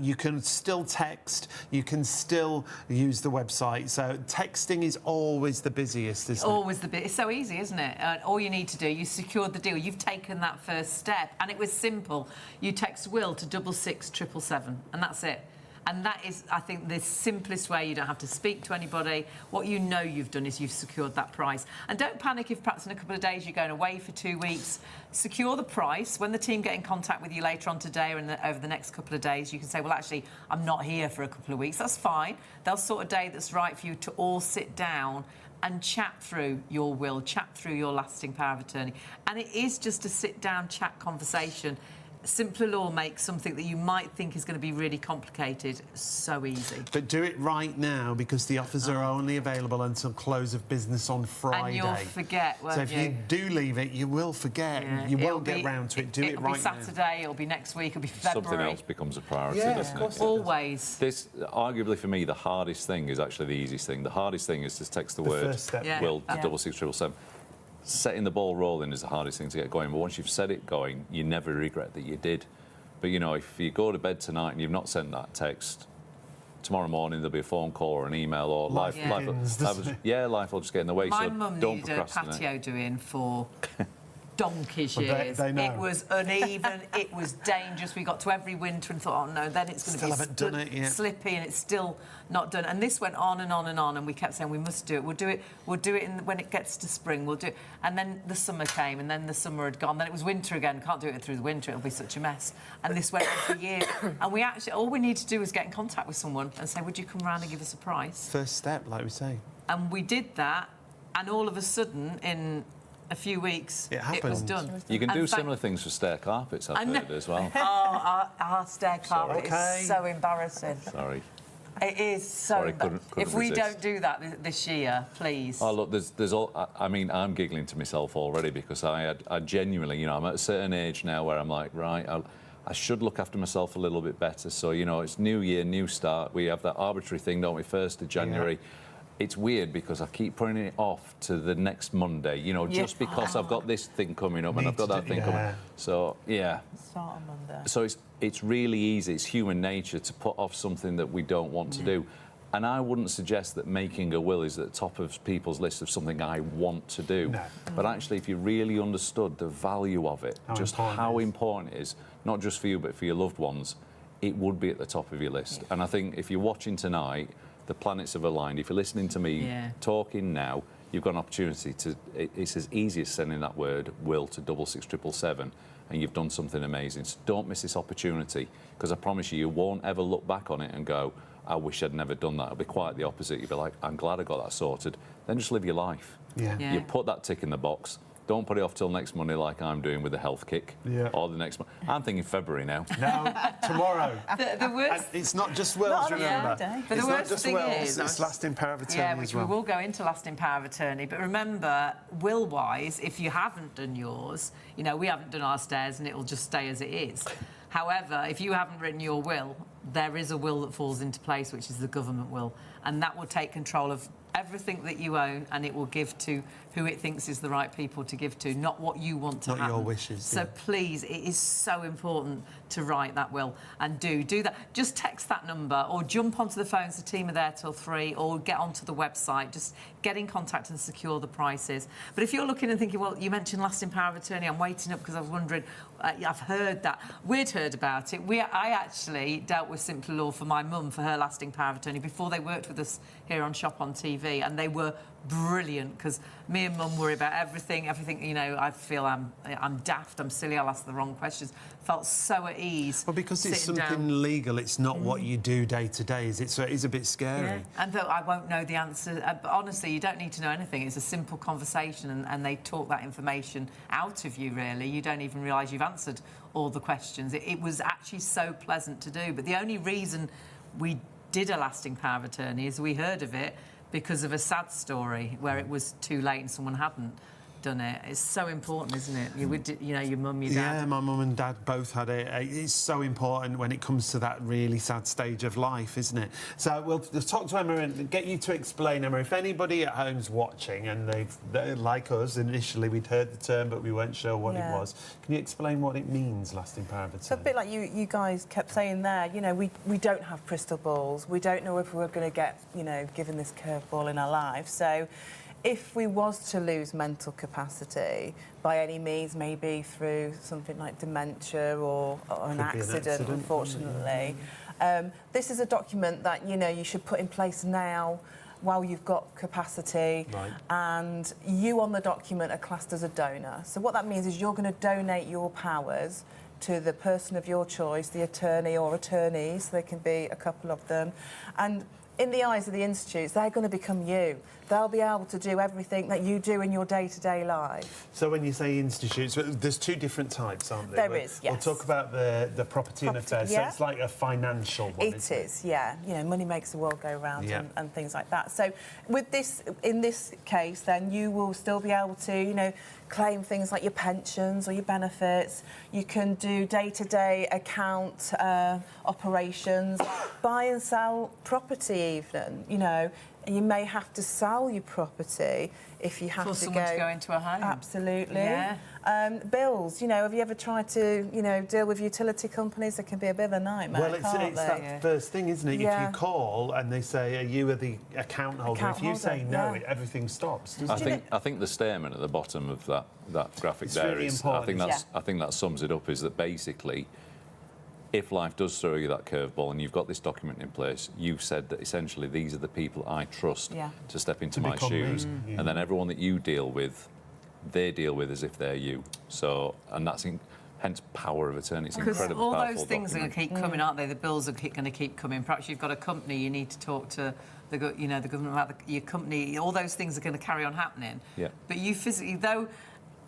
you can still text. You can still use the website. So texting is always the busiest, isn't it? Always the bit. It's so easy, isn't it? All you need to do, you secured the deal. You've taken that first step, and it was simple. You text Will to 66777, and that's it. And that is, I think, the simplest way. You don't have to speak to anybody. What you know you've done is you've secured that price. And don't panic if perhaps in a couple of days you're going away for 2 weeks. Secure the price. When the team get in contact with you later on today or over the next couple of days, you can say, well, actually, I'm not here for a couple of weeks. That's fine. They'll sort a day that's right for you to all sit down and chat through your will, chat through your lasting power of attorney. And it is just a sit-down chat conversation. Simpler Law makes something that you might think is going to be really complicated so easy. But do it right now, because the offers are only available until close of business on Friday. And you'll forget, won't you? So if you do leave it, you will forget. Yeah. You won't get round to it. Do it right It'll be Saturday, it'll be next week, it'll be February. Something else becomes a priority, Yeah, doesn't of course it? Always. This, arguably for me, the hardest thing is actually the easiest thing. The hardest thing is to text the word first step. Yeah. will to 66777. Setting the ball rolling is the hardest thing to get going, but once you've set it going, you never regret that you did. But, you know, if you go to bed tonight and you've not sent that text, tomorrow morning there'll be a phone call or an email or life will just get in the way. My So mum don't needed a procrastinate. patio doing for donkey's Well, years. they know. It was uneven, it was dangerous. We got to every winter and thought, oh no, then it's going to be haven't done it yet. slippy, and it's still not done. And this went on and on and on, and we kept saying we must do it. We'll do it. We'll do it when it gets to spring. We'll do it. And then the summer came, and then the summer had gone. Then it was winter again. Can't do it through the winter. It'll be such a mess. And this went on for years. And we actually, all we need to do is get in contact with someone and say, would you come round and give us a price? First step, like we say. And we did that, and all of a sudden, in a few weeks, It it was happened. done. You can And do thank- similar things for stair carpets, I've I know. heard as well. Oh, our stair carpet Okay. is so embarrassing. Sorry. It is so Sorry, embarrassing. couldn't If we resist. don't do that this year, please. Oh, look, there's all... I mean, I'm giggling to myself already because I genuinely, you know, I'm at a certain age now where I'm like, right, I should look after myself a little bit better. So, you know, it's new year, new start. We have that arbitrary thing, don't we, 1st of January. Yeah. It's weird because I keep putting it off to the next Monday, you know, just because I've got this thing coming up and I've got that thing coming. So, yeah. Start on Monday. So it's really easy. It's human nature to put off something that we don't want to do. And I wouldn't suggest that making a will is at the top of people's list of something I want to do. No. But actually, if you really understood the value of it, how important it is, not just for you, but for your loved ones, it would be at the top of your list. And I think if you're watching tonight, the planets have aligned. If you're listening to me talking now, you've got an opportunity to... It's as easy as sending that word will to 66777, and you've done something amazing. So don't miss this opportunity, because I promise you, you won't ever look back on it and go, I wish I'd never done that. It'll be quite the opposite. You'll be like, I'm glad I got that sorted. Then just live your life. Yeah. You put that tick in the box. Don't put it off till next Monday like I'm doing with the health kick. Or the next month. I'm thinking February now. No, tomorrow. The worst... It's not just wills, remember. But It's the not worst just thing wills, is... it's lasting power of attorney Yeah, as which well. we will go into lasting power of attorney. But remember, will-wise, if you haven't done yours, you know, we haven't done our stairs and it'll just stay as it is. However, if you haven't written your will, there is a will that falls into place, which is the government will, and that will take control of everything that you own, and it will give to who it thinks is the right people to give to, not what you want to happen. Not your wishes. So please, it is so important to write that will, and do that. Just text that number or jump onto the phones. The team are there till 3, or get onto the website. Just get in contact and secure the prices. But if you're looking and thinking, well, you mentioned lasting power of attorney, I'm waiting up because I was wondering, I've heard that. We'd heard about it. I actually dealt with Simpler Law for my mum for her lasting power of attorney before they worked with us here on Shop on TV, and they were brilliant, because me and Mum worry about everything, you know. I feel I'm daft, I'm silly, I'll ask the wrong questions. Felt so at ease. Well, because it's sitting something down. legal, it's not what you do day to day, is it? So it is a bit scary. And though I won't know the answer, but honestly, you don't need to know anything. It's a simple conversation, and they talk that information out of you, really. You don't even realise you've answered all the questions. It was actually so pleasant to do. But the only reason we did a lasting power of attorney is we heard of it because of a sad story where it was too late and someone hadn't done it. It's so important, isn't it? You know, your mum, your dad. Yeah, my mum and dad both had it. It's so important when it comes to that really sad stage of life, isn't it? So we'll talk to Emma and get you to explain, Emma. If anybody at home's watching and they're like us, initially we'd heard the term but we weren't sure what it was. Can you explain what it means, lasting power of attorney? So a bit like you guys kept saying there, you know, we don't have crystal balls. We don't know if we're going to get, you know, given this curveball in our life. So if we was to lose mental capacity by any means, maybe through something like dementia or an accident, unfortunately, this is a document that, you know, you should put in place now while you've got capacity. Right. And you on the document are classed as a donor. So what that means is you're going to donate your powers to the person of your choice, the attorney or attorneys. There can be a couple of them. And in the eyes of the institutes, they're going to become you. They'll be able to do everything that you do in your day-to-day life. So when you say institutes, there's two different types, aren't there? There is, yes. We'll talk about the property and affairs. Yeah. So it's like a financial one, It is, yeah. You know, money makes the world go round Yeah. and things like that. So with this, in this case, then you will still be able to, you know, claim things like your pensions or your benefits. You can do day-to-day account operations, buy and sell property even, you know. You may have to sell your property if you have For to someone to go into a home. Absolutely. Yeah. Bills, you know, have you ever tried to, you know, deal with utility companies? They can be a bit of a nightmare, Well, it's can't they? that first thing, isn't it? Yeah. If you call and they say, are you the account holder? Account If you holder, say no, yeah. everything stops, doesn't it? I think the statement at the bottom of that graphic It's there really is. important. I think that sums it up. Is that basically, if life does throw you that curveball and you've got this document in place, you've said that essentially these are the people I trust Yeah. to step into To my become shoes, me. Yeah. and then everyone that you deal with, they deal with as if they're you. So, and that's hence power of attorney. It's Because incredibly all powerful those things are going document. to keep coming, aren't they? The bills are going to keep coming. Perhaps you've got a company, you need to talk to the government about your company. All those things are going to carry on happening. Yeah. But you physically, though,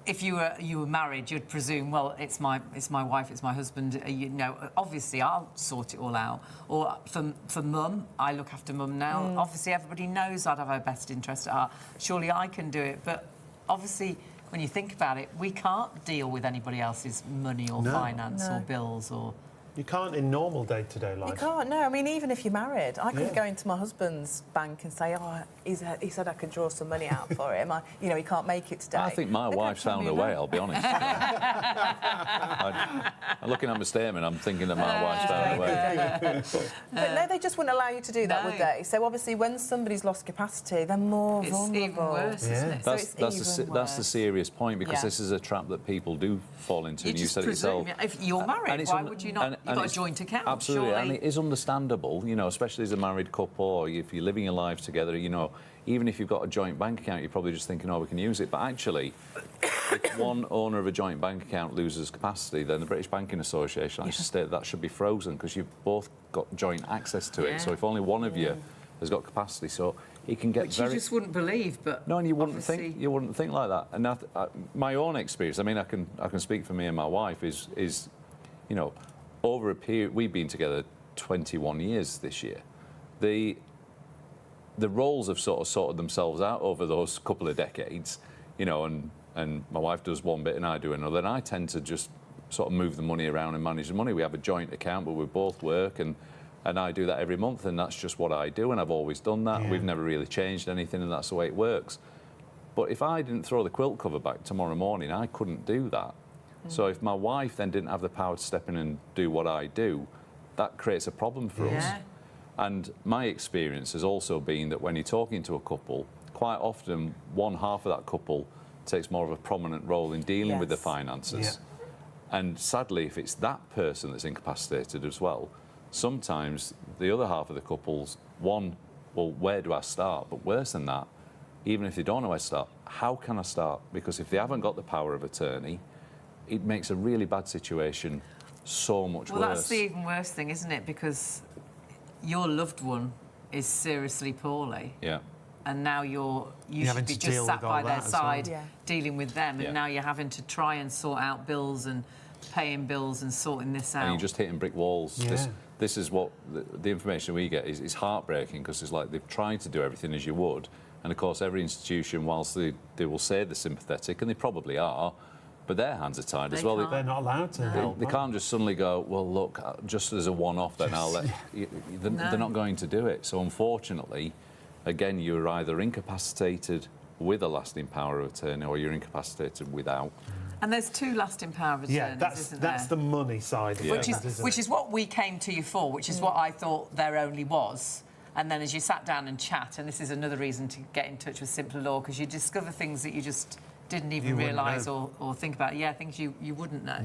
if you were married, you'd presume, well, it's my wife, it's my husband. You know, obviously I'll sort it all out. Or for mum, I look after mum now. Obviously everybody knows I'd have her best interest at heart. Surely I can do it. But obviously, when you think about it, we can't deal with anybody else's money or finance or bills or. You can't in normal day-to-day life. You can't, no. I mean, even if you're married, I couldn't go into my husband's bank and say, oh, he said I could draw some money out for him. You know, he can't make it today. I think my wife's found a way, I'll be honest. I'm looking at my statement, I'm thinking that my wife's found a way. But no, they just wouldn't allow you to do that, No. would they? So obviously, when somebody's lost capacity, they're more It's vulnerable. even worse, isn't it? So it's That's even the worse. serious point, because Yeah. this is a trap that people do fall into. You And you just said it presume, yourself. if you're married, And it's why would you not? You've got a it's- joint account, Absolutely, surely. and it is understandable, you know, especially as a married couple, or if you're living your lives together, you know, even if you've got a joint bank account, you're probably just thinking, oh, we can use it. But actually, if one owner of a joint bank account loses capacity, then the British Banking Association actually stated that should be frozen because you've both got joint access to Yeah. it. So if only one of you has got capacity, so it can get Which very... you just wouldn't believe, but No, and you wouldn't obviously- think like that. And my own experience, I mean, I can speak for me and my wife, is you know, over a period, we've been together 21 years this year. The roles have sort of sorted themselves out over those couple of decades, you know, and my wife does one bit and I do another, and I tend to just sort of move the money around and manage the money. We have a joint account, but we both work, and I do that every month, and that's just what I do, and I've always done that. Yeah. We've never really changed anything, and that's the way it works. But if I didn't throw the quilt cover back tomorrow morning, I couldn't do that. So if my wife then didn't have the power to step in and do what I do, that creates a problem for us. Yeah. And my experience has also been that when you're talking to a couple, quite often one half of that couple takes more of a prominent role in dealing with the Yes. finances. And sadly, if it's that person that's incapacitated as well, sometimes the other half of the couple's one, well, where do I start? But worse than that, even if they don't know where to start, how can I start? Because if they haven't got the power of attorney, it makes a really bad situation so much worse. Well, that's the even worse thing, isn't it? Because your loved one is seriously poorly, Yeah. and now you should having be to just deal sat with all by their that as well. side, Yeah. dealing with them, Yeah. and now you're having to try and sort out bills and paying bills and sorting this out. And you're just hitting brick walls. Yeah. This is what the information we get is heartbreaking, because it's like they've tried to do everything as you would, and of course every institution, whilst they will say they're sympathetic, and they probably are, but their hands are tied as They well. can't. They're not allowed to help. They can't just suddenly go, well, look, just as a one-off, then I'll let... They're not going to do it. So unfortunately, again, you're either incapacitated with a lasting power of attorney, or you're incapacitated without. And there's two lasting power of attorneys, Yeah, isn't that's there? the money side of Yeah. it, isn't Which it? is what we came to you for, which is what I thought there only was. And then as you sat down and chat, and this is another reason to get in touch with Simpler Law, because you discover things that you just didn't even You wouldn't realise know. or think about. Yeah, things you wouldn't know.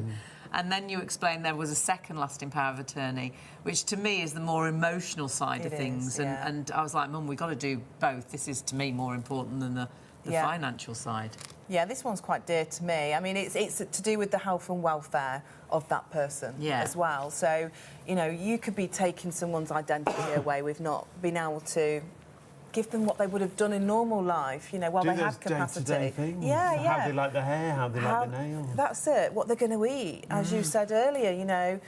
And then you explained there was a second lasting power of attorney, which to me is the more emotional side of It things. is, yeah. And I was like, Mum, we've got to do both. This is, to me, more important than the Yeah. financial side. Yeah, this one's quite dear to me. I mean, it's to do with the health and welfare of that person as well. So, you know, you could be taking someone's identity away with not being able to give them what they would have done in normal life, you know, while they had capacity. Day-to-day things. Yeah, yeah. How they like the hair, how they like the nails. That's it, what they're going to eat. As you said earlier, you know,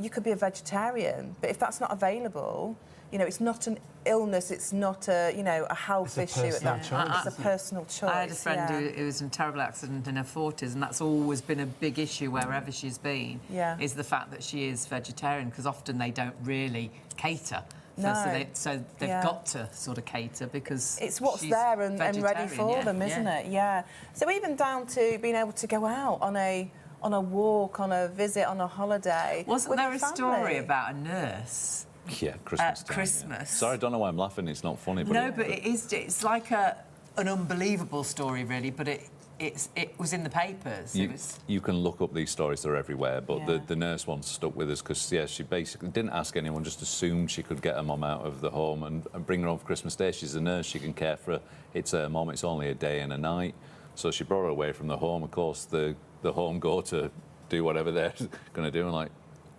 you could be a vegetarian, but if that's not available, you know, it's not an illness, it's not a, you know, a health issue at that point. It's a personal choice. I had a friend who was in a terrible accident in her 40s, and that's always been a big issue wherever she's been, is the fact that she is vegetarian, because often they don't really cater. No. So they've got to sort of cater because it's what's there and ready for them, isn't it? Yeah. So even down to being able to go out on a walk, on a visit, on a holiday. Wasn't there a story about a nurse? Yeah, Christmas. Christmas. Sorry, I don't know why I'm laughing. It's not funny. But no, but it is. It's like an unbelievable story, really. But it was in the papers. You can look up these stories; they're everywhere. But the nurse one stuck with us because she basically didn't ask anyone; just assumed she could get her mum out of the home and bring her home for Christmas Day. She's a nurse; she can care for her. It's her mum. It's only a day and a night, so she brought her away from the home. Of course, the home go to do whatever they're going to do, and like,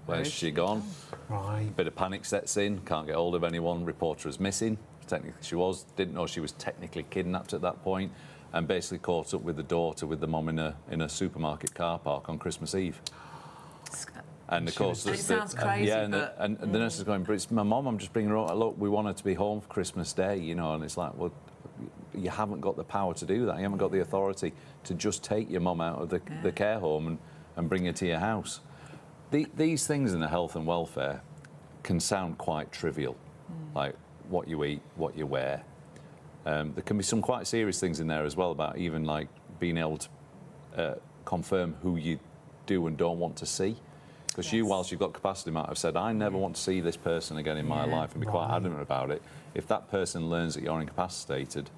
where's she gone? Right. Bit of panic sets in. Can't get hold of anyone. Report her as missing. Technically, she was. Didn't know she was technically kidnapped at that point. And basically caught up with the daughter, with the mum in a supermarket car park on Christmas Eve. And of course, it sounds crazy. Yeah, and the nurse is going, "But it's my mum. I'm just bringing her home. Look, we want her to be home for Christmas Day, you know." And it's like, well, you haven't got the power to do that. You haven't got the authority to just take your mum out of the care home and bring her to your house. These things in the health and welfare can sound quite trivial, like what you eat, what you wear. There can be some quite serious things in there as well about even like being able to confirm who you do and don't want to see. Because you, whilst you've got capacity, might have said, I never want to see this person again in my life and be quite adamant about it. If that person learns that you're incapacitated,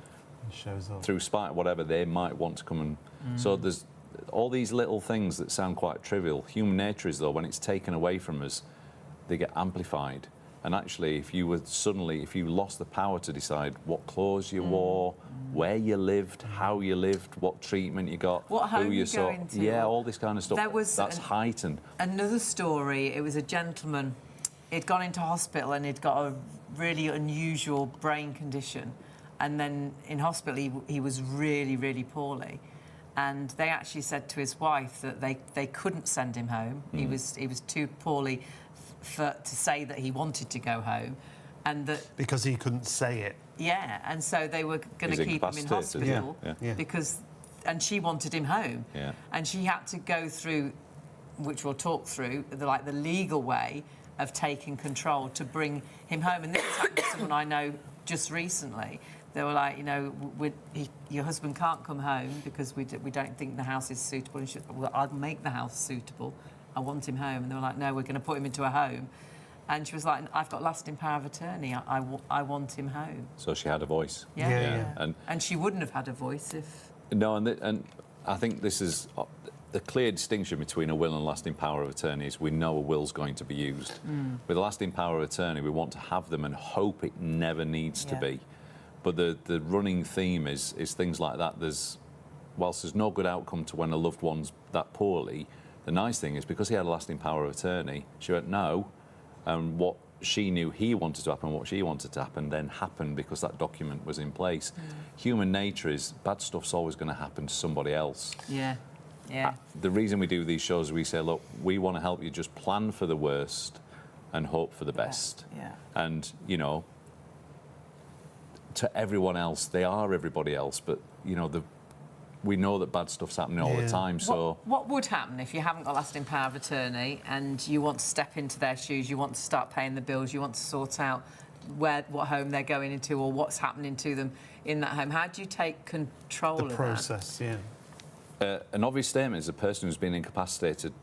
shows up. through spite, whatever, they might want to come and... So there's all these little things that sound quite trivial. Human nature is, though, when it's taken away from us, they get amplified. And actually, if you lost the power to decide what clothes you wore, where you lived, how you lived, what treatment you got, what home who you saw, going to, all this kind of stuff, that's heightened. Another story, it was a gentleman, he'd gone into hospital and he'd got a really unusual brain condition. And then in hospital, he was really, really poorly. And they actually said to his wife that they couldn't send him home. He was too poorly to say that he wanted to go home, and that because he couldn't say it. Yeah, and so they were going to keep him in hospital because, and she wanted him home, and she had to go through, which we'll talk through, the legal way of taking control to bring him home. And this has happened to someone I know just recently. They were like, you know, your husband can't come home because we don't think the house is suitable. And she said, well, I'll make the house suitable. I want him home. And they were like, no, we're going to put him into a home. And she was like, I've got lasting power of attorney. I want him home. So she had a voice. Yeah. And she wouldn't have had a voice if... No, and I think this is the clear distinction between a will and lasting power of attorney is we know a will's going to be used. With a lasting power of attorney, we want to have them and hope it never needs to be. But the running theme is things like that. Whilst there's no good outcome to when a loved one's that poorly, the nice thing is because he had a lasting power of attorney, she went no, and what she knew he wanted to happen, what she wanted to happen, then happened because that document was in place. Human nature is bad stuff's always going to happen to somebody else. Yeah. The reason we do these shows, we say, look, we want to help you just plan for the worst and hope for the best. And, you know, to everyone else, they are everybody else, but, you know, we know that bad stuff's happening all the time, so... What would happen if you haven't got lasting power of attorney and you want to step into their shoes, you want to start paying the bills, you want to sort out what home they're going into or what's happening to them in that home? How do you take control of that? The process, An obvious statement is a person who's been incapacitated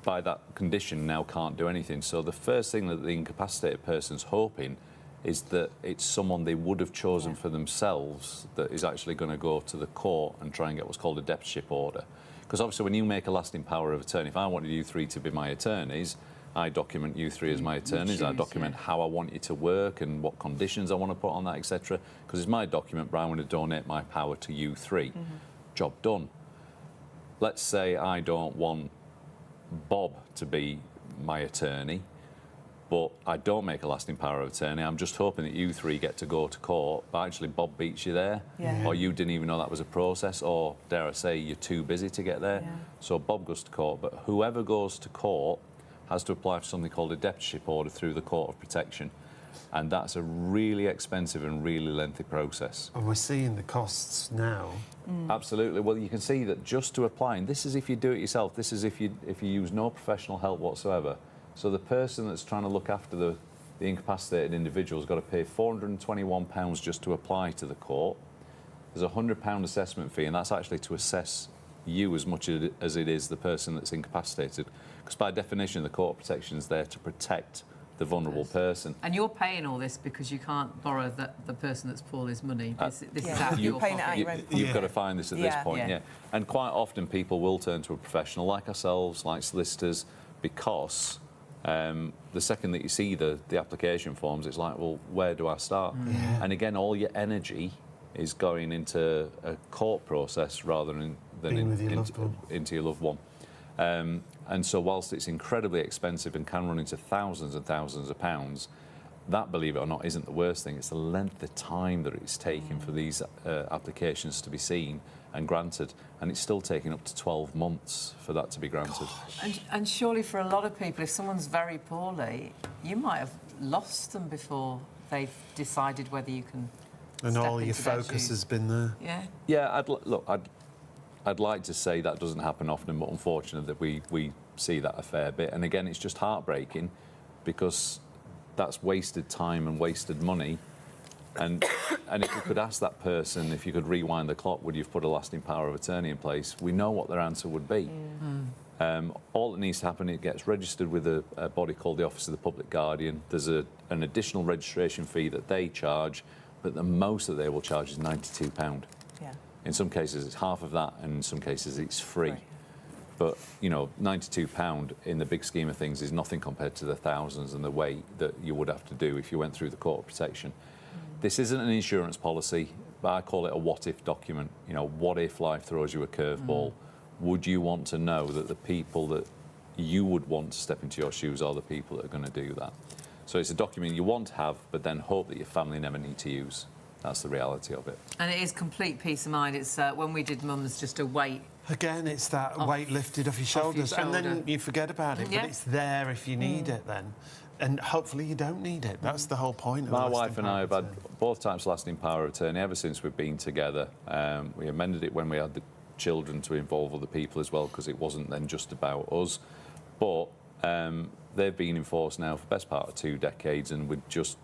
by that condition now can't do anything. So the first thing that the incapacitated person's hoping is that it's someone they would have chosen for themselves that is actually going to go to the court and try and get what's called a deputyship order. Because obviously when you make a lasting power of attorney, if I wanted you three to be my attorneys, I document you three as my attorneys, I document how I want you to work and what conditions I want to put on that, etc. Because it's my document, but I want to donate my power to you three. job done. Let's say I don't want Bob to be my attorney, but I don't make a lasting power of attorney. I'm just hoping that you three get to go to court, but actually Bob beats you there, or you didn't even know that was a process, or dare I say, you're too busy to get there. So Bob goes to court, but whoever goes to court has to apply for something called a deputyship order through the Court of Protection. And that's a really expensive and really lengthy process. And we're seeing the costs now. Absolutely. Well, you can see that just to apply, and this is if you do it yourself, this is if you use no professional help whatsoever. So the person that's trying to look after the incapacitated individual has got to pay £421 just to apply to the court. There's a £100 assessment fee, and that's actually to assess you as much as it is the person that's incapacitated. Because by definition, the Court of Protection is there to protect the vulnerable person. And you're paying all this because you can't borrow the person that's poorly's money. This is out of you're your paying pocket. it out your own pocket. You've got to find this at this point, Yeah. And quite often people will turn to a professional like ourselves, like solicitors, because the second that you see the application forms, it's like, well, where do I start? And again, all your energy is going into a court process rather than into your loved one. And so whilst it's incredibly expensive and can run into thousands and thousands of pounds, that, believe it or not, isn't the worst thing. It's the length of time that it's taking for these applications to be seen and granted, and it's still taking up to 12 months for that to be granted. And surely for a lot of people, if someone's very poorly, you might have lost them before they've decided whether you can And step all your into their focus shoes. has been there. Yeah. I'd like to say that doesn't happen often, but unfortunately that we see that a fair bit. And again, it's just heartbreaking because that's wasted time and wasted money. And if you could ask that person, if you could rewind the clock, would you have put a lasting power of attorney in place? We know what their answer would be. All that needs to happen, it gets registered with a body called the Office of the Public Guardian. There's an additional registration fee that they charge, but the most that they will charge is £92. Yeah. In some cases, it's half of that, and in some cases, it's free. But, you know, £92 in the big scheme of things is nothing compared to the thousands and the wait that you would have to do if you went through the Court of Protection. This isn't an insurance policy, but I call it a what-if document. You know, what if life throws you a curveball? Would you want to know that the people that you would want to step into your shoes are the people that are going to do that? So it's a document you want to have, but then hope that your family never need to use. That's the reality of it. And it is complete peace of mind. It's when we did Mum's, just a weight. Again, it's that weight lifted off your shoulders, and then you forget about it. But it's there if you need it then. And hopefully you don't need it. That's the whole point. My wife and I have had both types of lasting power of attorney ever since we've been together. We amended it when we had the children to involve other people as well, because it wasn't then just about us. But they've been in force now for the best part of 2 decades, and we just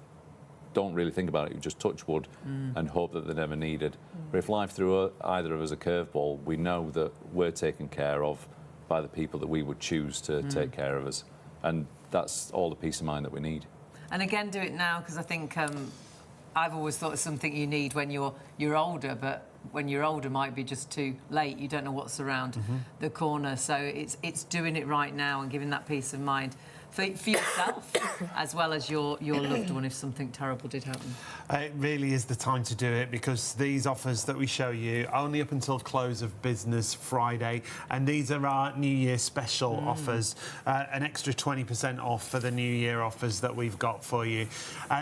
don't really think about it. We just touch wood and hope that they're never needed. But if life threw either of us a curveball, we know that we're taken care of by the people that we would choose to take care of us. And that's all the peace of mind that we need. And again, do it now, because I think I've always thought it's something you need when you're older, but when you're older might be just too late. You don't know what's around the corner. So it's doing it right now and giving that peace of mind for yourself as well as your loved one if something terrible did happen. It really is the time to do it, because these offers that we show you only up until close of business Friday, and these are our New Year special offers, an extra 20% off for the New Year offers that we've got for you.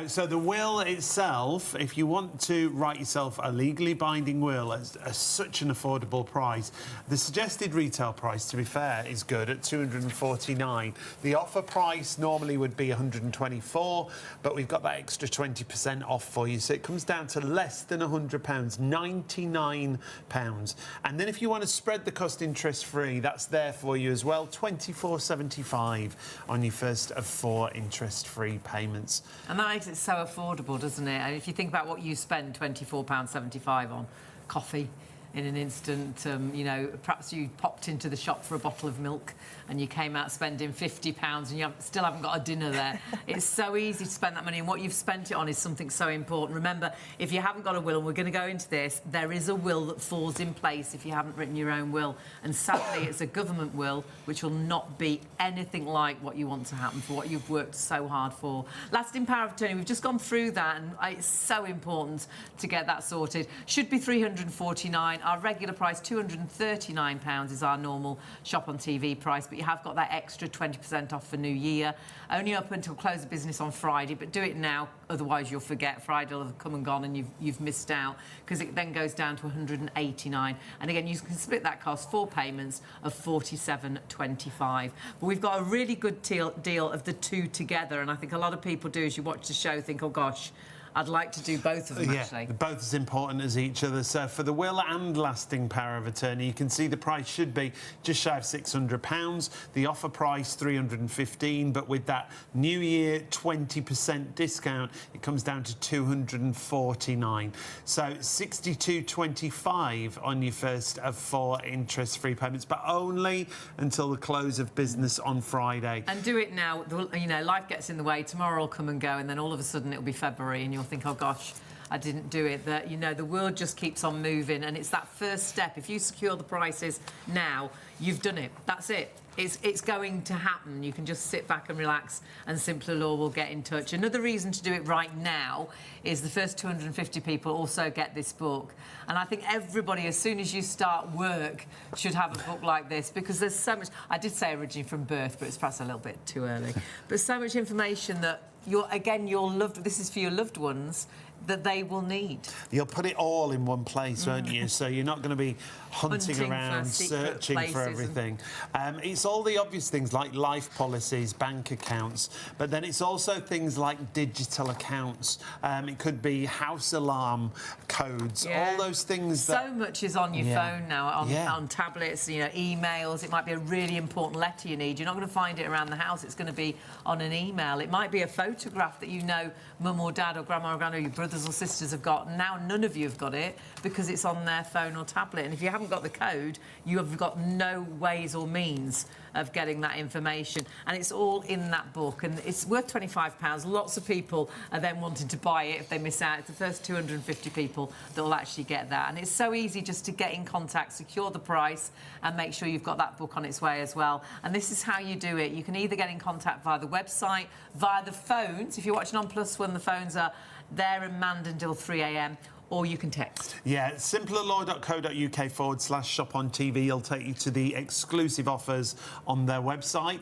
So the will itself, if you want to write yourself a legally binding will at such an affordable price, the suggested retail price, to be fair, is good at £249. The offer price normally would be £124, but we've got that extra 20% off for you, so it comes down to less than £100, £99. And then if you want to spread the cost interest-free, that's there for you as well, £24.75 on your first of 4 interest-free payments. And that makes it so affordable, doesn't it? And if you think about what you spend £24.75 on coffee in an instant, you know, perhaps you popped into the shop for a bottle of milk and you came out spending £50 and you still haven't got a dinner there. It's so easy to spend that money, and what you've spent it on is something so important. Remember, if you haven't got a will, and we're going to go into this, there is a will that falls in place if you haven't written your own will. And sadly, it's a government will, which will not be anything like what you want to happen for what you've worked so hard for. Lasting power of attorney, we've just gone through that, and it's so important to get that sorted. Should be £349. Our regular price, £239 is our normal shop on TV price, but you have got that extra 20% off for New Year. Only up until close of business on Friday, but do it now, otherwise you'll forget. Friday will have come and gone and you've missed out, because it then goes down to £189. And again, you can split that cost, 4 payments of £47.25. But we've got a really good deal of the two together, and I think a lot of people do, as you watch the show, think, oh gosh, I'd like to do both of them, actually. Both as important as each other. So for the will and lasting power of attorney, you can see the price should be just shy of £600. The offer price, £315, but with that New Year 20% discount, it comes down to £249. So £62.25 on your first of 4 interest-free payments, but only until the close of business on Friday. And do it now. You know, life gets in the way. Tomorrow will come and go, and then all of a sudden it'll be February, and you'll think, oh gosh, I didn't do it. That, you know, the world just keeps on moving, and it's that first step. If you secure the prices now, you've done it. That's it. It's going to happen. You can just sit back and relax, and Simpler Law will get in touch. Another reason to do it right now is the first 250 people also get this book. And I think everybody, as soon as you start work, should have a book like this, because there's so much. I did say originally from birth, but it's perhaps a little bit too early. But so much information that this is for your loved ones, that they will need. You'll put it all in one place, won't you? So you're not going to be hunting around, searching for everything. It's all the obvious things like life policies, bank accounts, but then it's also things like digital accounts. It could be house alarm codes, all those things. So much is on your phone now, on tablets, you know, emails. It might be a really important letter you need. You're not going to find it around the house. It's going to be on an email. It might be a photograph that you know mum or dad or grandma or grandma, your brothers or sisters have got. Now none of you have got it because it's on their phone or tablet. And if you haven't got the code, you have got no ways or means of getting that information. And it's all in that book. And it's worth £25. Lots of people are then wanting to buy it if they miss out. It's the first 250 people that will actually get that. And it's so easy just to get in contact, secure the price, and make sure you've got that book on its way as well. And this is how you do it. You can either get in contact via the website, via the phones. If you're watching on Plus One, the phones are there and manned until 3 a.m. or you can text. Yeah, simplerlaw.co.uk/shop on TV will take you to the exclusive offers on their website.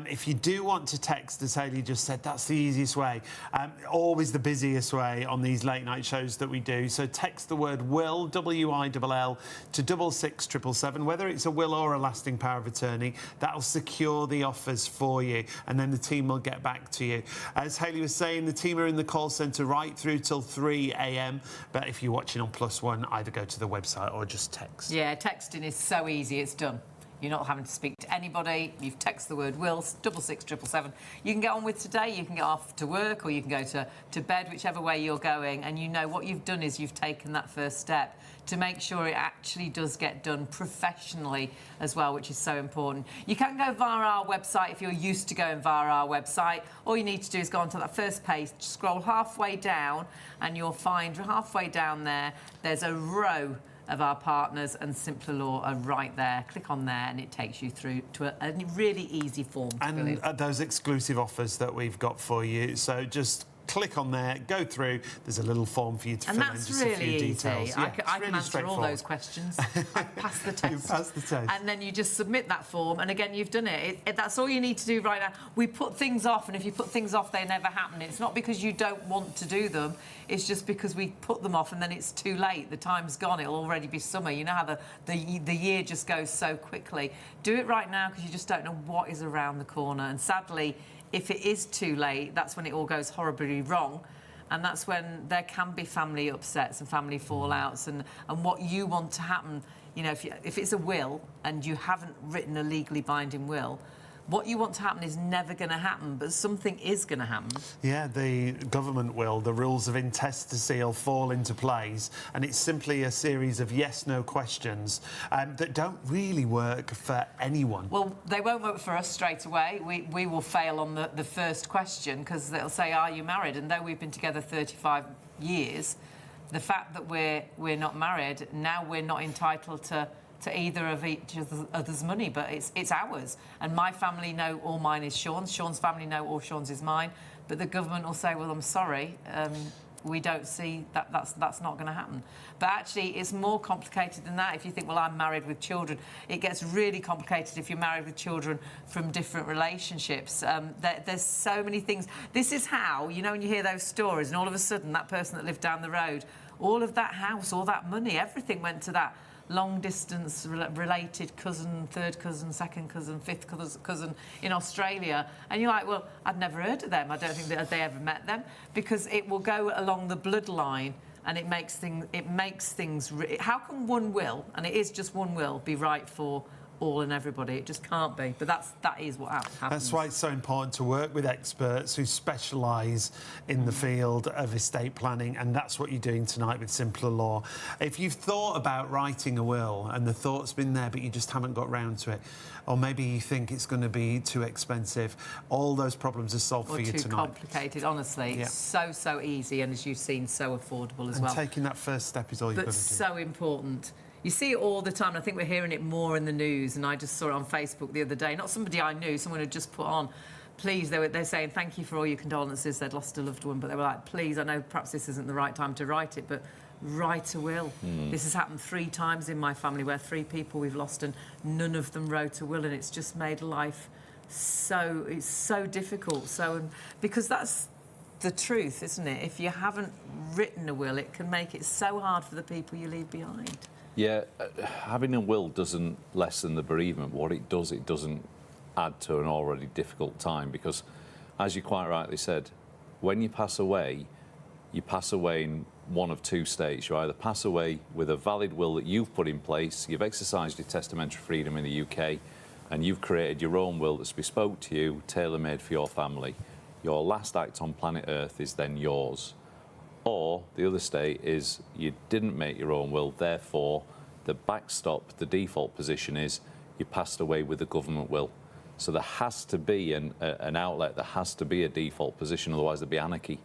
If you do want to text, as Hayley just said, that's the easiest way. Always the busiest way on these late night shows that we do. So text the word WILL, WILL, to 66777, whether it's a will or a lasting power of attorney. That'll secure the offers for you, and then the team will get back to you. As Hayley was saying, the team are in the call centre right through till 3 a.m. But if you're watching on Plus One, either go to the website or just text. Yeah, texting is so easy, it's done. You're not having to speak to anybody. You've texted the word WILL, 66777. You can get on with today, you can get off to work, or you can go to bed, whichever way you're going. And you know what you've done is you've taken that first step to make sure it actually does get done professionally as well, which is so important. You can go via our website if you're used to going via our website. All you need to do is go onto that first page, scroll halfway down, and you'll find halfway down there's a row of our partners, and Simpler Law are right there. Click on there and it takes you through to a really easy form to fill in. And those exclusive offers that we've got for you. So just click on there, go through. There's a little form for you to fill in, just really a few details. I can answer all those questions. I've passed the test. You've passed the test. And then you just submit that form, and again, you've done it. That's all you need to do right now. We put things off, and if you put things off, they never happen. It's not because you don't want to do them. It's just because we put them off, and then it's too late. The time's gone. It'll already be summer. You know how the year just goes so quickly. Do it right now, because you just don't know what is around the corner. And sadly, if it is too late, that's when it all goes horribly wrong. And that's when there can be family upsets and family fallouts, and what you want to happen, you know, if it's a will and you haven't written a legally binding will, what you want to happen is never going to happen, but something is going to happen. Yeah, the government will. The rules of intestacy will fall into place, and it's simply a series of yes-no questions that don't really work for anyone. Well, they won't work for us straight away. We will fail on the first question, because they'll say, are you married? And though we've been together 35 years, the fact that we're not married, now we're not entitled to either of each other's money, but it's ours. And my family know all mine is Sean's. Sean's family know all Sean's is mine. But the government will say, well, I'm sorry, we don't see that that's not going to happen. But actually, it's more complicated than that. If you think, well, I'm married with children, it gets really complicated if you're married with children from different relationships. There's so many things. This is how, you know, when you hear those stories and all of a sudden that person that lived down the road, all of that house, all that money, everything went to that long-distance related cousin, third cousin, second cousin, fifth cousin in Australia. And you're like, well, I've never heard of them. I don't think that they ever met them, because it will go along the bloodline and it makes things... How can one will, and it is just one will, be right for all and everybody? It just can't be. But that is what happens. That's why it's so important to work with experts who specialise in the field of estate planning, and that's what you're doing tonight with Simpler Law. If you've thought about writing a will and the thought's been there but you just haven't got round to it, or maybe you think it's going to be too expensive, all those problems are solved for you tonight. Or too complicated, honestly. Yeah. It's so easy, and as you've seen, so affordable as well. And taking that first step is all you've got to do. But so important. You see it all the time. I think we're hearing it more in the news, and I just saw it on Facebook the other day. Not somebody I knew, someone had just put on, please, they're saying, thank you for all your condolences. They'd lost a loved one, but they were like, please, I know perhaps this isn't the right time to write it, but write a will. This has happened 3 times in my family, where 3 people we've lost and none of them wrote a will, and it's just made life so difficult. Because that's the truth, isn't it? If you haven't written a will, it can make it so hard for the people you leave behind. Yeah, having a will doesn't lessen the bereavement. What it doesn't add to an already difficult time, because, as you quite rightly said, when you pass away in one of 2 states. You either pass away with a valid will that you've put in place, you've exercised your testamentary freedom in the UK, and you've created your own will that's bespoke to you, tailor-made for your family. Your last act on planet Earth is then yours. Or the other state is you didn't make your own will, therefore the backstop, the default position is you passed away with a government will. So there has to be an outlet, there has to be a default position, otherwise there'd be anarchy.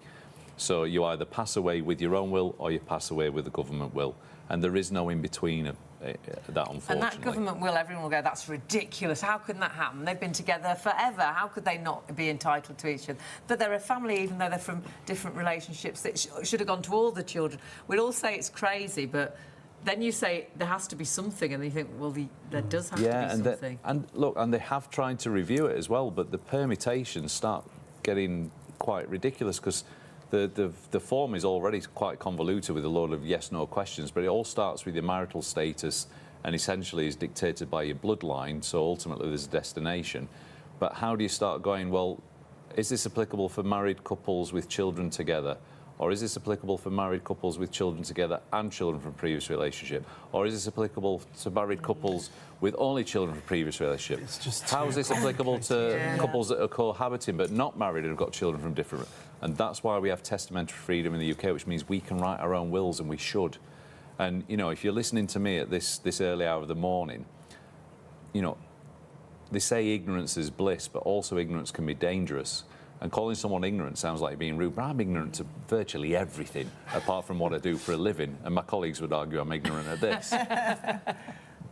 So you either pass away with your own will or you pass away with a government will. And there is no in-between of that, unfortunately. And that government will, everyone will go, that's ridiculous. How can that happen? They've been together forever. How could they not be entitled to each other? But they're a family, even though they're from different relationships. That should have gone to all the children. We'd all say it's crazy, but then you say there has to be something, and you think, well, there does have to be something. And look, and they have tried to review it as well, but the permutations start getting quite ridiculous, because the form is already quite convoluted with a load of yes/no questions, but it all starts with your marital status and essentially is dictated by your bloodline, so ultimately there's a destination. But how do you start going, well, is this applicable for married couples with children together? Or is this applicable for married couples with children together and children from previous relationship? Or is this applicable to married couples with only children from previous relationship? It's just how is this applicable to couples that are cohabiting but not married and have got children from different... And that's why we have testamentary freedom in the UK, which means we can write our own wills, and we should. And, you know, if you're listening to me at this early hour of the morning, you know, they say ignorance is bliss, but also ignorance can be dangerous. And calling someone ignorant sounds like being rude, but I'm ignorant to virtually everything, apart from what I do for a living. And my colleagues would argue I'm ignorant at this.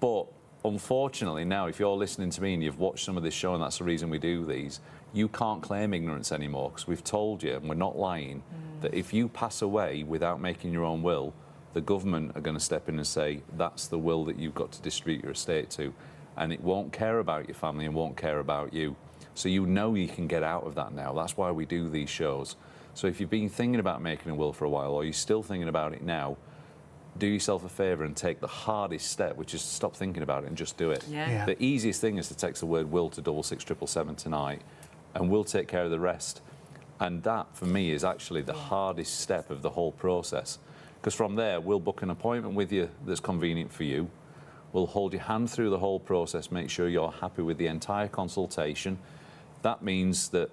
But unfortunately now, if you're listening to me and you've watched some of this show, and that's the reason we do these, you can't claim ignorance anymore, because we've told you, and we're not lying, that if you pass away without making your own will, the government are going to step in and say, that's the will that you've got to distribute your estate to. And it won't care about your family and won't care about you. So you know you can get out of that now. That's why we do these shows. So if you've been thinking about making a will for a while, or you're still thinking about it now, do yourself a favour and take the hardest step, which is to stop thinking about it and just do it. Yeah. The easiest thing is to text the word will to 66777 tonight, and we'll take care of the rest. And that, for me, is actually the hardest step of the whole process. Because from there, we'll book an appointment with you that's convenient for you. We'll hold your hand through the whole process, make sure you're happy with the entire consultation. That means that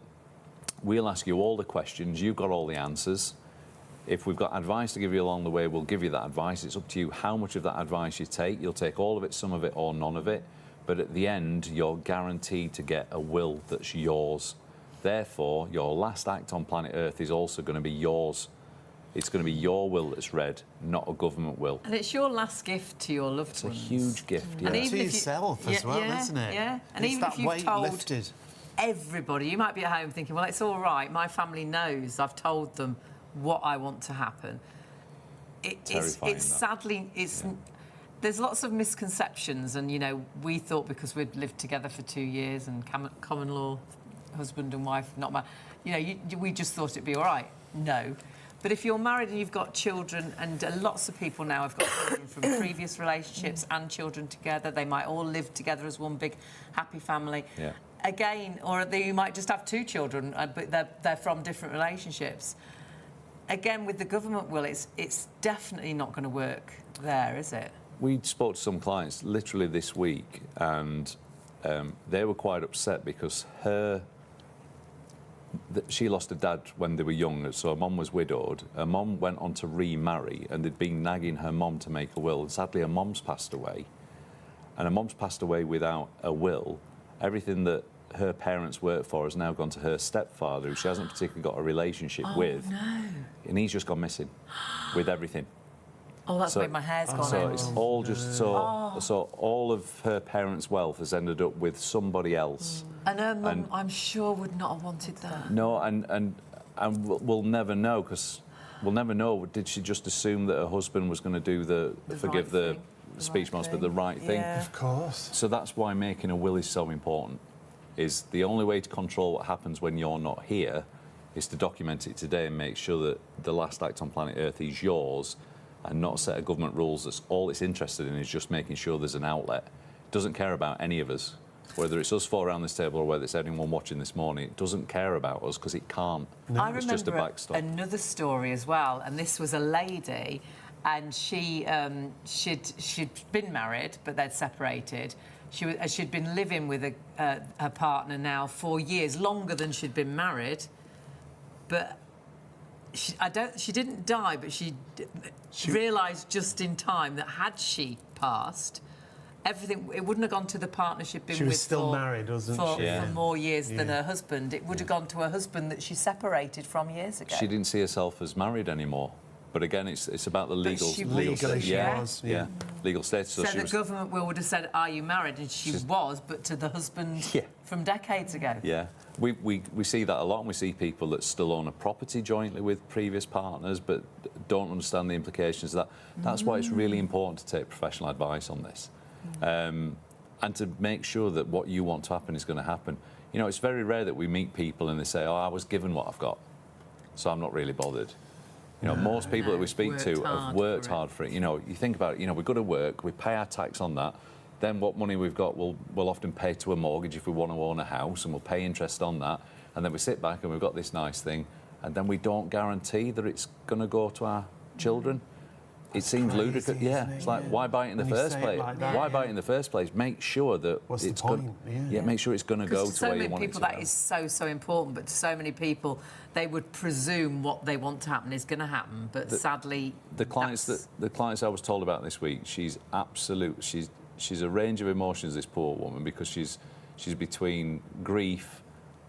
we'll ask you all the questions, you've got all the answers. If we've got advice to give you along the way, we'll give you that advice. It's up to you how much of that advice you take. You'll take all of it, some of it, or none of it. But at the end, you're guaranteed to get a will that's yours. Therefore, your last act on planet Earth is also going to be yours. It's going to be your will that's read, not a government will. And it's your last gift to your loved ones. It's a huge gift, yeah. And even to if yourself as well, isn't it? Yeah, and it's even that if you've weight told lifted. everybody, you might be at home thinking, well, it's all right, my family knows, I've told them what I want to happen. Terrifying, It's sadly, there's lots of misconceptions, and, you know, we thought because we'd lived together for 2 years and common law, husband and wife, not married, you know, we just thought it'd be all right. No. But if you're married and you've got children, and lots of people now have got children from previous relationships and children together, they might all live together as one big happy family. Yeah. Again, or you might just have 2 children, but they're from different relationships. Again, with the government will, it's definitely not going to work there, is it? We spoke to some clients literally this week, and they were quite upset because she lost her dad when they were young, so her mum was widowed. Her mum went on to remarry, and they'd been nagging her mum to make a will. And sadly, her mum's passed away, and her mum's passed away without a will. Everything that her parents worked for has now gone to her stepfather, who she hasn't particularly got a relationship with. No. And he's just gone missing with everything. Oh, that's made my hair's gone So out. it's all just so all of her parents' wealth has ended up with somebody else. And her mum, I'm sure, would not have wanted that. No, and we'll never know, because we'll never know. Did she just assume that her husband was going to do forgive the speech marks, but the right thing? Yeah. Of course. So that's why making a will is so important. Is the only way to control what happens when you're not here is to document it today and make sure that the last act on planet Earth is yours, and not a set of government rules that's all it's interested in is just making sure there's an outlet. It doesn't care about any of us, whether it's us 4 around this table or whether it's anyone watching this morning. It doesn't care about us because it can't. I It's just a remember backstop. another story as well, and this was a lady, and she'd been married, but they'd separated. She'd been living with her partner now for years, longer than she'd been married, but she didn't die, but she realised just in time that had she passed, everything, it wouldn't have gone to the partner she'd been with. She was still married, wasn't she? For more years than her husband. It would have gone to her husband that she separated from years ago. She didn't see herself as married anymore. But again, it's about the legal Legally status. she was, yeah. Legal status. So the government would have said, "Are you married?" And she was, but to the husband from decades ago. Yeah, we see that a lot, and we see people that still own a property jointly with previous partners, but don't understand the implications of that. That's why it's really important to take professional advice on this, and to make sure that what you want to happen is going to happen. You know, it's very rare that we meet people and they say, "Oh, I was given what I've got, so I'm not really bothered." You know, most people that we speak to have worked hard for it. You know, you think about it, you know, we go to work, we pay our tax on that, then what money we've got we'll often pay to a mortgage if we want to own a house, and we'll pay interest on that, and then we sit back and we've got this nice thing, and then we don't guarantee that it's going to go to our children. It seems ludicrous. Yeah, it's like, why buy it in the first place? Why buy it in the first place? Make sure that it's good. Yeah, make sure it's going to go to where you want it to go. So many people, that is so important. But to so many people, they would presume what they want to happen is going to happen. But sadly, the clients I was told about this week, she's a range of emotions. This poor woman, because she's between grief,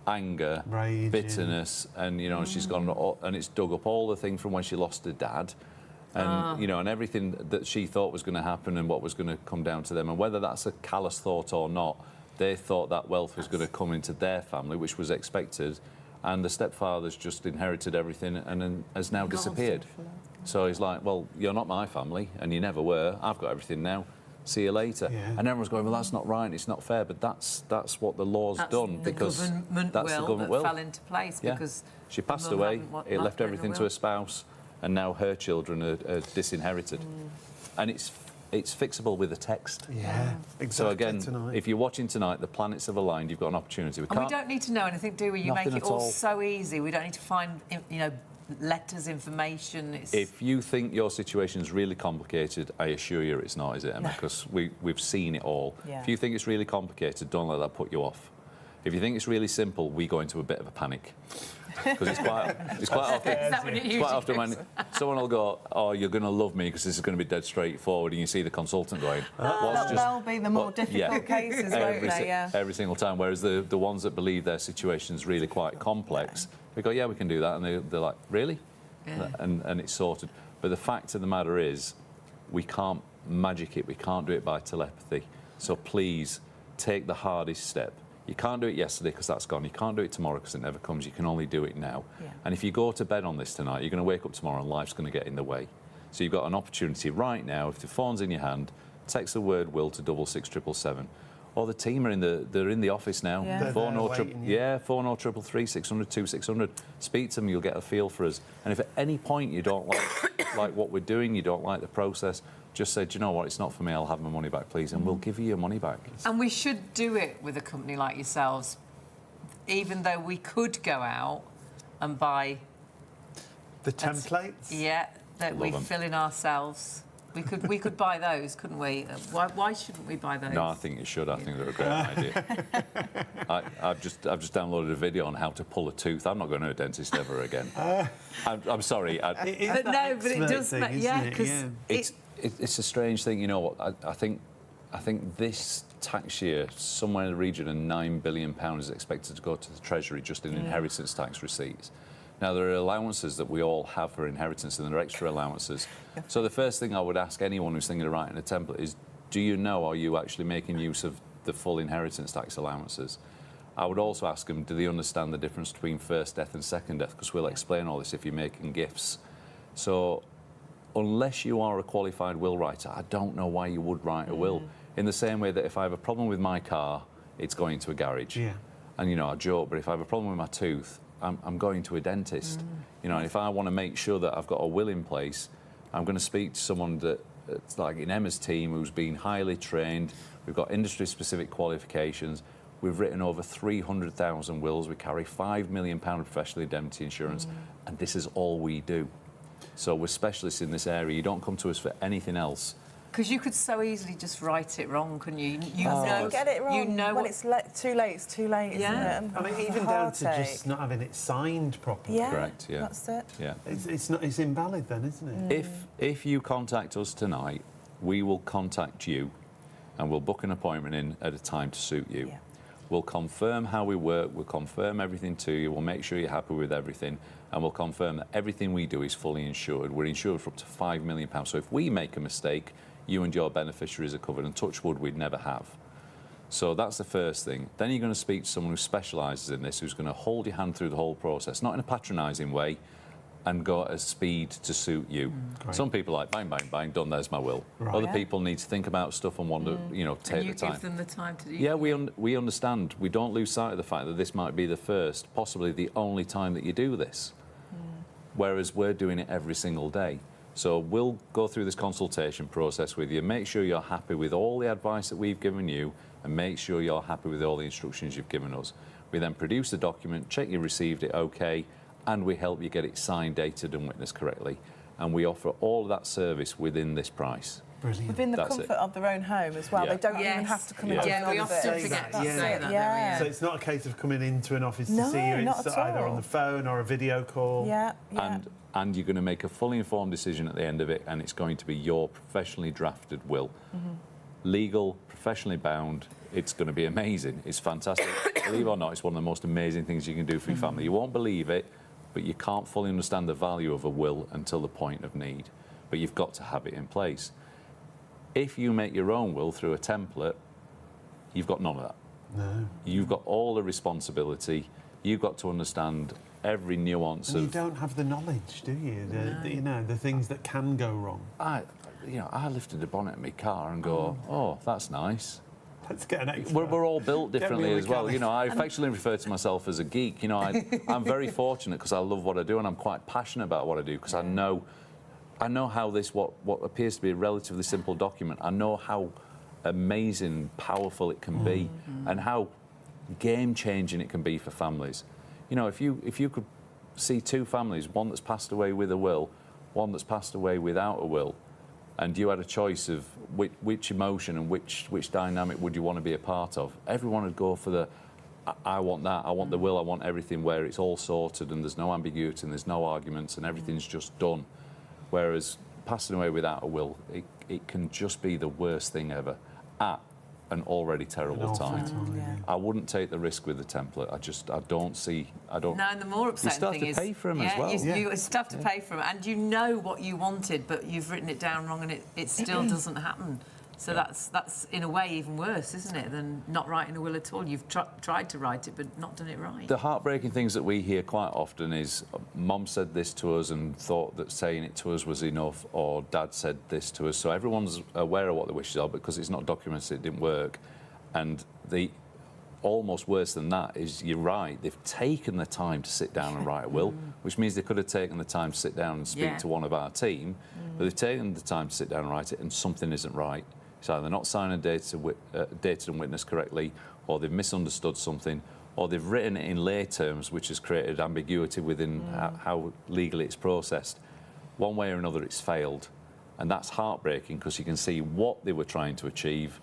anger, raging, bitterness, and you know, she's gone and it's dug up all the things from when she lost her dad. And you know, and everything that she thought was going to happen and what was going to come down to them, and whether that's a callous thought or not, they thought that wealth was going to come into their family, which was expected, and the stepfather's just inherited everything and then has now disappeared. So he's like, well, you're not my family, and you never were. I've got everything now. See you later. Yeah. And everyone's going, well, that's not right. It's not fair. But that's what the law's done, because that's the government will fell into place because she passed away. It left everything to her spouse. And now her children are disinherited. And it's fixable with a text. Yeah, exactly. So again, if you're watching tonight, the planets have aligned, you've got an opportunity. We don't need to know anything, do we? You make it all so easy. We don't need to find, you know, letters, information. If you think your situation is really complicated, I assure you it's not, is it, Emma? Because we've seen it all. Yeah. If you think it's really complicated, don't let that put you off. If you think it's really simple, we go into a bit of a panic. Because it's quite often when someone will go, oh, you're going to love me because this is going to be dead straightforward, and you see the consultant going, they'll be the more difficult cases, won't they? Yeah. Every single time. Whereas the ones that believe their situation's really quite complex, we go, yeah, we can do that, and they're like, really? Yeah. And it's sorted. But the fact of the matter is, we can't magic it. We can't do it by telepathy. So please take the hardest step. You can't do it yesterday because that's gone. You can't do it tomorrow because it never comes. You can only do it now. Yeah. And if you go to bed on this tonight, you're going to wake up tomorrow and life's going to get in the way. So you've got an opportunity right now. If the phone's in your hand, text the word will to 66777. Or the team are they're in the office now. Yeah. Phone 333 600 2600. Speak to them, you'll get a feel for us. And if at any point you don't like what we're doing, you don't like the process, just say, do you know what, it's not for me, I'll have my money back, please, and we'll give you your money back. And we should do it with a company like yourselves, even though we could go out and buy... The templates? That we fill in ourselves. We could buy those, couldn't we? Why shouldn't we buy those? No, I think you should. I think they're a great idea. I've just downloaded a video on how to pull a tooth. I'm not going to a dentist ever again. I'm sorry. But it does. Because it's a strange thing. You know what? I think this tax year, somewhere in the region of £9 billion is expected to go to the Treasury just in inheritance tax receipts. Now, there are allowances that we all have for inheritance, and there are extra allowances. So the first thing I would ask anyone who's thinking of writing a template is, do you know, are you actually making use of the full inheritance tax allowances? I would also ask them, do they understand the difference between first death and second death? Because we'll explain all this if you're making gifts. So unless you are a qualified will writer, I don't know why you would write a will. In the same way that if I have a problem with my car, it's going to a garage. Yeah. And, you know, I joke, but if I have a problem with my tooth, I'm going to a dentist. You know, and if I want to make sure that I've got a will in place, I'm going to speak to someone that's like in Emma's team who's been highly trained. We've got industry-specific qualifications. We've written over 300,000 wills. We carry £5 million professional indemnity insurance, and this is all we do. So we're specialists in this area. You don't come to us for anything else. Because you could so easily just write it wrong, couldn't you? You get it wrong. You know when it's too late, it's too late, isn't it? I mean, even down to just not having it signed properly. Yeah, correct, yeah. That's it. Yeah. It's invalid then, isn't it? If you contact us tonight, we will contact you and we'll book an appointment in at a time to suit you. Yeah. We'll confirm how we work, we'll confirm everything to you, we'll make sure you're happy with everything, and we'll confirm that everything we do is fully insured. We're insured for up to £5 million. So if we make a mistake, you and your beneficiaries are covered, and touch wood, we'd never have. So that's the first thing. Then you're going to speak to someone who specialises in this, who's going to hold your hand through the whole process, not in a patronising way, and go at a speed to suit you. Some people are like, bang, bang, bang, done, there's my will. Right. Other people need to think about stuff and want to, you know, take the time. And you give them the time to do it. Yeah, we understand. We don't lose sight of the fact that this might be the first, possibly the only time that you do this. Whereas we're doing it every single day. So we'll go through this consultation process with you, make sure you're happy with all the advice that we've given you, and make sure you're happy with all the instructions you've given us. We then produce the document, check you received it okay, and we help you get it signed, dated and witnessed correctly. And we offer all of that service within this price. Brilliant. Within the comfort of their own home as well. Yeah. They don't even have to come into the office. We often forget to say that. Yeah. So it's not a case of coming into an office to see you. It's either on the phone or a video call. Yeah. And you're going to make a fully informed decision at the end of it, and it's going to be your professionally drafted will. Legal, professionally bound. It's going to be amazing. It's fantastic. Believe it or not, it's one of the most amazing things you can do for your family. You won't believe it, but you can't fully understand the value of a will until the point of need. But you've got to have it in place. If you make your own will through a template, you've got none of that. No. You've got all the responsibility. You've got to understand every nuance and you don't have the knowledge, do you? You know, the things that can go wrong. I lifted the bonnet of my car and go, oh, that's nice. Let's get an expert. We're all built differently as well. You know, I affectionately refer to myself as a geek. You know, I'm very fortunate because I love what I do, and I'm quite passionate about what I do because I know how this, what appears to be a relatively simple document, I know how amazing, powerful it can be, and how game-changing it can be for families. You know, if you could see two families, one that's passed away with a will, one that's passed away without a will, and you had a choice of which emotion and which dynamic would you want to be a part of, everyone would go for the, I want that, I want the will, I want everything where it's all sorted and there's no ambiguity and there's no arguments and everything's just done. Whereas passing away without a will, it can just be the worst thing ever at an already terrible time. I wouldn't take the risk with the template. I don't see. No, and the more upsetting thing is... You still have to pay for them as well. You still have to pay for them, and you know what you wanted, but you've written it down wrong and it still doesn't happen. So that's in a way even worse, isn't it, than not writing a will at all? You've tried to write it, but not done it right. The heartbreaking things that we hear quite often is Mum said this to us and thought that saying it to us was enough, or Dad said this to us. So everyone's aware of what the wishes are, because it's not documented, it didn't work. And the almost worse than that is, you're right, they've taken the time to sit down and write a will, which means they could have taken the time to sit down and speak to one of our team, but they've taken the time to sit down and write it, and something isn't right. It's either not signed and dated and witnessed correctly, or they've misunderstood something, or they've written it in lay terms, which has created ambiguity within how legally it's processed. One way or another, it's failed. And that's heartbreaking, because you can see what they were trying to achieve,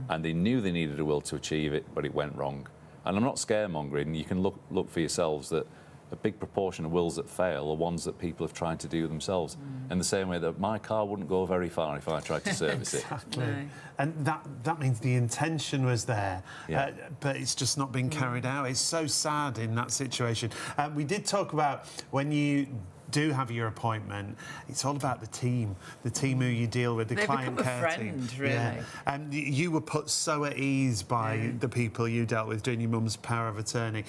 and they knew they needed a will to achieve it, but it went wrong. And I'm not scaremongering. You can look for yourselves that a big proportion of wills that fail are ones that people have tried to do themselves. In the same way that my car wouldn't go very far if I tried to service it. Exactly. No. And that means the intention was there, but it's just not been carried out. It's so sad in that situation. We did talk about when you do have your appointment, it's all about the team who you deal with, the client care team. Really. Yeah. And you were put so at ease by the people you dealt with doing your mum's power of attorney.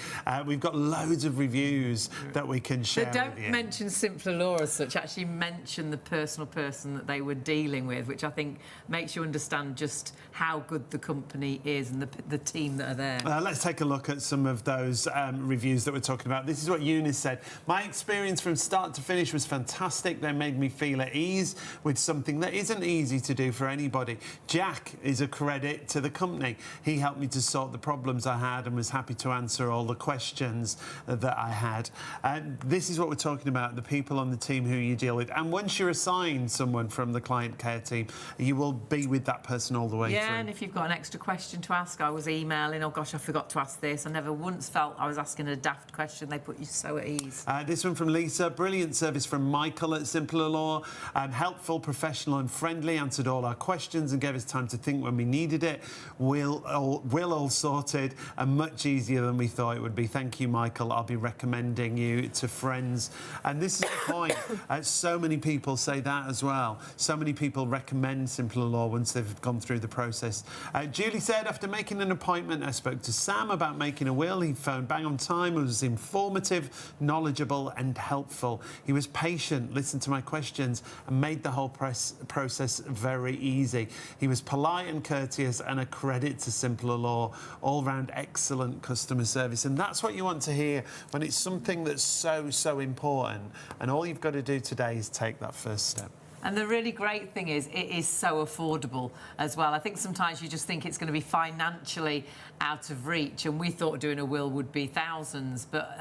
We've got loads of reviews that we can share with you. They don't mention simpler law as such, actually mention the personal person that they were dealing with, which I think makes you understand just how good the company is and the team that are there. Let's take a look at some of those reviews that we're talking about. This is what Eunice said. My experience from start to finish was fantastic. They made me feel at ease with something that isn't easy to do for anybody. Jack is a credit to the company. He helped me to sort the problems I had and was happy to answer all the questions that I had. This is what we're talking about, the people on the team who you deal with. And once you're assigned someone from the client care team, you will be with that person all the way through. Yeah, and if you've got an extra question to ask, I was emailing, oh gosh, I forgot to ask this. I never once felt I was asking a daft question. They put you so at ease. This one from Lisa. Brilliant service from Michael at Simpler Law. Helpful, professional and friendly, answered all our questions and gave us time to think when we needed it. Will all sorted and much easier than we thought it would be. Thank you, Michael. I'll be recommending you to friends. And this is the point. So many people say that as well. So many people recommend Simpler Law once they've gone through the process. Julie said, after making an appointment, I spoke to Sam about making a will. He phoned bang on time, was informative, knowledgeable and helpful. He was patient, listened to my questions and made the whole process very easy. He was polite and courteous and a credit to Simpler Law. All-round excellent customer service. And that's what you want to hear when it's something that's so important. And all you've got to do today is take that first step. And the really great thing is it is so affordable as well. I think sometimes you just think it's going to be financially out of reach, and we thought doing a will would be thousands, but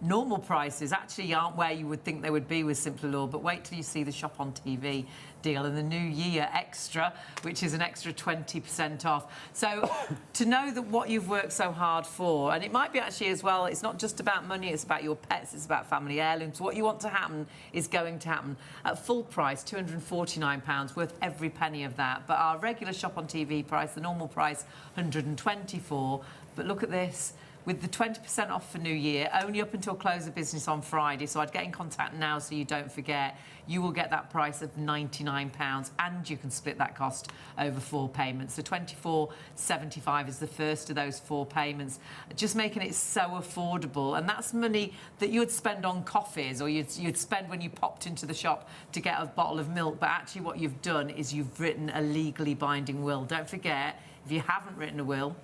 normal prices actually aren't where you would think they would be with Simpler Law. But wait till you see the Shop on TV deal and the New Year Extra, which is an extra 20% off. So to know that what you've worked so hard for, and it might be actually as well, it's not just about money, it's about your pets, it's about family heirlooms. What you want to happen is going to happen at full price, £249, worth every penny of that. But our regular Shop on TV price, the normal price, £124. But look at this. With the 20% off for New Year, only up until close of business on Friday, so I'd get in contact now so you don't forget, you will get that price of £99 and you can split that cost over 4 payments. So £24.75 is the first of those 4 payments, just making it so affordable. And that's money that you would spend on coffees or you'd spend when you popped into the shop to get a bottle of milk. But actually what you've done is you've written a legally binding will. Don't forget, if you haven't written a will,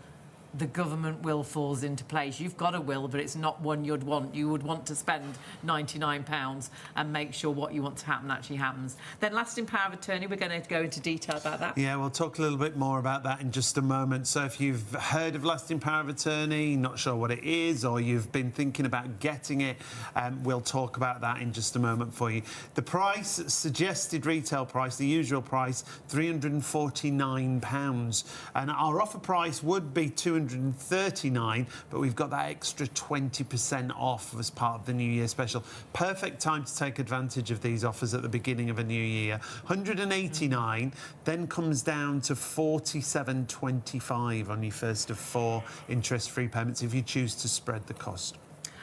the government will falls into place. You've got a will, but it's not one you'd want. You would want to spend £99 and make sure what you want to happen actually happens. Then lasting power of attorney, we're going to go into detail about that. Yeah, we'll talk a little bit more about that in just a moment. So if you've heard of lasting power of attorney, not sure what it is, or you've been thinking about getting it, we'll talk about that in just a moment for you. The price, suggested retail price, the usual price, £349. And our offer price would be £239, but we've got that extra 20% off as part of the New Year special. Perfect time to take advantage of these offers at the beginning of a new year. £189, then comes down to £47.25 on your first of 4 interest-free payments if you choose to spread the cost.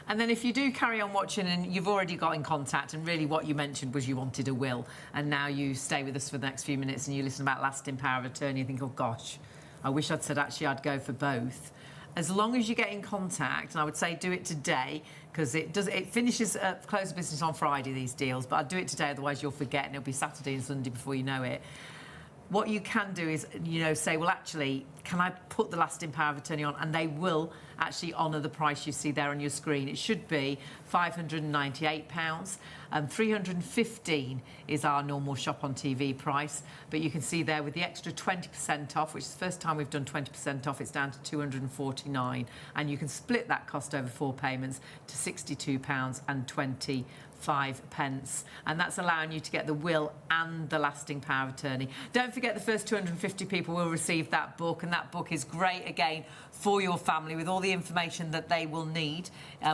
And then if you do carry on watching and you've already got in contact, and really what you mentioned was you wanted a will, and now you stay with us for the next few minutes and you listen about lasting power of attorney and think, oh gosh, I wish I'd said actually I'd go for both. As long as you get in contact, and I would say do it today, because it finishes at close of business on Friday, these deals, but I'd do it today, otherwise you'll forget and it'll be Saturday and Sunday before you know it. What you can do is, say, well, actually, can I put the lasting power of attorney on? And they will actually honour the price you see there on your screen. It should be £598. 315 is our normal shop on TV price. But you can see there with the extra 20% off, which is the first time we've done 20% off, it's down to £249. And you can split that cost over 4 payments to £62.25. And that's allowing you to get the will and the lasting power of attorney. Don't forget the first 250 people will receive that book, and that book is great again for your family with all the information that they will need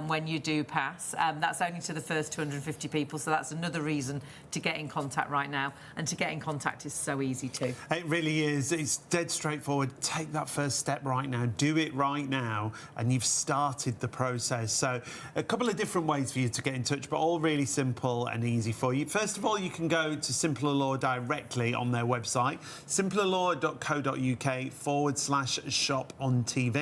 when you do pass. That's only to the first 250 people, so that's another reason to get in contact right now. And to get in contact is so easy too. It really is. It's dead straightforward. Take that first step right now. Do it right now, and you've started the process. So a couple of different ways for you to get in touch, but all really simple and easy for you. First of all, you can go to Simpler Law directly on their website, simplerlaw.co.uk/shop on TV.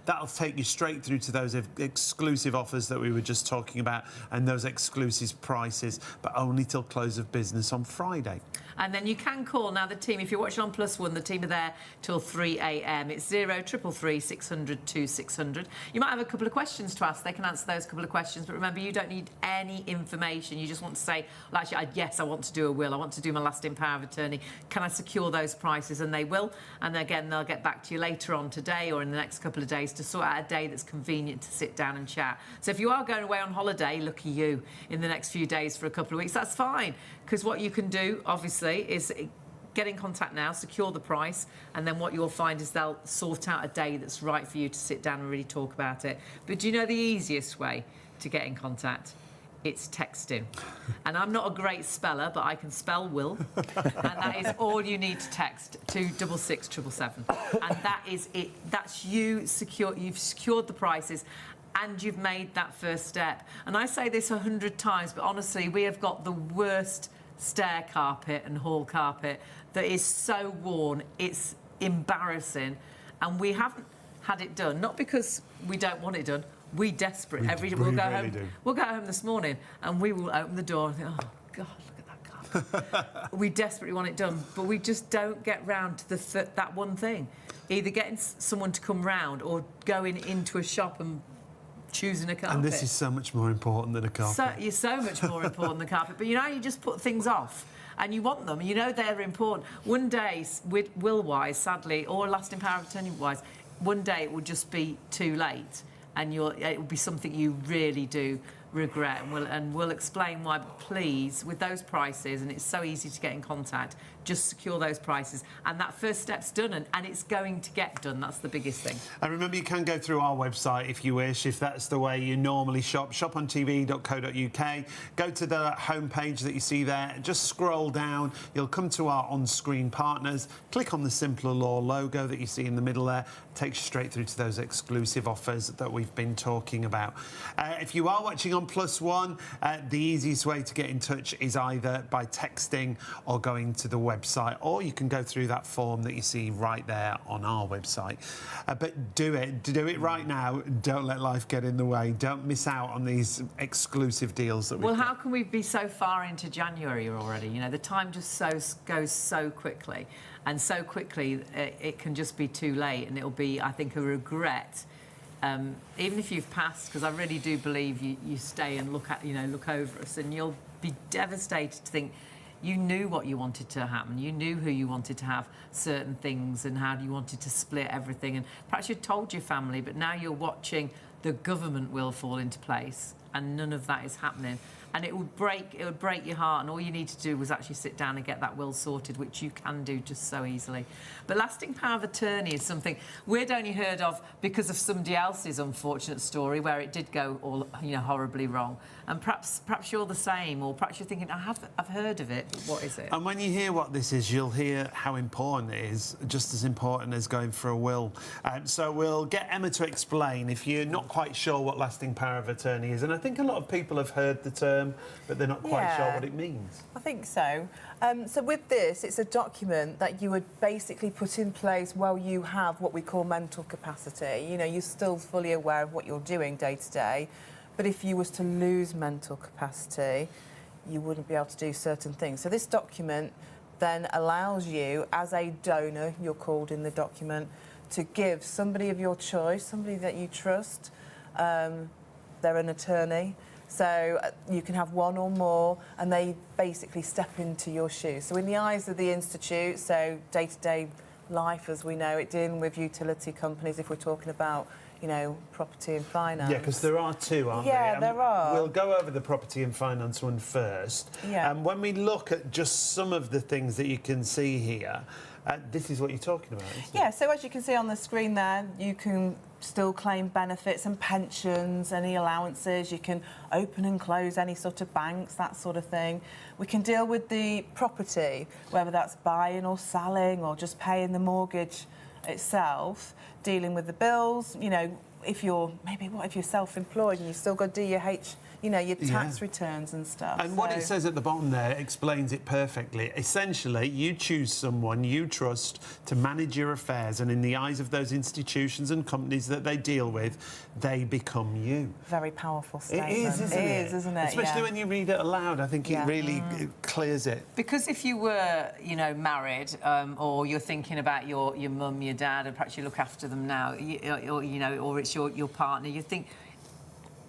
That'll take you straight through to those exclusive offers that we were just talking about and those exclusive prices, but only till close of business on Friday. And then you can call now the team. If you're watching on Plus One, the team are there till 3 a.m. It's 0333 600 2600. You might have a couple of questions to ask. They can answer those couple of questions. But remember, you don't need any information. You just want to say, well, actually, yes, I want to do a will. I want to do my lasting power of attorney. Can I secure those prices? And they will. And again, they'll get back to you later on today or in the next couple of days to sort out a day that's convenient to sit down and chat. So if you are going away on holiday, lucky you, in the next few days for a couple of weeks, that's fine. Because what you can do, obviously, is get in contact now, secure the price, and then what you'll find is they'll sort out a day that's right for you to sit down and really talk about it. But do you know the easiest way to get in contact? It's texting. And I'm not a great speller, but I can spell will. And that is all you need to text to 66777. And that is it. That's you secure. You've secured the prices and you've made that first step. And I say this 100 times, but honestly, we have got the worst stair carpet and hall carpet that is so worn, it's embarrassing. And we haven't had it done, not because we don't want it done. We desperate. We'll go home. We'll go home this morning and we will open the door and think, oh God, look at that carpet. We desperately want it done, but we just don't get round to that one thing. Either getting someone to come round or going into a shop and choosing a carpet. And this is so much more important than a carpet. You're so much more important than carpet. But you just put things off. And you want them. They're important. One day, with will-wise, sadly, or lasting power of attorney-wise, one day it will just be too late. And it will be something you really do regret. And we'll explain why. But please, with those prices, and it's so easy to get in contact, just secure those prices. And that first step's done, and it's going to get done. That's the biggest thing. And remember, you can go through our website if you wish, if that's the way you normally shop, shopontv.co.uk. Go to the homepage that you see there, just scroll down. You'll come to our on-screen partners. Click on the Simpler Law logo that you see in the middle there. It takes you straight through to those exclusive offers that we've been talking about. If you are watching on Plus One, the easiest way to get in touch is either by texting or going to the website, or you can go through that form that you see right there on our website. But do it right now. Don't let life get in the way. Don't miss out on these exclusive deals that we've got. How can we be so far into January already? The time just goes so quickly, and so quickly it can just be too late, and it'll be, I think, a regret. Even if you've passed, because I really do believe you stay and look over us, and you'll be devastated to think you knew what you wanted to happen. You knew who you wanted to have certain things and how you wanted to split everything. And perhaps you told your family, but now you're watching the government will fall into place. and none of that is happening. And it would break your heart, and all you need to do was actually sit down and get that will sorted, which you can do just so easily. But lasting power of attorney is something we'd only heard of because of somebody else's unfortunate story where it did go all, horribly wrong. And perhaps you're the same, or perhaps you're thinking, I've heard of it, but what is it? And when you hear what this is, you'll hear how important it is, just as important as going for a will. So we'll get Emma to explain if you're not quite sure what lasting power of attorney is. And I think a lot of people have heard the term, but they're not quite sure what it means. I think so. So with this, it's a document that you would basically put in place while you have what we call mental capacity. You're still fully aware of what you're doing day to day, but if you was to lose mental capacity, you wouldn't be able to do certain things. So this document then allows you, as a donor, you're called in the document, to give somebody of your choice, somebody that you trust, they're an attorney, so you can have one or more, and they basically step into your shoes. So in the eyes of the Institute, so day-to-day life as we know it, dealing with utility companies, if we're talking about, property and finance. Yeah, because there are two, aren't there? Yeah, there are. We'll go over the property and finance one first. Yeah. And when we look at just some of the things that you can see here, this is what you're talking about, isn't it? Yeah, so as you can see on the screen there, you can still claim benefits and pensions, any allowances. You can open and close any sort of banks, that sort of thing. We can deal with the property, whether that's buying or selling or just paying the mortgage itself, dealing with the bills. If you're self-employed and you've still got to do your tax returns and stuff. And what it says at the bottom there explains it perfectly. Essentially, you choose someone you trust to manage your affairs, and in the eyes of those institutions and companies that they deal with, they become you. Very powerful statement. It is, isn't it? Especially Yeah. when you read it aloud, I think it really clears it. Because if you were, married, or you're thinking about your mum, your dad, and perhaps you look after them now, or it's your partner, you think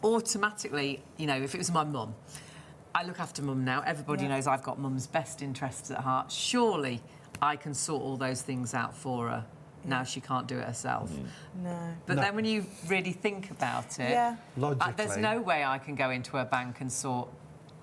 automatically, if it was my mum, I look after mum now. Everybody knows I've got mum's best interests at heart. Surely I can sort all those things out for her. Now she can't do it herself. No. But then when you really think about it, logically, there's no way I can go into a bank and sort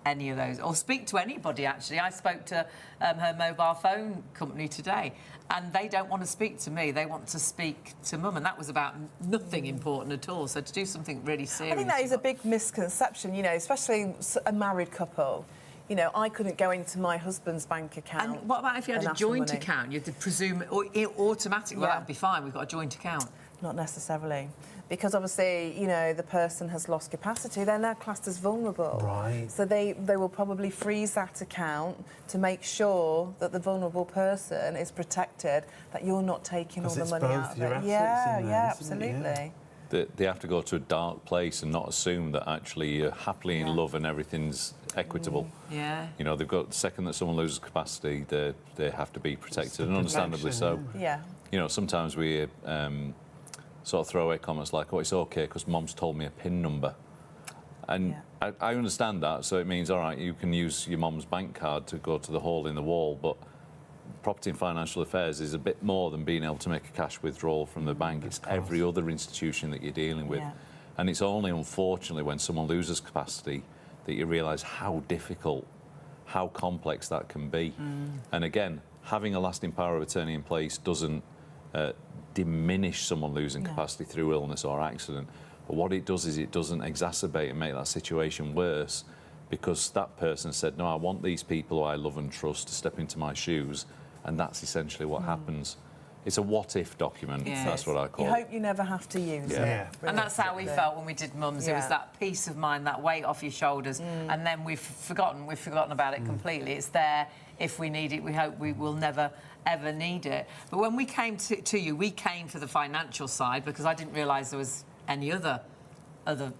any of those, or speak to anybody, actually. I spoke to her mobile phone company today, and they don't want to speak to me. They want to speak to mum, and that was about nothing important at all. So to do something really serious... I think that is a big misconception, especially a married couple. I couldn't go into my husband's bank account. And what about if you had a joint account? You'd presume automatically, well, that'd be fine, we've got a joint account. Not necessarily. Because obviously, the person has lost capacity, they're now classed as vulnerable. Right. So they will probably freeze that account to make sure that the vulnerable person is protected, that you're not taking all the money out of it. Yeah, absolutely. They have to go to a dark place and not assume that actually you're happily in love and everything's equitable. Yeah. They've got, the second that someone loses capacity, they have to be protected, and understandably so. Yeah. Sometimes we sort of throw away comments like, oh, it's OK because Mom's told me a PIN number. And I understand that, so it means, all right, you can use your mum's bank card to go to the hole in the wall, but property and financial affairs is a bit more than being able to make a cash withdrawal from the bank. It's every other institution that you're dealing with. Yeah. And it's only, unfortunately, when someone loses capacity that you realise how difficult, how complex that can be. And again, having a lasting power of attorney in place doesn't diminish someone losing capacity through illness or accident. But what it does is it doesn't exacerbate and make that situation worse, because that person said, no, I want these people who I love and trust to step into my shoes, and that's essentially what happens. It's a what-if document, that's what I call it. You hope you never have to use it. Really. And that's how we felt when we did Mums. It was that peace of mind, that weight off your shoulders, and then we've forgotten about it completely. It's there if we need it. We hope we will never, ever need it. But when we came to you, we came for the financial side, because I didn't realise there was any other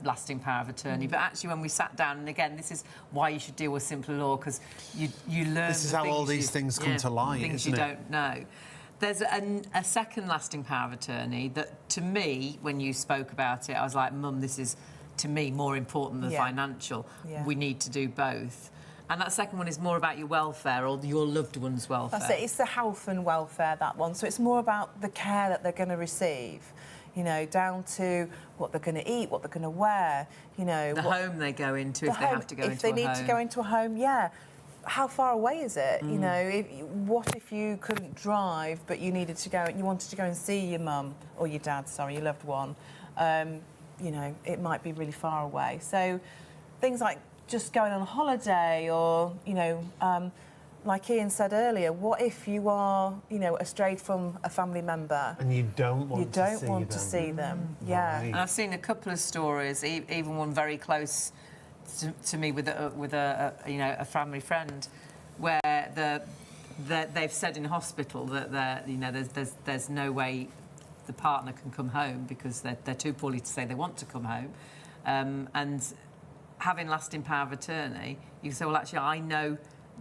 lasting power of attorney. But actually, when we sat down, and again, this is why you should deal with simpler law, because you learn. This is how all these things come to light, things you don't know. There's a second lasting power of attorney that, to me, when you spoke about it, I was like, Mum, this is, to me, more important than financial. We need to do both. And that second one is more about your welfare, or your loved one's welfare. That's it. It's the health and welfare, that one. So it's more about the care that they're going to receive. you know, down to what they're going to eat, what they're going to wear, you know. The home they go into, if they have to go into a home. If they need to go into a home, yeah. How far away is it? You know, what if you couldn't drive, but you wanted to go and see your mum or your dad, sorry, your loved one? You know, it might be really far away. So things like just going on holiday, or, you know, like Ian said earlier, what if you are, you know, estrayed from a family member and you don't want to see them? Yeah. Right. And I've seen a couple of stories, even one very close to me with a you know, a family friend, where they've said in hospital that you know, there's no way the partner can come home because they're too poorly to say they want to come home, and having lasting power of attorney, you can say, well, actually, I know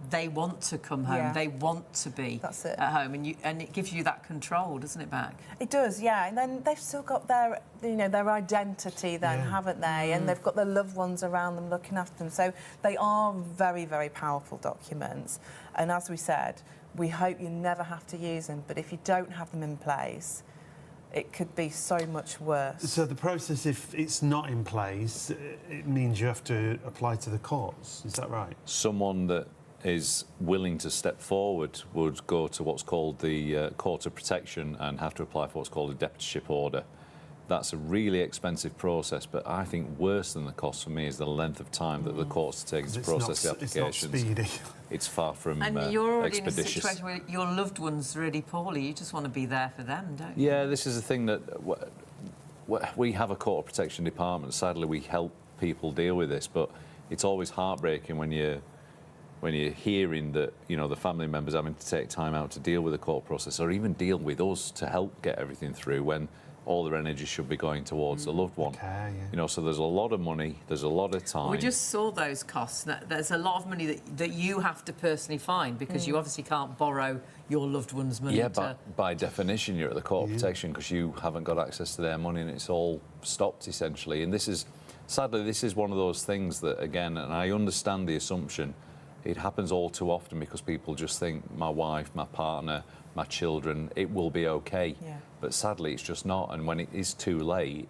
they want to come home. Yeah. They want to be That's it. at home, and it gives you that control, doesn't it, back? It does, yeah. And then they've still got their, you know, their identity then, haven't they? And they've got their loved ones around them looking after them. So they are very, very powerful documents. And as we said, we hope you never have to use them. But if you don't have them in place, it could be so much worse. So the process, if it's not in place, it means you have to apply to the courts. Is that right? Someone that is willing to step forward would go to what's called the Court of Protection and have to apply for what's called a deputyship order. That's a really expensive process, but I think worse than the cost for me is the length of time that the courts take to process the applications. It's not speedy. It's far from And you're already in a expeditious. situation where your loved one's really poorly. You just want to be there for them, don't you? Yeah, this is the thing that we have a Court of Protection department. Sadly, we help people deal with this, but it's always heartbreaking when you're hearing that, you know, the family members having to take time out to deal with the court process, or even deal with us to help get everything through, when all their energy should be going towards the loved one. Okay, yeah. You know, so there's a lot of money, there's a lot of time. We just saw those costs. There's a lot of money that you have to personally find, because you obviously can't borrow your loved one's money. Yeah, but by definition, you're at the Court of Protection because you haven't got access to their money, and it's all stopped essentially. And this is, sadly, this is one of those things that, again, and I understand the assumption, it happens all too often because people just think, my wife, my partner, my children, it will be okay. Yeah. But sadly, it's just not. And when it is too late,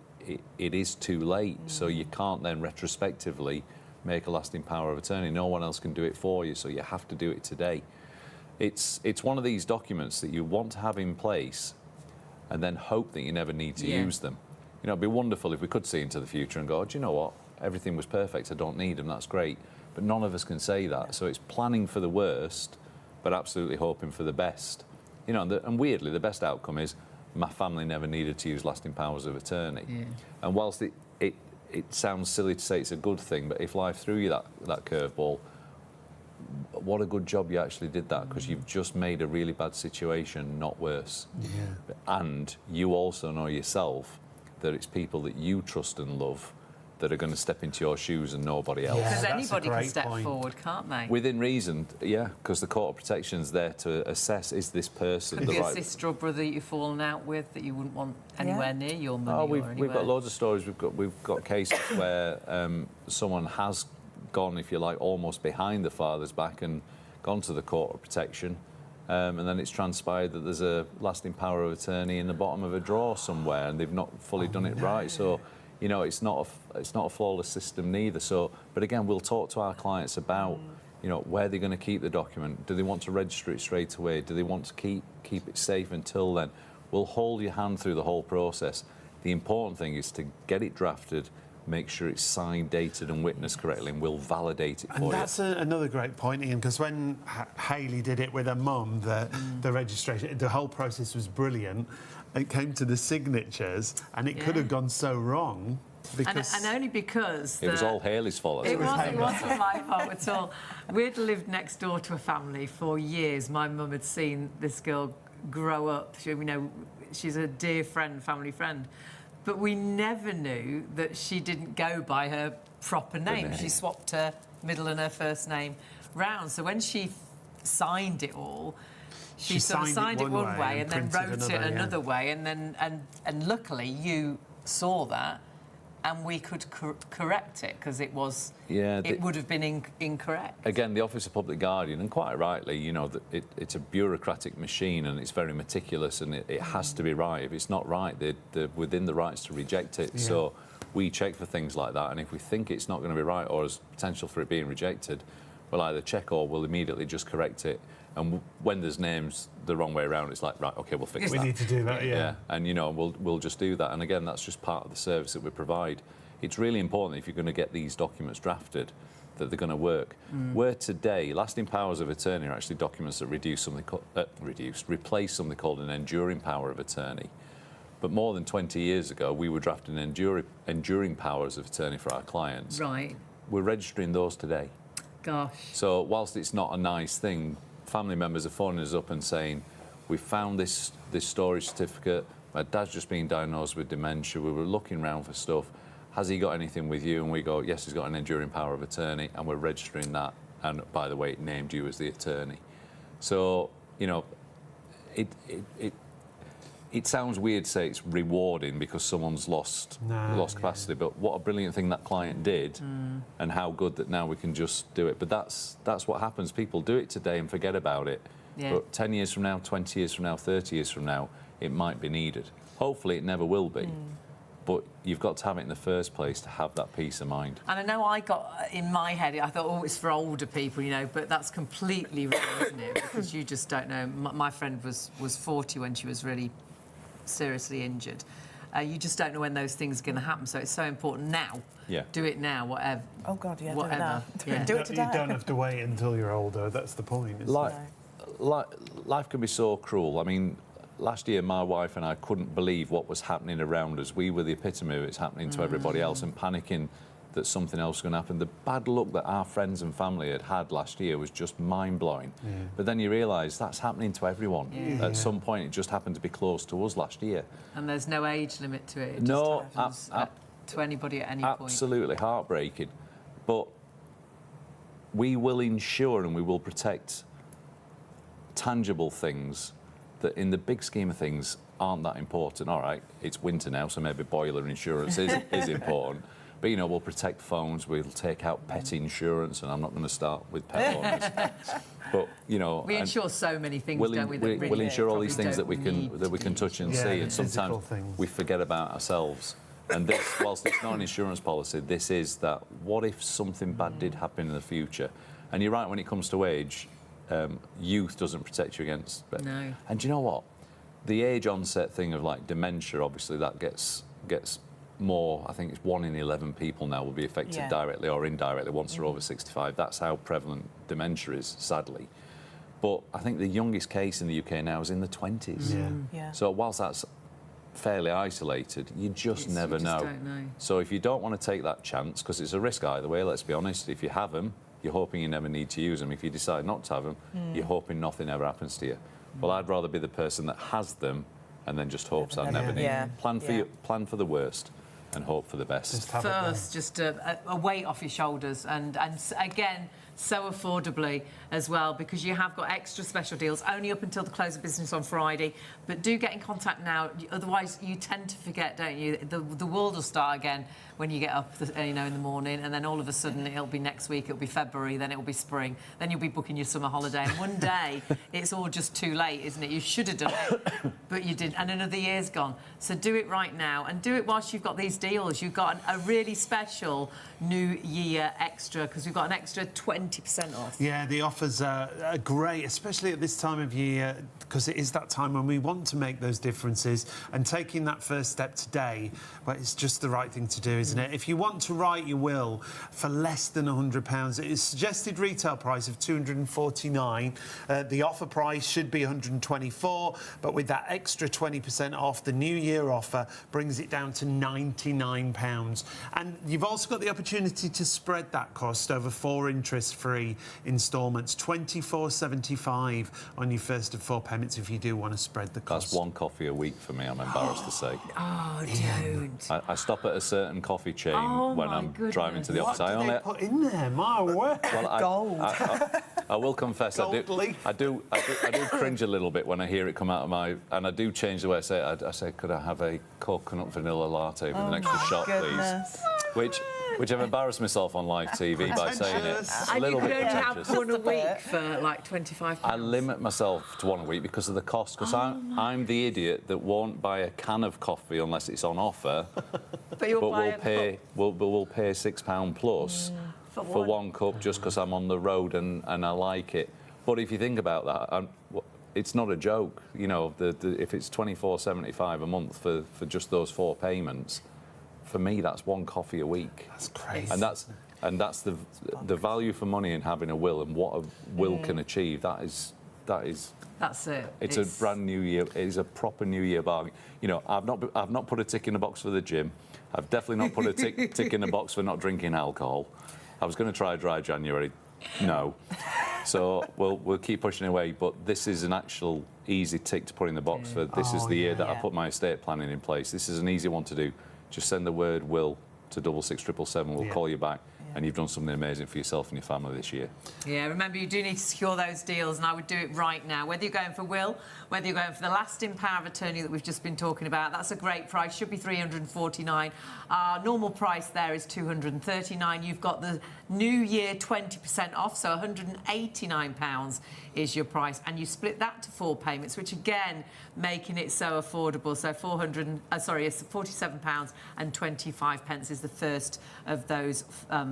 it is too late. So you can't then retrospectively make a lasting power of attorney. No one else can do it for you, so you have to do it today. It's one of these documents that you want to have in place and then hope that you never need to use them. You know, it'd be wonderful if we could see into the future and go, do you know what? Everything was perfect. I don't need them. That's great. But none of us can say that. So it's planning for the worst, but absolutely hoping for the best. You know, and weirdly, the best outcome is my family never needed to use lasting powers of attorney. Yeah. And whilst it sounds silly to say it's a good thing, but if life threw you that curveball, what a good job you actually did that, because you've just made a really bad situation not worse. Yeah. And you also know yourself that it's people that you trust and love that are going to step into your shoes and nobody else. Because anybody can step forward, can't they? Within reason, yeah, because the Court of Protection's there to assess, is this person Could the be right... a sister or brother that you've fallen out with that you wouldn't want anywhere near your money. We've got loads of stories. We've got cases where someone has gone, if you like, almost behind the father's back and gone to the Court of Protection, and then it's transpired that there's a lasting power of attorney in the bottom of a drawer somewhere, and they've not fully done it right. So, you know, it's not a flawless system neither. So, but again, we'll talk to our clients about, you know, where they're going to keep the document. Do they want to register it straight away? Do they want to keep it safe until then? We'll hold your hand through the whole process. The important thing is to get it drafted, make sure it's signed, dated and witnessed correctly, and we'll validate it for you. And that's another great point, Ian, because when Hayley did it with her mum, the registration, the whole process was brilliant. It came to the signatures, and it could have gone so wrong. Because and only because... It was all Hayley's fault. It wasn't my fault at all. We'd lived next door to a family for years. My mum had seen this girl grow up. You know, she's a dear friend, family friend. But we never knew that she didn't go by her proper name. She swapped her middle and her first name round. So when she signed it all... She sort of signed it one way and then wrote it another way, and then and luckily you saw that and we could correct it because it was Yeah, it would have been incorrect. Again, the Office of Public Guardian, and quite rightly, you know, that it's a bureaucratic machine and it's very meticulous and it has to be right. If it's not right, they're within the rights to reject it. Yeah. So we check for things like that, and if we think it's not going to be right or there's potential for it being rejected, we'll either check or we'll immediately just correct it. And when there's names the wrong way around, it's like, right, OK, we'll fix that. We need to do that, yeah. And, you know, we'll just do that. And again, that's just part of the service that we provide. It's really important if you're going to get these documents drafted that they're going to work. Where today, lasting powers of attorney are actually documents that replace something called an enduring power of attorney. But more than 20 years ago, we were drafting enduring powers of attorney for our clients. Right. We're registering those today. Gosh. So whilst it's not a nice thing, family members are phoning us up and saying, we found this storage certificate, my dad's just been diagnosed with dementia, we were looking around for stuff, has he got anything with you? And we go, yes, he's got an enduring power of attorney, and we're registering that, and by the way, it named you as the attorney. So, you know, it sounds weird to say it's rewarding because someone's lost capacity, but what a brilliant thing that client did, and how good that now we can just do it. But that's what happens. People do it today and forget about it. Yeah. But 10 years from now, 20 years from now, 30 years from now, it might be needed. Hopefully it never will be. But you've got to have it in the first place to have that peace of mind. And I know I got in my head, I thought, oh, it's for older people, you know, but that's completely wrong, isn't it? Because you just don't know. My friend was 40 when she was really seriously injured. You just don't know when those things are going to happen, so it's so important now. Yeah. Do it now, whatever. Oh God, yeah, whatever. do it now. Do it today. You don't have to wait until you're older. That's the point. Isn't it? Life can be so cruel. I mean, last year my wife and I couldn't believe what was happening around us. We were the epitome of it's happening to everybody else, and panicking that something else was going to happen. The bad luck that our friends and family had last year was just mind-blowing. Yeah. But then you realise that's happening to everyone. Yeah. At some point, it just happened to be close to us last year. And there's no age limit to it. It no, just happens to anybody at any point. Absolutely heartbreaking. But we will ensure and we will protect tangible things that in the big scheme of things aren't that important. All right, it's winter now, so maybe boiler insurance is important. But, you know, we'll protect phones, we'll take out pet insurance, and I'm not going to start with pet owners. But, you know... We insure so many things, don't we? We'll insure all these things that we can touch and see, and sometimes we forget about ourselves. And this, whilst it's not an insurance policy, this is that, what if something bad did happen in the future? And you're right, when it comes to age, youth doesn't protect you against... No. And do you know what? The age onset thing of, like, dementia, obviously, that gets more. I think it's 1 in 11 people now will be affected directly or indirectly once they're over 65. That's how prevalent dementia is, sadly. But I think the youngest case in the UK now is in the 20s. Yeah. So whilst that's fairly isolated, you just never know. Don't know. So if you don't want to take that chance, because it's a risk either way, let's be honest, if you have them, you're hoping you never need to use them. If you decide not to have them, you're hoping nothing ever happens to you. Well, I'd rather be the person that has them and then just hopes I never need them. Plan for the worst and hope for the best. First, just a weight off your shoulders, and again, so affordably as well, because you have got extra special deals only up until the close of business on Friday. But do get in contact now, otherwise you tend to forget, don't you? The world will start again when you get up, you know, in the morning, and then all of a sudden it'll be next week, it'll be February, then it'll be spring, then you'll be booking your summer holiday, and one day it's all just too late, isn't it? You should have done it, but you didn't, and another year's gone. So do it right now, and do it whilst you've got these deals. You've got a really special New Year extra, because we've got an extra 20% off. Yeah, the offers are great, especially at this time of year, because it is that time when we want to make those differences, and taking that first step today, well, it's just the right thing to do, isn't it? If you want to write your will for less than £100, it is suggested retail price of £249. The offer price should be £124, but with that extra 20% off, the New Year offer brings it down to £99. And you've also got the opportunity to spread that cost over 4 interest-free instalments, £24.75 on your first of 4 payments if you do want to spread the cost. That's 1 coffee a week for me, I'm embarrassed to say. Oh, don't. I stop at a certain coffee chain when I'm driving to the office. What do they put in there? My word. Gold. I will confess, I do cringe a little bit when I hear it come out of my... And I do change the way I say it. I say, could I have a coconut vanilla latte with an extra shot, please? Which I've embarrassed myself on live TV by saying it. And you can only have one a week for like £25. I limit myself to one a week because of the cost, because I'm the idiot that won't buy a can of coffee unless it's on offer, but we'll pay £6 plus for one cup just because I'm on the road and I like it. But if you think about that, it's not a joke. You know, if it's £24.75 a month for just those 4 payments, for me, that's one coffee a week. That's crazy. And that's the value for money in having a will, and what a will can achieve. That's it. It's a brand new year. It is a proper New Year bargain. You know, I've not put a tick in the box for the gym. I've definitely not put a tick in the box for not drinking alcohol. I was going to try dry January. No. So we'll keep pushing away. But this is an actual easy tick to put in the box for. This is the year that I put my estate planning in place. This is an easy one to do. Just send the word will to 66777. We'll call you back, and you've done something amazing for yourself and your family this year. Yeah, remember, you do need to secure those deals, and I would do it right now. Whether you're going for will, whether you're going for the lasting power of attorney that we've just been talking about, that's a great price. Should be $349. Our normal price there is $239. You've got the New Year 20% off, so £189 is your price, and you split that to 4 payments, which again making it so affordable. So it's £47.25 is the first of those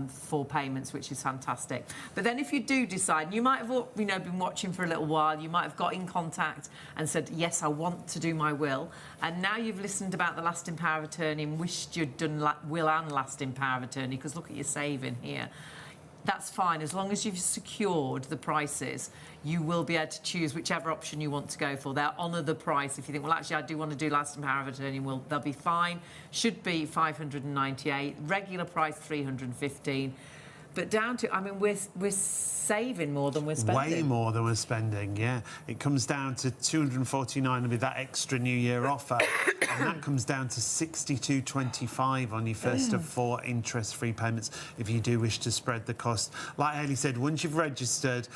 4 payments, which is fantastic. But then if you do decide, and you might have been watching for a little while, you might have got in contact and said, yes, I want to do my will, and now you've listened about the lasting power of attorney and wished you'd done will and lasting power of attorney, because look at your saving here. That's fine. As long as you've secured the prices, you will be able to choose whichever option you want to go for. They'll honour the price. If you think, well, actually, I do want to do lasting power of attorney, well, they'll be fine. Should be $598. Regular price, $315. But down to, I mean, we're saving more than we're spending. Way more than we're spending, yeah. It comes down to $249 with that extra New Year offer, and that comes down to $62.25 on your first of 4 interest-free payments if you do wish to spread the cost. Like Hayley said, once you've registered,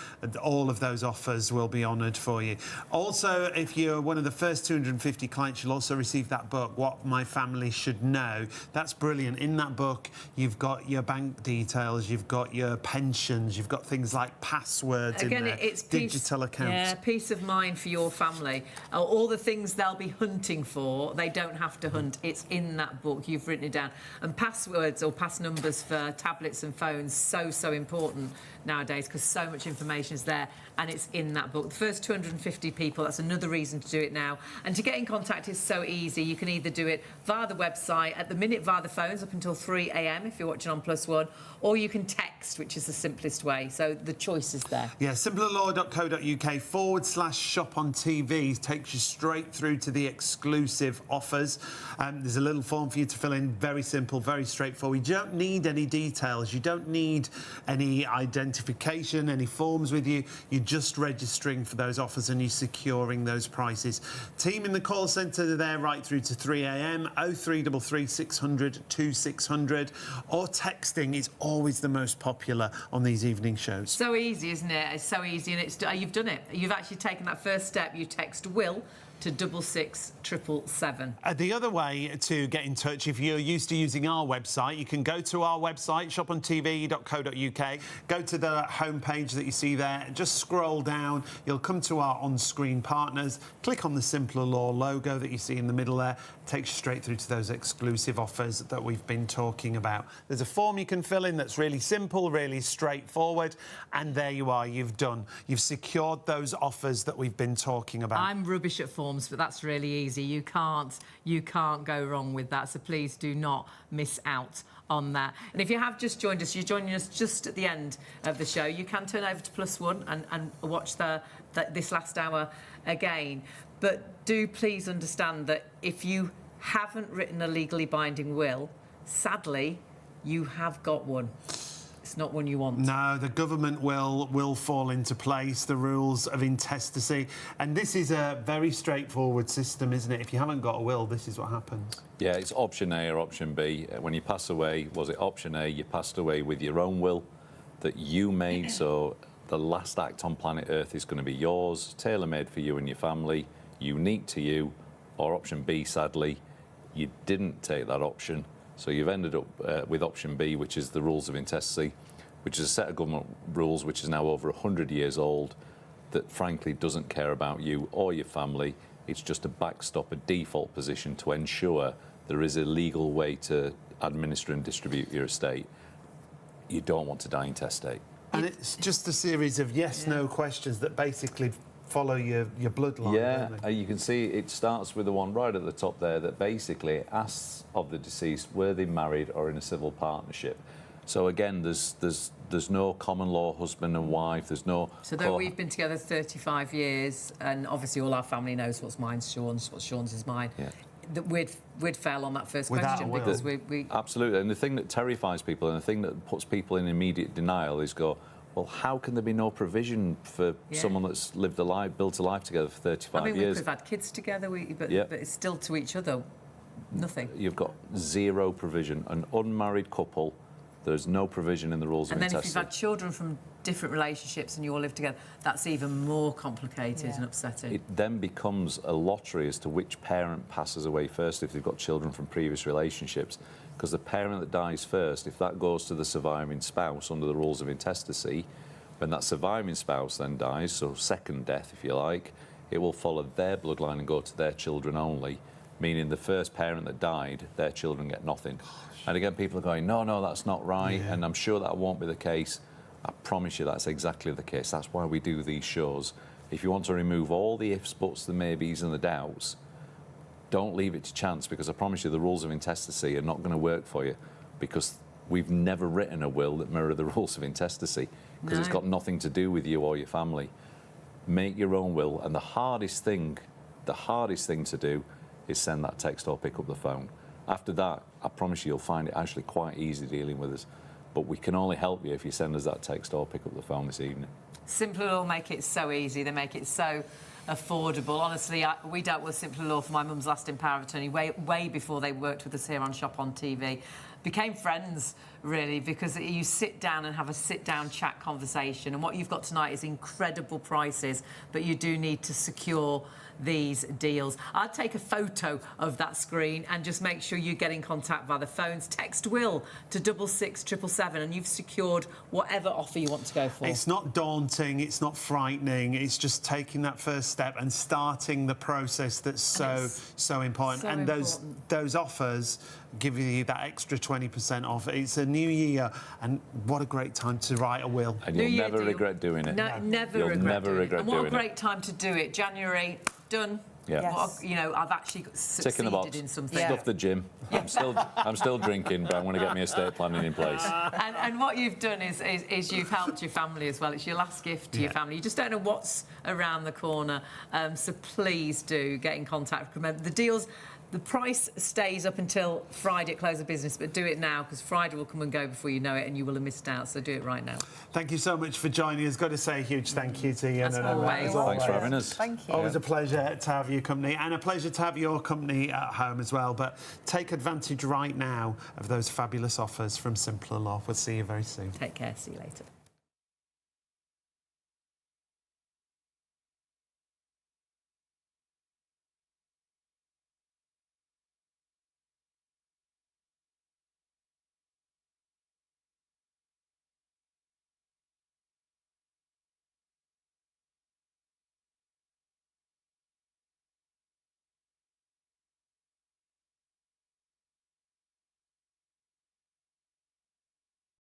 all of those offers will be honoured for you. Also, if you're one of the first 250 clients, you'll also receive that book, What My Family Should Know. That's brilliant. In that book, you've got your bank details, you've got your pensions, you've got things like passwords in there, it's digital accounts. Yeah, peace of mind for your family. All the things they'll be hunting for, they don't have to hunt. It's in that book. You've written it down. And passwords or pass numbers for tablets and phones, so important nowadays, because so much information is there, and it's in that book. The first 250 people, that's another reason to do it now. And to get in contact is so easy. You can either do it via the website, at the minute via the phones up until 3 a.m. if you're watching on +1, or you can text, which is the simplest way. So the choice is there. Yeah, simplerlaw.co.uk/shop on TV takes you straight through to the exclusive offers. There's a little form for you to fill in, very simple, very straightforward. You don't need any details, you don't need any identification, any forms with you. You're just registering for those offers and you're securing those prices. Team in the call centre, they're there right through to 3 a.m. 0333 600 2600, or texting is always the most popular on these evening shows. So easy, isn't it? It's so easy, and you've done it. You've actually taken that first step. You text Will to 66777. The other way to get in touch, if you're used to using our website, you can go to our website, shopontv.co.uk, go to the homepage that you see there, just scroll down, you'll come to our on-screen partners, click on the Simpler Law logo that you see in the middle there, takes you straight through to those exclusive offers that we've been talking about. There's a form you can fill in that's really simple, really straightforward, and there you are, you've done. You've secured those offers that we've been talking about. I'm rubbish at forms, but that's really easy. You can't go wrong with that, so please do not miss out on that. And if you have just joined us, you're joining us just at the end of the show, you can turn over to +1 and watch this last hour again. But do please understand that if you haven't written a legally binding will, sadly, you have got one. It's not one you want. No, the government will fall into place, the rules of intestacy. And this is a very straightforward system, isn't it? If you haven't got a will, this is what happens. Yeah, it's option A or option B. When you pass away, was it option A, you passed away with your own will that you made, so the last act on planet Earth is going to be yours, tailor-made for you and your family, unique to you. Or option B, sadly, you didn't take that option, so you've ended up with option B, which is the rules of intestacy, which is a set of government rules which is now over 100 years old, that frankly doesn't care about you or your family. It's just a backstop, a default position to ensure there is a legal way to administer and distribute your estate. You don't want to die intestate. And it's just a series of yes/no questions that basically follow your bloodline. Yeah, don't they? you can see it starts with the one right at the top there that basically asks of the deceased were they married or in a civil partnership. So again, there's no common law husband and wife. There's no. So though we've been together 35 years, and obviously all our family knows what's mine's Sean's, what's Sean's is mine. Yeah. That we'd fail on that first Without question a will. because we Absolutely, and the thing that terrifies people and the thing that puts people in immediate denial is go, well, how can there be no provision for someone that's lived a life, built a life together for 35 I mean, years? we've had kids together, but it's still to each other, nothing. You've got zero provision. An unmarried couple, there's no provision in the rules of And then if intestacy. you've had children from different relationships and you all live together, that's even more complicated and upsetting. It then becomes a lottery as to which parent passes away first if they've got children from previous relationships. Because the parent that dies first, if that goes to the surviving spouse under the rules of intestacy, when that surviving spouse then dies, so second death if you like, it will follow their bloodline and go to their children only, meaning the first parent that died, their children get nothing. And again, people are going, no, that's not right, and I'm sure that won't be the case. I promise you that's exactly the case. That's why we do these shows. If you want to remove all the ifs, buts, the maybes and the doubts, don't leave it to chance, because I promise you the rules of intestacy are not going to work for you, because we've never written a will that mirror the rules of intestacy, because it's got nothing to do with you or your family. Make your own will, and the hardest thing to do is send that text or pick up the phone. After that, I promise you'll find it actually quite easy dealing with us. But we can only help you if you send us that text or pick up the phone this evening. Simpler Law make it so easy. They make it so affordable. Honestly, we dealt with Simpler Law for my mum's lasting power of attorney way before they worked with us here on Shop on TV. Became friends, really, because you sit down and have a sit-down chat conversation. And what you've got tonight is incredible prices, but you do need to secure these deals. I'd take a photo of that screen and just make sure you get in contact via the phones. Text Will to 66777 and you've secured whatever offer you want to go for. It's not daunting, it's not frightening, it's just taking that first step and starting the process that's so important. And those offers give you that extra 20% off. It's a new year, and what a great time to write a will. And you'll never regret doing it. No, never You'll regret never doing it. regret And what doing a great time to do it. January, done. Yeah. What I've actually succeeded in the box. in something. Stuff the gym. I'm still drinking, but I want to get my estate planning in place. And what you've done is you've helped your family as well. It's your last gift to your family. You just don't know what's around the corner. So please do get in contact. Remember, the price stays up until Friday at close of business, but do it now, because Friday will come and go before you know it, and you will have missed out. So do it right now. Thank you so much for joining us. Got to say a huge thank you to you. As always. Thanks for having us. Thank you. Always a pleasure to have your company, and a pleasure to have your company at home as well. But take advantage right now of those fabulous offers from Simpler Law. We'll see you very soon. Take care. See you later.